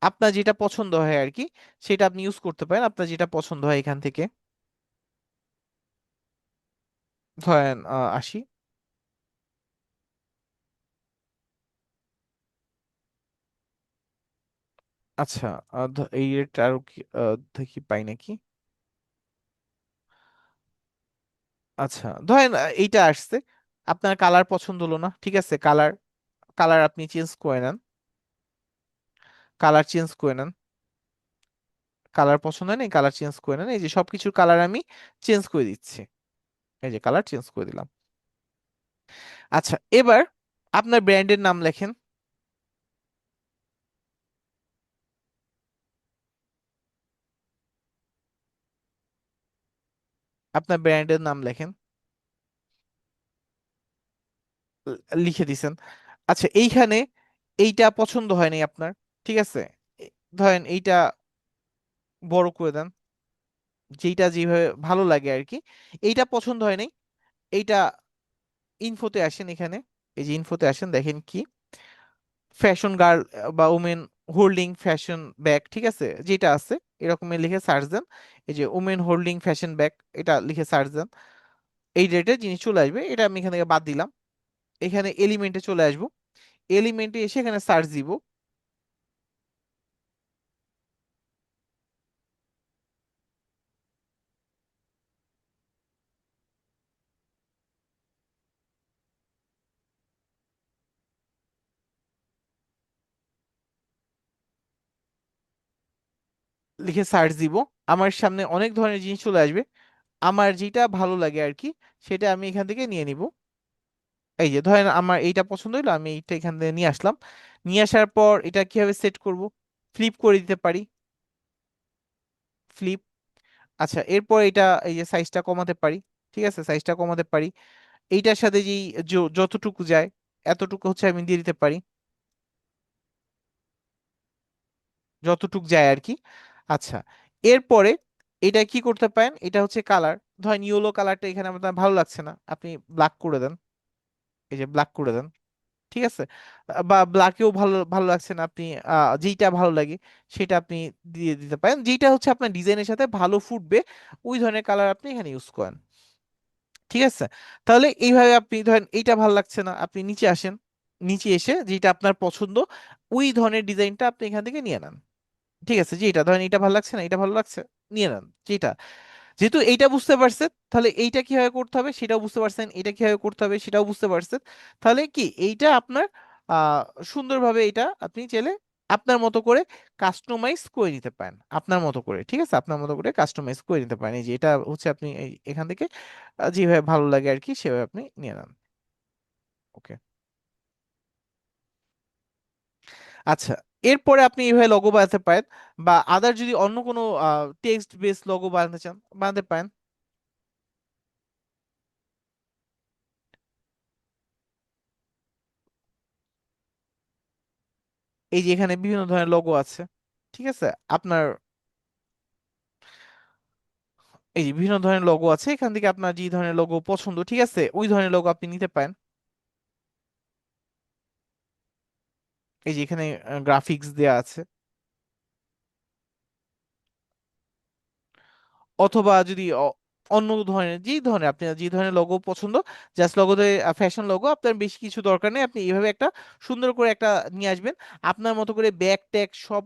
আপনার যেটা পছন্দ হয় আর কি সেটা আপনি ইউজ করতে পারেন, আপনার যেটা পছন্দ হয় এখান থেকে। ধরেন আসি। আচ্ছা, এই রেটটা আরো কি দেখি পাই নাকি। আচ্ছা ধরেন এইটা আসছে, আপনার কালার পছন্দ হলো না, ঠিক আছে, কালার কালার আপনি চেঞ্জ করে নেন, কালার চেঞ্জ করে নেন, কালার পছন্দ হয় না, কালার চেঞ্জ করে নেন। এই যে সবকিছুর কালার আমি চেঞ্জ করে দিচ্ছি, এই যে কালার চেঞ্জ করে দিলাম। আচ্ছা এবার আপনার ব্র্যান্ডের নাম লেখেন, আপনার ব্র্যান্ডের নাম লেখেন, লিখে দিছেন। আচ্ছা এইখানে এইটা পছন্দ হয়নি আপনার, ঠিক আছে, ধরেন এইটা বড় করে দেন, যেইটা যেভাবে ভালো লাগে আর কি। এইটা পছন্দ হয়নি, এইটা ইনফোতে আসেন, এখানে এই যে ইনফোতে আসেন, দেখেন কি ফ্যাশন গার্ল বা উমেন হোল্ডিং ফ্যাশন ব্যাগ, ঠিক আছে, যেটা আছে এরকম লিখে সার্চ দেন। এই যে উমেন হোল্ডিং ফ্যাশন ব্যাগ, এটা লিখে সার্চ দেন, এই রেটের জিনিস চলে আসবে। এটা আমি এখান থেকে বাদ দিলাম, এখানে এলিমেন্টে চলে আসবো, এলিমেন্টে এসে এখানে সার্চ দিব, লিখে সার্চ দিব, আমার সামনে অনেক ধরনের জিনিস চলে আসবে। আমার যেটা ভালো লাগে আর কি সেটা আমি এখান থেকে নিয়ে নিব। এই যে ধরেন আমার এইটা পছন্দ হলো, আমি এইটা এখান থেকে নিয়ে আসলাম। নিয়ে আসার পর এটা কিভাবে সেট করব, ফ্লিপ করে দিতে পারি, ফ্লিপ। আচ্ছা এরপর এটা এই যে সাইজটা কমাতে পারি, ঠিক আছে, সাইজটা কমাতে পারি। এইটার সাথে যেই যতটুকু যায় এতটুকু হচ্ছে আমি দিয়ে দিতে পারি, যতটুকু যায় আর কি। আচ্ছা এরপরে এটা কি করতে পারেন, এটা হচ্ছে কালার, ধরেন ইয়েলো কালারটা এখানে আপনার ভালো লাগছে না, আপনি ব্ল্যাক করে দেন, এই যে ব্ল্যাক করে দেন, ঠিক আছে। বা ব্ল্যাকেও ভালো ভালো লাগছে না, আপনি যেইটা ভালো লাগে সেটা আপনি দিয়ে দিতে পারেন, যেইটা হচ্ছে আপনার ডিজাইনের সাথে ভালো ফুটবে ওই ধরনের কালার আপনি এখানে ইউজ করেন, ঠিক আছে। তাহলে এইভাবে আপনি ধরেন এইটা ভালো লাগছে না, আপনি নিচে আসেন, নিচে এসে যেটা আপনার পছন্দ ওই ধরনের ডিজাইনটা আপনি এখান থেকে নিয়ে নেন, ঠিক আছে। যেটা ধরেন এটা ভালো লাগছে না, এটা ভালো লাগছে, নিয়ে নেন যেটা। যেহেতু এইটা বুঝতে পারছেন তাহলে এইটা কিভাবে করতে হবে সেটাও বুঝতে পারছেন, এটা কিভাবে করতে হবে সেটাও বুঝতে পারছেন। তাহলে কি এইটা আপনার আহ সুন্দরভাবে এটা আপনি চাইলে আপনার মতো করে কাস্টমাইজ করে নিতে পারেন, আপনার মতো করে, ঠিক আছে, আপনার মতো করে কাস্টমাইজ করে নিতে পারেন। এই যে এটা হচ্ছে আপনি এখান থেকে যেভাবে ভালো লাগে আর কি সেভাবে আপনি নিয়ে নেন। ওকে। আচ্ছা এরপরে আপনি এইভাবে লোগো বানাতে পারেন, বা আদার যদি অন্য কোনো টেক্সট বেস লোগো বানাতে চান বানাতে পারেন। এই যে এখানে বিভিন্ন ধরনের লোগো আছে, ঠিক আছে, আপনার এই যে বিভিন্ন ধরনের লোগো আছে, এখান থেকে আপনার যে ধরনের লোগো পছন্দ, ঠিক আছে, ওই ধরনের লোগো আপনি নিতে পারেন। এই যে এখানে গ্রাফিক্স দেয়া আছে। অথবা যদি অন্য ধরনের যে ধরনের আপনি যে ধরনের লোগো পছন্দ, জাস্ট লোগোতে ফ্যাশন লোগো, আপনার বেশি কিছু দরকার নেই, আপনি এইভাবে একটা সুন্দর করে একটা নিয়ে আসবেন, আপনার মতো করে ব্যাগ ট্যাগ সব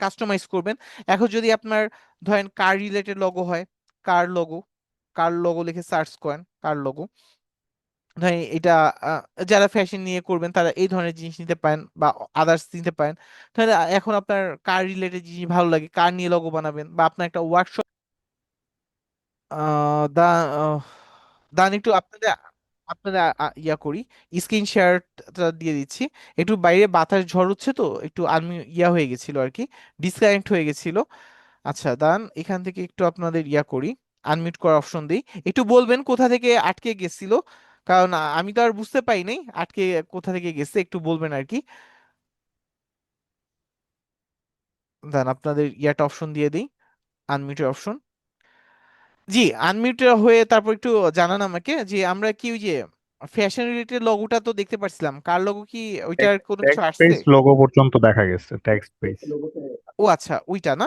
কাস্টমাইজ করবেন। এখন যদি আপনার ধরেন কার রিলেটেড লোগো হয়, কার লোগো, কার লোগো লিখে সার্চ করেন, কার লোগো, ধরেন এটা আহ, যারা ফ্যাশন নিয়ে করবেন তারা এই ধরনের জিনিস নিতে পারেন বা আদার্স নিতে পারেন। তাহলে এখন আপনার কার রিলেটেড জিনিস ভালো লাগে, কার নিয়ে লোগো বানাবেন, বা আপনার একটা ওয়ার্কশপ দা আহ, দান একটু আপনাদের আপনাদের ইয়া করি, স্ক্রিন শেয়ারটা দিয়ে দিচ্ছি। একটু বাইরে বাতাস ঝড় হচ্ছে তো একটু আমি ইয়া হয়ে গেছিল আর কি, ডিসকানেক্ট হয়ে গেছিল। আচ্ছা দান এখান থেকে একটু আপনাদের ইয়া করি, আনমিউট করার অপশন দিই, একটু বলবেন কোথা থেকে আটকে গেছিল, কারণ আমি তো আর বুঝতে পাই নাই আটকে কোথা থেকে গেছে, একটু বলবেন আর কি। দান আপনাদের ইয়াটা অপশন দিয়ে দিই, আনমিউটের অপশন। জি আনমিউট হয়ে তারপর একটু জানান আমাকে যে আমরা কি ওই যে ফ্যাশন রিলেটেড লোগোটা তো দেখতে পাচ্ছিলাম, কার লোগো কি ওইটার কোনো কিছু টেক্সট আসছে? বেস লোগো পর্যন্ত দেখা গেছে, টেক্সট বেস। ও আচ্ছা, ওইটা না।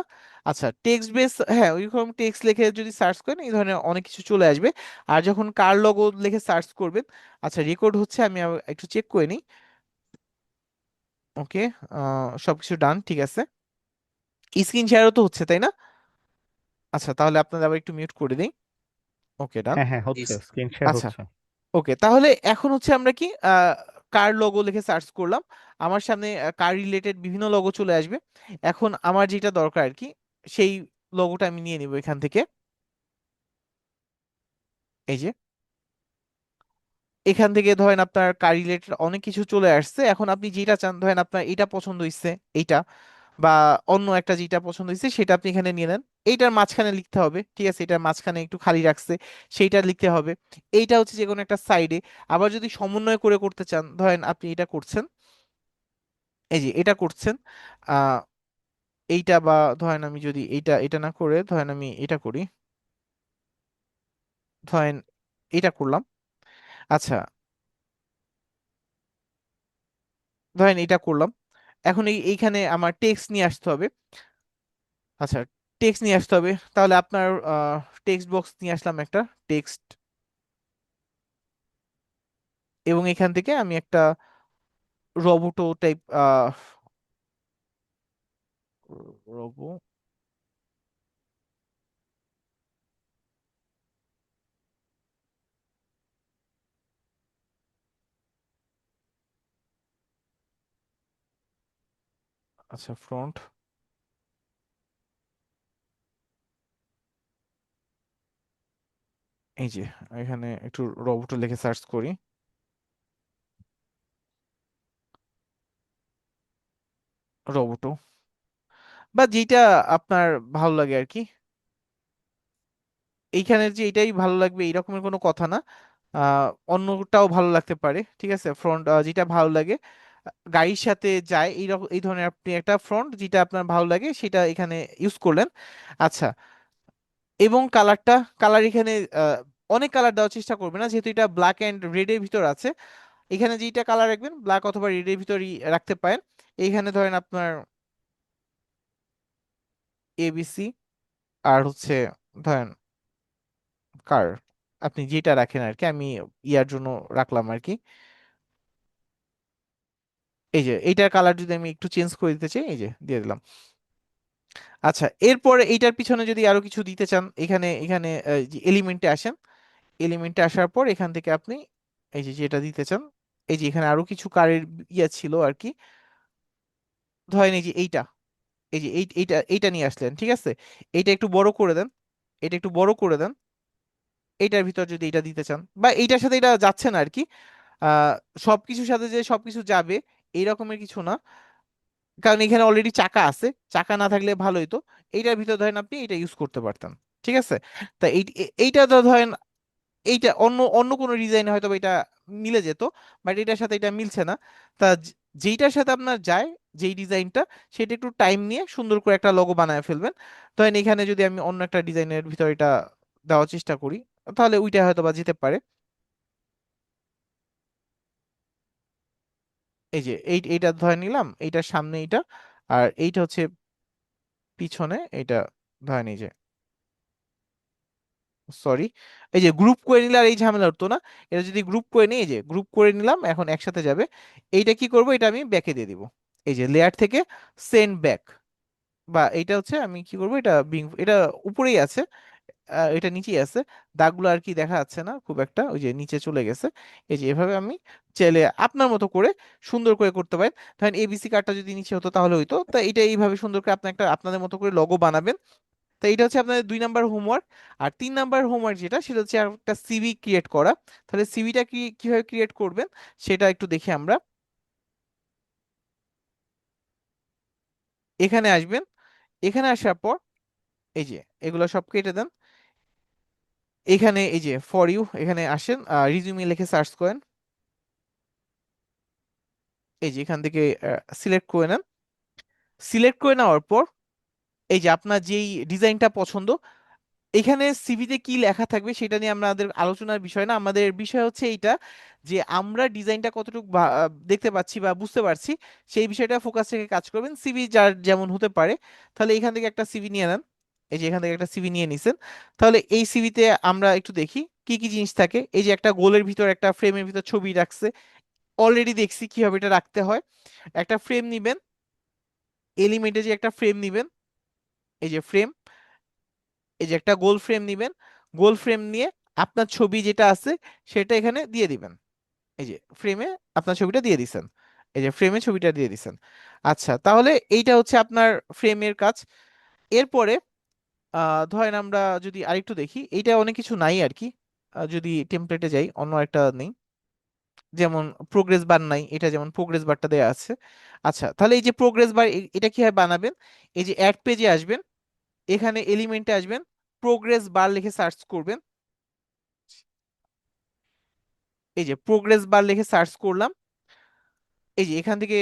আচ্ছা, টেক্সট বেস, হ্যাঁ ওইরকম টেক্সট লিখে যদি সার্চ করেন এই ধরনের অনেক কিছু চলে আসবে। আর যখন কার লোগো লিখে সার্চ করবেন, আচ্ছা রেকর্ড হচ্ছে, আমি একটু চেক করে নিই। ওকে, সবকিছু ডান, ঠিক আছে। স্ক্রিন শেয়ারও তো হচ্ছে, তাই না? আচ্ছা, তাহলে আপনাদের আবার একটু মিউট করে দিই। ওকে, ডান। হ্যাঁ হ্যাঁ, হচ্ছে, স্ক্রিন শেয়ার আচ্ছা, হচ্ছে। ওকে, তাহলে এখন হচ্ছে আমরা কি কার লোগো লিখে সার্চ করলাম, আমার সামনে কার রিলেটেড বিভিন্ন লোগো চলে আসবে। এখন আমার যেটা দরকার আর কি, সেই লোগোটা আমি নিয়ে নিব এখান থেকে। এই যে এখান থেকে ধরেন আপনার কার রিলেটেড অনেক কিছু চলে আসছে, এখন আপনি যেটা চান, ধরেন আপনার এটা পছন্দ হয়েছে, এইটা বা অন্য একটা যেটা পছন্দ হয়েছে সেটা আপনি এখানে নিয়ে নেন। এইটার মাঝখানে লিখতে হবে, ঠিক আছে, এটার মাঝখানে একটু খালি রাখছে, সেইটা লিখতে হবে। এইটা হচ্ছে যে কোনো একটা সাইডে। আবার যদি সমন্বয় করে করতে চান, ধরেন আপনি এটা করছেন, এই যে এটা করছেন, আহ এইটা, বা ধরেন আমি যদি এইটা এটা না করে ধরেন আমি এটা করি, ধরেন এটা করলাম। আচ্ছা, ধরেন এটা করলাম। এখন এইখানে আমার টেক্সট নিয়ে আসতে হবে। আচ্ছা, টেক্সট নিয়ে আসতে হবে, তাহলে আপনার টেক্সট বক্স নিয়ে আসলাম একটা টেক্সট, এবং এখান থেকে আমি একটা রোবোটো টাইপ রোবো, আচ্ছা ফ্রন্ট, এই যে এখানে একটু রোবোটো লিখে সার্চ করি, রোবোটো, বা যেটা আপনার ভালো লাগে আর কি। এইখানের যে এটাই ভালো লাগবে এই রকমের কোনো কথা না, অন্যটাও ভালো লাগতে পারে, ঠিক আছে। ফ্রন্ট যেটা ভালো লাগে, গাড়ির সাথে যায় এই রকম, এই ধরনের আপনি একটা ফ্রন্ট যেটা আপনার ভালো লাগে সেটা এখানে ইউজ করলেন। আচ্ছা, এবং কালারটা, কালার এখানে অনেক কালার দেওয়ার চেষ্টা করবে না, যেহেতু এটা ব্ল্যাক অ্যান্ড রেড এর ভিতর আছে। এখানে যেটা কালার রাখবেন ব্ল্যাক অথবা রেড এর ভিতরই রাখতে পারেন। এইখানে ধরেন আপনার এবিসি, আর হচ্ছে ধরেন কার, আপনি যেটা রাখেন আর কি, আমি ইয়ার জন্য রাখলাম আর কি। এই যে এইটার কালার যদি আমি একটু চেঞ্জ করে দিতে চাই, এই যে দিয়ে দিলাম। আচ্ছা, এরপরে এইটার পিছনে যদি আরো কিছু দিতে চান, এখানে এখানে এলিমেন্টে আসেন, এলিমেন্টে আসার পর এখান থেকে আপনি এই যে যেটা দিতে চান, এই যে এখানে আরো কিছু কারের ইয়ে ছিল আর কি, ধরেন এই যে এইটা, এই যে এইটা এইটা নিয়ে আসলেন, ঠিক আছে। এইটা একটু বড় করে দেন, এটা একটু বড় করে দেন। এইটার ভিতর যদি এটা দিতে চান, বা এইটার সাথে এটা যাচ্ছে না আর কি, আহ সবকিছুর সাথে যে সবকিছু যাবে এই রকমের কিছু না, কারণ এখানে অলরেডি চাকা আছে, চাকা না থাকলে ভালোই তো। এইটার ভিতর ধরেন আপনি এটা ইউজ করতে পারতেন, ঠিক আছে। তা এইটা তো ধরেন, এইটা অন্য অন্য কোনো ডিজাইনে হয়তো বা এটা মিলে যেত, বাট এটার সাথে এটা মিলছে না। তা যেইটার সাথে আপনার যায়, যেই ডিজাইনটা, সেটা একটু টাইম নিয়ে সুন্দর করে একটা লোগো বানায় ফেলবেন। ধরেন এখানে যদি আমি অন্য একটা ডিজাইনের ভিতর এটা দেওয়ার চেষ্টা করি, তাহলে ওইটা হয়তো বা যেতে পারে। এই যে এইটা ধরে নিলাম, এইটার সামনে এইটা, আর এইটা হচ্ছে পিছনে এটা, ধরেন এই যে, সরি, এই যে গ্রুপ করে নিলে আর এই ঝামেলা হতো না। এটা যদি গ্রুপ করে নিই, এই যে গ্রুপ করে নিলাম, এখন একসাথে যাবে। এইটা কি করব, এটা আমি ব্যাকে দিয়ে দিব, এই যে লেয়ার থেকে সেন্ড ব্যাক, বা এইটা হচ্ছে আমি কি করব, এটা এটা উপরেই আছে, এটা নিচেই আছে, দাগগুলো আর কি দেখা যাচ্ছে না খুব একটা, ওই যে নিচে চলে গেছে। এই যে এভাবে আমি চাইলে আপনার মতো করে সুন্দর করে করতে পারেন। ধরেন এবিসি কার্ডটা যদি নিচে হতো তাহলে হইতো, তা এটা এইভাবে সুন্দর করে আপনি একটা আপনাদের মতো করে লোগো বানাবেন। তো এটা হচ্ছে আপনাদের 2 নাম্বার হোমওয়ার্ক। আর 3 নাম্বার হোমওয়ার্ক যেটা, সেটা হচ্ছে একটা সিভি ক্রিয়েট করা। তাহলে সিভিটা কিভাবে ক্রিয়েট করবেন সেটা একটু দেখি আমরা। এখানে আসবেন, এখানে আসার পর এই যে এগুলো সব কেটে দেন। এখানে এই যে ফর ইউ, এখানে আসেন, রিজিউমে লিখে সার্চ করেন, এই যে এখান থেকে সিলেক্ট করে নেন। সিলেক্ট করে নেওয়ার পর এই যে আপনার যেই ডিজাইনটা পছন্দ, এখানে সিভিতে কি লেখা থাকবে সেটা নিয়ে আমাদের আলোচনার বিষয় না, আমাদের বিষয় হচ্ছে এইটা যে আমরা ডিজাইনটা কতটুকু দেখতে পাচ্ছি বা বুঝতে পারছি, সেই বিষয়টা ফোকাস রেখে কাজ করবেন। সিভি যার যেমন হতে পারে, তাহলে এখান থেকে একটা সিভি নিয়ে নেন। এই যে এখান থেকে একটা সিভি নিয়ে নিছেন, তাহলে এই সিভিতে আমরা একটু দেখি কি কি জিনিস থাকে। এই যে একটা গোলের ভিতর একটা ফ্রেমের ভিতর ছবি রাখছে, অলরেডি দেখছি কিভাবে এটা রাখতে হয়। একটা ফ্রেম নিবেন, এলিমেন্টে যে একটা ফ্রেম নিবেন, এই যে ফ্রেম, এই যে একটা গোল ফ্রেম নিবেন, গোল ফ্রেম নিয়ে আপনার ছবি যেটা আছে সেটা এখানে দিয়ে দিবেন। এই যে ফ্রেমে আপনার ছবিটা দিয়ে দিছেন, এই যে ফ্রেমে ছবিটা দিয়ে দিছেন। আচ্ছা, তাহলে এইটা হচ্ছে আপনার ফ্রেমের কাজ। এরপরে ধরেন আমরা যদি আরেকটু দেখি, এইটা অনেক কিছু নাই আর কি। যদি টেমপ্লেটে যাই, অন্য একটা নেই, যেমন প্রোগ্রেস বার নাই, এটা যেমন প্রোগ্রেস বারটা দেয়া আছে। আচ্ছা, তাহলে এই যে প্রোগ্রেস বার এটা কিভাবে বানাবেন, এই যে অ্যাড পেজে আসবেন, এখানে এলিমেন্টে আসবেন, প্রোগ্রেস বার লিখে সার্চ করবেন। এই যে প্রোগ্রেস বার লিখে সার্চ করলাম, এই যে এখান থেকে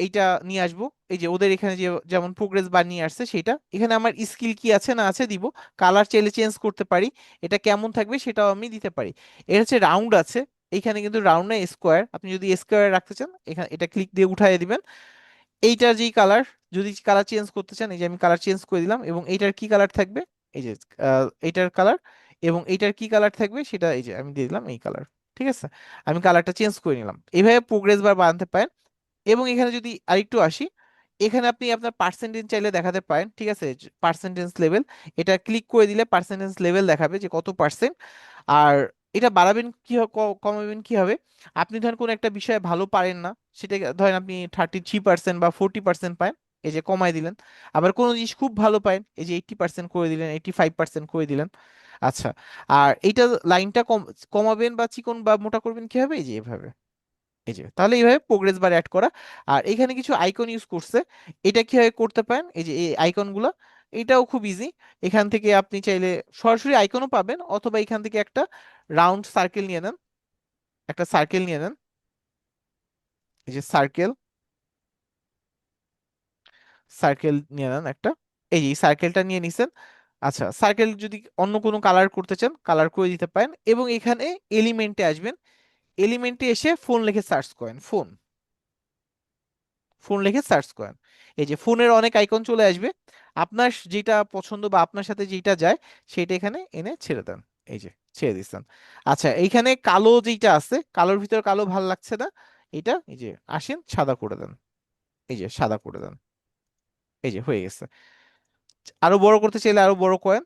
এইটা নিয়ে আসবো। এই যে ওদের এখানে যে যেমন প্রোগ্রেস বার নিয়ে আসছে সেটা এখানে আমার স্কিল কি আছে না আছে দিব। কালার চাইলে চেঞ্জ করতে পারি, এটা কেমন থাকবে সেটাও আমি দিতে পারি। এটা হচ্ছে রাউন্ড আছে, এইখানে কিন্তু রাউন্ড না স্কোয়ার, আপনি যদি স্কোয়ার রাখতে চান এখানে এটা ক্লিক দিয়ে উঠাই দিবেন। এইটার যেই কালার, যদি কালার চেঞ্জ করতে চান, এই যে আমি কালার চেঞ্জ করে দিলাম, এবং এইটার কি কালার থাকবে, এই যে এইটার কালার, এবং এইটার কি কালার থাকবে সেটা এই যে আমি দিয়ে দিলাম এই কালার। ঠিক আছে, আমি কালারটা চেঞ্জ করে নিলাম। এইভাবে প্রোগ্রেস বার বানাতে পারেন। এবং এখানে যদি আরেকটু আসি, এখানে আপনি আপনার পার্সেন্টেজ চাইলে দেখাতে পারেন। ঠিক আছে, পার্সেন্টেজ লেভেল, এটা ক্লিক করে দিলে পার্সেন্টেজ লেভেল দেখাবে যে কত পার্সেন্ট। আর এটা বাড়াবেন কি কমাবেন কি হবে, আপনি ধরেন কোন একটা বিষয়ে ভালো পারেন না, সেটা ধরেন আপনি 33% বা 40% পান, এই যে কমাই দিলেন। আবার কোনো জিনিস খুব ভালো পান, এই যে 80% করে দিলেন, 85% করে দিলেন। আচ্ছা, আর এইটা লাইনটা কমাবেন বা চিকন বা মোটা করবেন কি হবে, এই যে এভাবে। এই যে তাহলে এইভাবে প্রোগ্রেস বার অ্যাড করা। আর এখানে কিছু আইকন ইউজ করছে, এটা কিভাবে করতে পারেন, এই যে এই আইকনগুলো, এটাও খুব ইজি। এখান থেকে আপনি চাইলে সরাসরি আইকনও পাবেন, অথবা এখান থেকে একটা রাউন্ড সার্কেল নিয়ে নেন, একটা সার্কেল নিয়ে নেন, এই যে সার্কেল, সার্কেল নিয়ে নেন একটা, এই যে সার্কেলটা নিয়ে নিছেন। আচ্ছা, সার্কেল যদি অন্য কোনো কালার করতে চান কালার করে দিতে পারেন, এবং এখানে এলিমেন্টে আসবেন, এলিমেন্টে এসে ফোন লিখে সার্চ করেন, ফোন, ফোন লিখে সার্চ করেন। এই যে ফোনের অনেক আইকন চলে আসবে, আপনার যেটা পছন্দ বা আপনার সাথে যেটা যায় সেটা এখানে এনে ছেড়ে দেন। এই যে ছেড়ে দিচ্ছেন। আচ্ছা, এইখানে কালো যেটা আছে, কালোর ভিতর কালো ভাল লাগছে না, এটা এই যে আসেন সাদা করে দেন, এই যে সাদা করে দেন। এই যে হয়ে গেছে। আরো বড় করতে চাইলে আরো বড় করেন।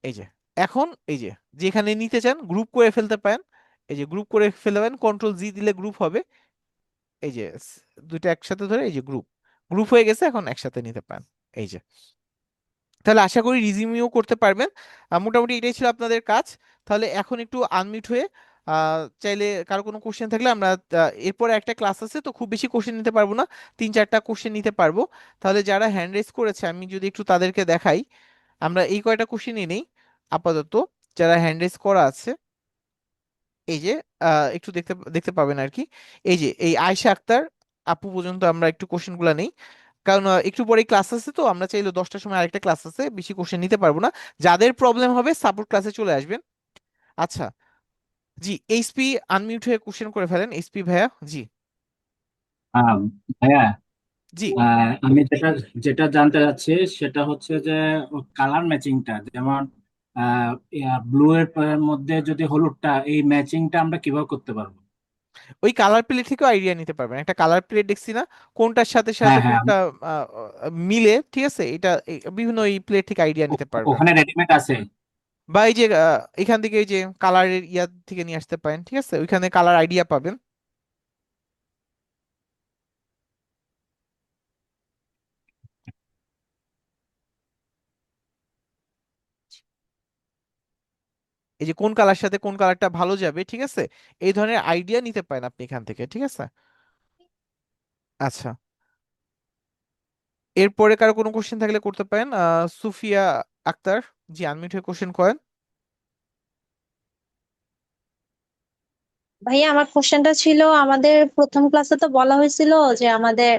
এই যে এখন এই যে যেখানে নিতে চান গ্রুপ করে ফেলতে পারেন, এই যে গ্রুপ করে ফেলতে পারেন, কন্ট্রোল 'জি' দিলে গ্রুপ হবে। এই যে দুইটা একসাথে ধরে এই যে গ্রুপ, গ্রুপ হয়ে গেছে, এখন একসাথে নিতে পারেন। এই যে, তাহলে আশা করি রিজিউমিও করতে পারবেন। মোটামুটি এটাই ছিল আপনাদের কাজ। তাহলে এখন একটু আনমিউট হয়ে চাইলে কারো কোনো কোশ্চেন থাকলে আমরা এরপরে একটা ক্লাস আছে তো খুব বেশি কোশ্চেন নিতে পারবো না, 3-4টা কোশ্চেন নিতে পারবো। তাহলে যারা হ্যান্ড রেজ করেছে আমি যদি একটু তাদেরকে দেখাই, আমরা এই কয়টা কোশ্চেনই নেই আপাতত, যারা হ্যান্ড রেজ করা আছে। এই যে একটু দেখতে দেখতে পাবেন আর কি। এই যে এই আয়েশা আক্তার আপু পর্যন্ত আমরা একটু কোশ্চেনগুলো নেই, কারণ একটু পরে ক্লাস আছে, তো আমরা চাইলে 10টার সময় আরেকটা ক্লাস আছে, বেশি কোশ্চেন নিতে পারবো না। যাদের প্রবলেম হবে সাপোর্ট ক্লাসে চলে আসবেন। আচ্ছা, জি এইচপি আনমিউট হয়ে কোশ্চেন করে ফেলেন, এইচপি ভাইয়া, জি। ভাইয়া, জি আমি যেটা যেটা জানতে চাচ্ছি সেটা হচ্ছে যে কালার ম্যাচিংটা, যেমন ব্লু এর মধ্যে যদি হলুদটা, এই ম্যাচিংটা আমরা কিভাবে করতে পারবো? ওই কালার প্লেট থেকেও আইডিয়া নিতে পারবেন, একটা কালার প্লেট দেখছি না, কোনটার সাথে সাথে হ্যাঁ, হ্যাঁ, কোনটা আহ, মিলে, ঠিক আছে, এটা বিভিন্ন এই প্লেট থেকে আইডিয়া নিতে পারবেন। ওখানে রেডিমেড আছে। বা এই যে এখান থেকে এই যে কালারের ইয়া থেকে নিয়ে আসতে পারেন, ঠিক আছে, ওইখানে কালার আইডিয়া পাবেন। এই যে কোন কালার সাথে কোন কালারটা ভালো যাবে, ঠিক আছে, এই ধরনের আইডিয়া নিতে পারেন আপনি এখান থেকে, ঠিক আছে। আচ্ছা, এরপরে কারো কোনো কোশ্চেন থাকলে করতে পারেন। সুফিয়া আক্তার, জি আনমিউট হয়ে কোশ্চেন করেন। ভাইয়া, আমার কোশ্চেনটা ছিল, আমাদের প্রথম ক্লাসে তো বলা হয়েছিল যে আমাদের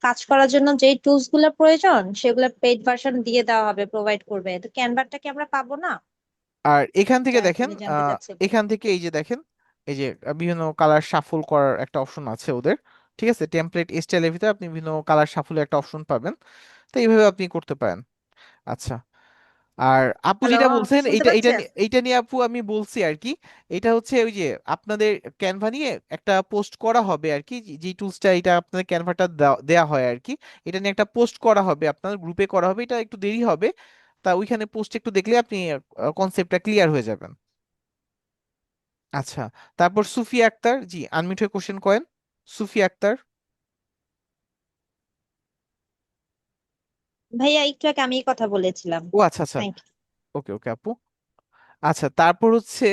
কাজ করার জন্য যেই টুলস গুলো প্রয়োজন সেগুলো পেইড ভার্সন দিয়ে দেওয়া হবে, প্রোভাইড করবে। তো ক্যানভাটা কি আমরা পাবো না? আর এখান থেকে এটা দেখেন উনি জানতে চাচ্ছিলেন। এখান থেকে এই যে দেখেন, এই যে বিভিন্ন কালার শাফল করার একটা অপশন আছে ওদের। ঠিক আছে, টেমপ্লেট স্টাইলের ভিতরে আপনি বিভিন্ন কালার শাফলের একটা অপশন পাবেন। তো এইভাবে আপনি করতে পারেন। আচ্ছা, আর আপু হ্যালো, যেটা বলছেন শুনতে এইটা এইটা পাচ্ছেন? এইটা নিয়ে আপু আমি বলছি আর কি। এটা হচ্ছে ওই যে আপনাদের ক্যানভা নিয়ে একটা পোস্ট করা হবে আর কি, যে টুলসটা এটা আপনাদের ক্যানভাটা দেয়া হয় আর কি। এটা নিয়ে একটা পোস্ট করা হবে, আপনার গ্রুপে করা হবে, এটা একটু দেরি হবে। তা ওইখানে পোস্ট একটু দেখলে আপনি কনসেপ্টটা ক্লিয়ার হয়ে যাবেন। আচ্ছা, তারপর সুফিয়া আক্তার, জি আনমিউট হয়ে কোশ্চেন করেন। সুফিয়া আক্তার। ভাইয়া একটু আগে আমি কথা বলেছিলাম। ও আচ্ছা আচ্ছা, থ্যাংক ইউ। ওকে ওকে আপু। আচ্ছা, তারপর হচ্ছে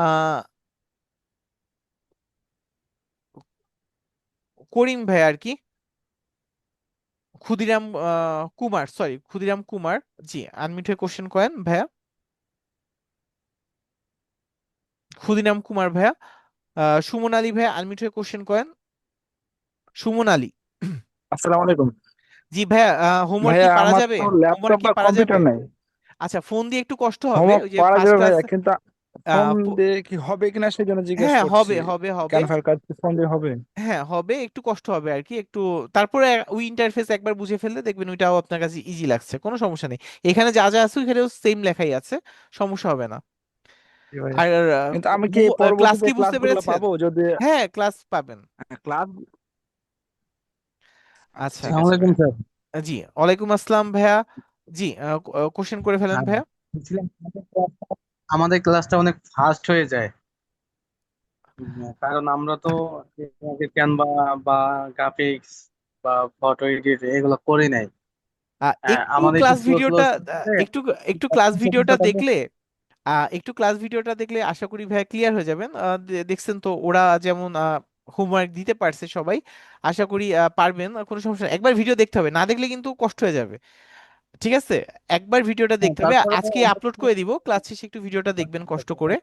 আহ করিম ভাই আর কি, ক্ষুদিরাম কুমার, সরি ক্ষুদিরাম কুমার। জি আনমিউট হয়ে কোশ্চেন করেন ভাইয়া। ক্ষুদিরাম কুমার ভাইয়া। সুমন আলী ভাইয়া আনমিউট হয়ে কোশ্চেন করেন। সুমন আলী। আসসালামু আলাইকুম। জি ভাইয়া, হোমওয়ার্ক কি ভাইয়া পারা আমার যাবে? তো হোমওয়ার্ক ল্যাপটপ কি বা পারা যাবে? কম্পিউটার নাই। আচ্ছা, ফোন দিয়ে একটু কষ্ট হবে, হোমওয়ার্ক ওই যে পারা ফার্স্ট যাবে ক্লাস। ভাইয়া, কিন্তু ফোন দিয়ে কি হবে কিনা সেই জন্য জিজ্ঞেস হ্যাঁ করছি। হবে হবে হবে। ক্যানভার কাজ কি ফোন দিয়ে হবে? হ্যাঁ হবে, একটু কষ্ট হবে আর কি একটু। তারপরে ওই ইন্টারফেস একবার বুঝে ফেললে দেখবেন ওইটাও আপনার কাছে ইজি লাগছে, কোনো সমস্যা নেই। এখানে যা যা আছে ওইখানেও সেম লেখাই আছে, সমস্যা হবে না। জি ভাইয়া, আর কিন্তু আমি কি ক্লাস পরবর্তীতে কি বুঝতে ক্লাসগুলো পেরেছেন? পাবো যদি হ্যাঁ ক্লাস পাবেন। ক্লাস? আচ্ছা আসসালামু আলাইকুম স্যার। জি, ওয়ালাইকুম আসসালাম ভাইয়া। জি কোশ্চেন করে ফেলেন ভাইয়া। বলছিলাম, আমাদের ক্লাসটা অনেক ফাস্ট হয়ে যায়। কারণ আমরা তো ক্যানভা বা গ্রাফিক্স বা ফটো এডিট এগুলো করি নাই। একটু আমাদের একটু ক্লাস স্লো স্লো ভিডিওটা চলতেছে। একটু একটু ক্লাস ভিডিওটা দেখলে একটু ক্লাস ভিডিওটা দেখলে আশা করি ভাইয়া ক্লিয়ার হয়ে যাবেন। দেখছেন তো ওরা যেমন হোমওয়ার্ক দিতে পারছে সবাই, আশা করি পারবেন, কোনো সমস্যা নেই। একবার ভিডিও দেখতে হবে, না দেখলে কিন্তু কষ্ট হয়ে যাবে। ঠিক আছে, একবার ভিডিওটা দেখতে হবে, তারপরে আজকে আপলোড করে দিব, ক্লাস শেষে একটু ভিডিওটা দেখবেন কষ্ট করে।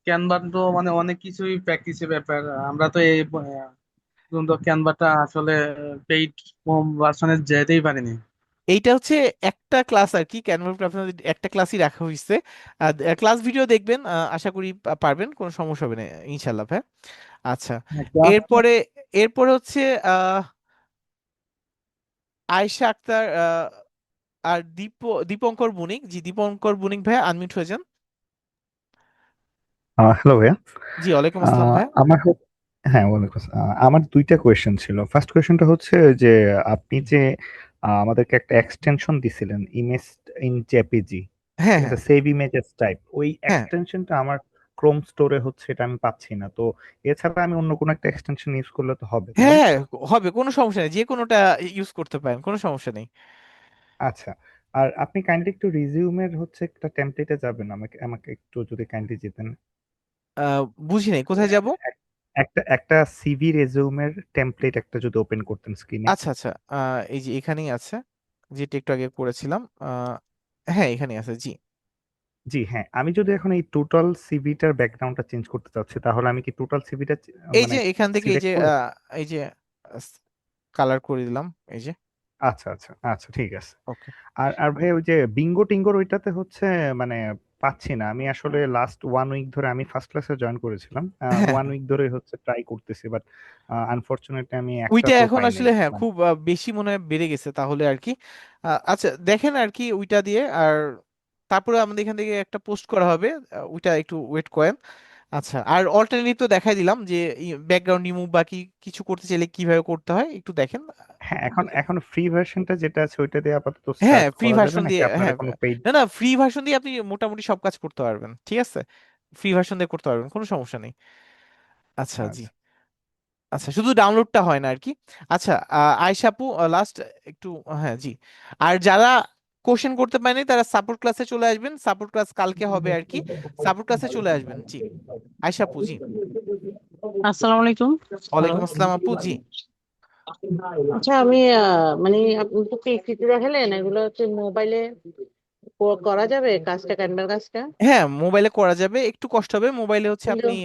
ক্যানভা তো মানে অনেক কিছুই প্র্যাকটিসের ব্যাপার। আমরা তো এই পর্যন্ত ক্যানভাটা আসলে পেইড ভার্সনে যেতেই পারিনি। এইটা হচ্ছে একটা ক্লাস আর কি, ক্যানভা আপনাদের একটা ক্লাসই রাখা হয়েছে। ক্লাস ভিডিও দেখবেন, আশা করি পারবেন, কোনো সমস্যা হবে না ইনশাল্লাহ ভাই। আচ্ছা, এরপরে এরপরে হচ্ছে আহ আয়েশা আক্তার আর দীপঙ্কর বণিক। জি দীপঙ্কর বণিক ভাই আনমিউট হয়ে যান। হ্যালো ভাইয়া। জি ওয়ালাইকুম আসসালাম ভাই। হ্যাঁ, ওয়ালাইকুম আসসালাম। আমার দুইটা কোয়েশ্চেন ছিল। ফার্স্ট কোয়েশ্চেনটা হচ্ছে যে আপনি যে আমাদেরকে একটা এক্সটেনশন দিছিলেন, ইমেজ ইন জেপিজি, হ্যাঁ ঠিক হ্যাঁ আছে, সেভ ইমেজেস টাইপ, ওই হ্যাঁ এক্সটেনশনটা আমার ক্রোম স্টোরে হচ্ছে, এটা আমি পাচ্ছি না। তো এছাড়া আমি অন্য কোনো একটা এক্সটেনশন ইউজ করলে তো হবে, তাই না? হ্যাঁ হবে, কোনো সমস্যা নেই, যে কোনোটা ইউজ করতে পারেন, কোনো সমস্যা নেই। আচ্ছা, আর আপনি কাইন্ডলি একটু রিজিউমের হচ্ছে একটা টেমপ্লেটে যাবেন, আমাকে আমাকে একটু যদি কাইন্ডলি যেতেন। বুঝি নাই, কোথায় যাব? এক- একটা একটা সিভি রেজিউমের টেমপ্লেট একটা যদি ওপেন করতেন স্ক্রিনে। আচ্ছা আচ্ছা, এই যে এখানেই আছে, যেটা একটু আগে করেছিলাম। হ্যাঁ এখানেই আছে, জি। জি হ্যাঁ, আমি যদি এখন এই টোটাল সিভিটার ব্যাকগ্রাউন্ডটা চেঞ্জ করতে চাচ্ছি, তাহলে আমি কি টোটাল সিভিটা এই মানে যে এখান থেকে এই সিলেক্ট যে করে? এই যে কালার করে দিলাম, এই যে। আচ্ছা আচ্ছা আচ্ছা, ঠিক আছে। ওকে। আর আর ভাই ওই যে বিঙ্গো টিঙ্গোর ওইটাতে হচ্ছে মানে পাচ্ছি না আমি আসলে। লাস্ট 1 উইক ধরে আমি ফার্স্ট ক্লাসে জয়েন করেছিলাম, হ্যাঁ 1 উইক ধরে হচ্ছে ট্রাই করতেছি, বাট আনফরচুনেটলি আমি ওইটা একটাতেও এখন পাই নাই আসলে হ্যাঁ মানে। খুব বেশি মনে হয় বেড়ে গেছে তাহলে আর কি। আচ্ছা দেখেন আর কি ওইটা দিয়ে, আর তারপরে আমাদের এখান থেকে একটা পোস্ট করা হবে, ওইটা একটু ওয়েট করেন। আচ্ছা, আর অল্টারনেটিভ তো দেখাই দিলাম যে ব্যাকগ্রাউন্ড রিমুভ বা কিছু করতে চাইলে কিভাবে করতে হয় একটু দেখেন। হ্যাঁ, এখন এখন ফ্রি ভার্সনটা যেটা আছে ওইটা দিয়ে আপাতত হ্যাঁ স্টার্ট ফ্রি করা যাবে ভার্সন নাকি দিয়ে, আপনারা হ্যাঁ কোনো পেইড? না না, ফ্রি ভার্সন দিয়ে আপনি মোটামুটি সব কাজ করতে পারবেন, ঠিক আছে, ফ্রি ভার্সন দিয়ে করতে পারবেন, কোনো সমস্যা নেই। আচ্ছা জি। আচ্ছা আচ্ছা, শুধু ডাউনলোডটা হয় না আর কি। আচ্ছা, আয়েশা আপু লাস্ট একটু, হ্যাঁ জি। আর যারা কোশ্চেন করতে পারেনি তারা সাপোর্ট ক্লাসে চলে আসবেন, সাপোর্ট ক্লাস কালকে হবে আর কি, সাপোর্ট ক্লাসে চলে আসবেন। জি আয়েশা আপু, জি। আসসালামু আলাইকুম। হ্যালো। ওয়ালাইকুম আসসালাম আপু, জি। আচ্ছা, আমি মানে আপনি তো পিসিতে দেখালেন, এগুলো হচ্ছে মোবাইলে করা যাবে কাজটা, ক্যানভার কাজটা? হ্যাঁ, মোবাইলে করা যাবে, একটু কষ্ট হবে। মোবাইলে হচ্ছে কিন্তু আপনি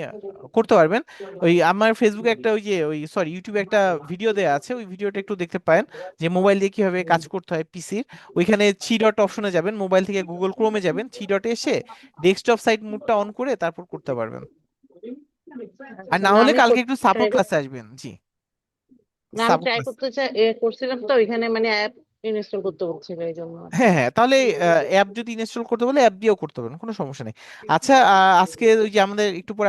করতে পারবেন। ওই আমার ফেসবুকে একটা ওই যে ওই সরি ইউটিউবে একটা ভিডিও দেয়া আছে, ওই ভিডিওটা একটু দেখতে পারেন যে মোবাইল দিয়ে কিভাবে কাজ করতে হয় পিসির। ওইখানে থ্রি ডট অপশনে যাবেন, মোবাইল থেকে গুগল ক্রোমে যাবেন, থ্রি ডটে এসে ডেস্কটপ সাইট মোডটা অন করে তারপর করতে পারবেন। আর আচ্ছা, না না হলে আমি কালকে একটু ট্রাই সাপোর্ট ক্লাসে আসবেন। জি, না আমি সাপোর্ট ট্রাই ক্লাস। করতে চাই, করছিলাম তো এখানে মানে অ্যাপ ইনস্টল করতে হচ্ছিল এই জন্য আর কি। হ্যাঁ হ্যাঁ, তাহলে অ্যাপ যদি ইনস্টল করতে বলে অ্যাপ দিয়েও করতে পারেন, কোনো সমস্যা নেই। আচ্ছা, আজকে ওই যে আমাদের একটু পরে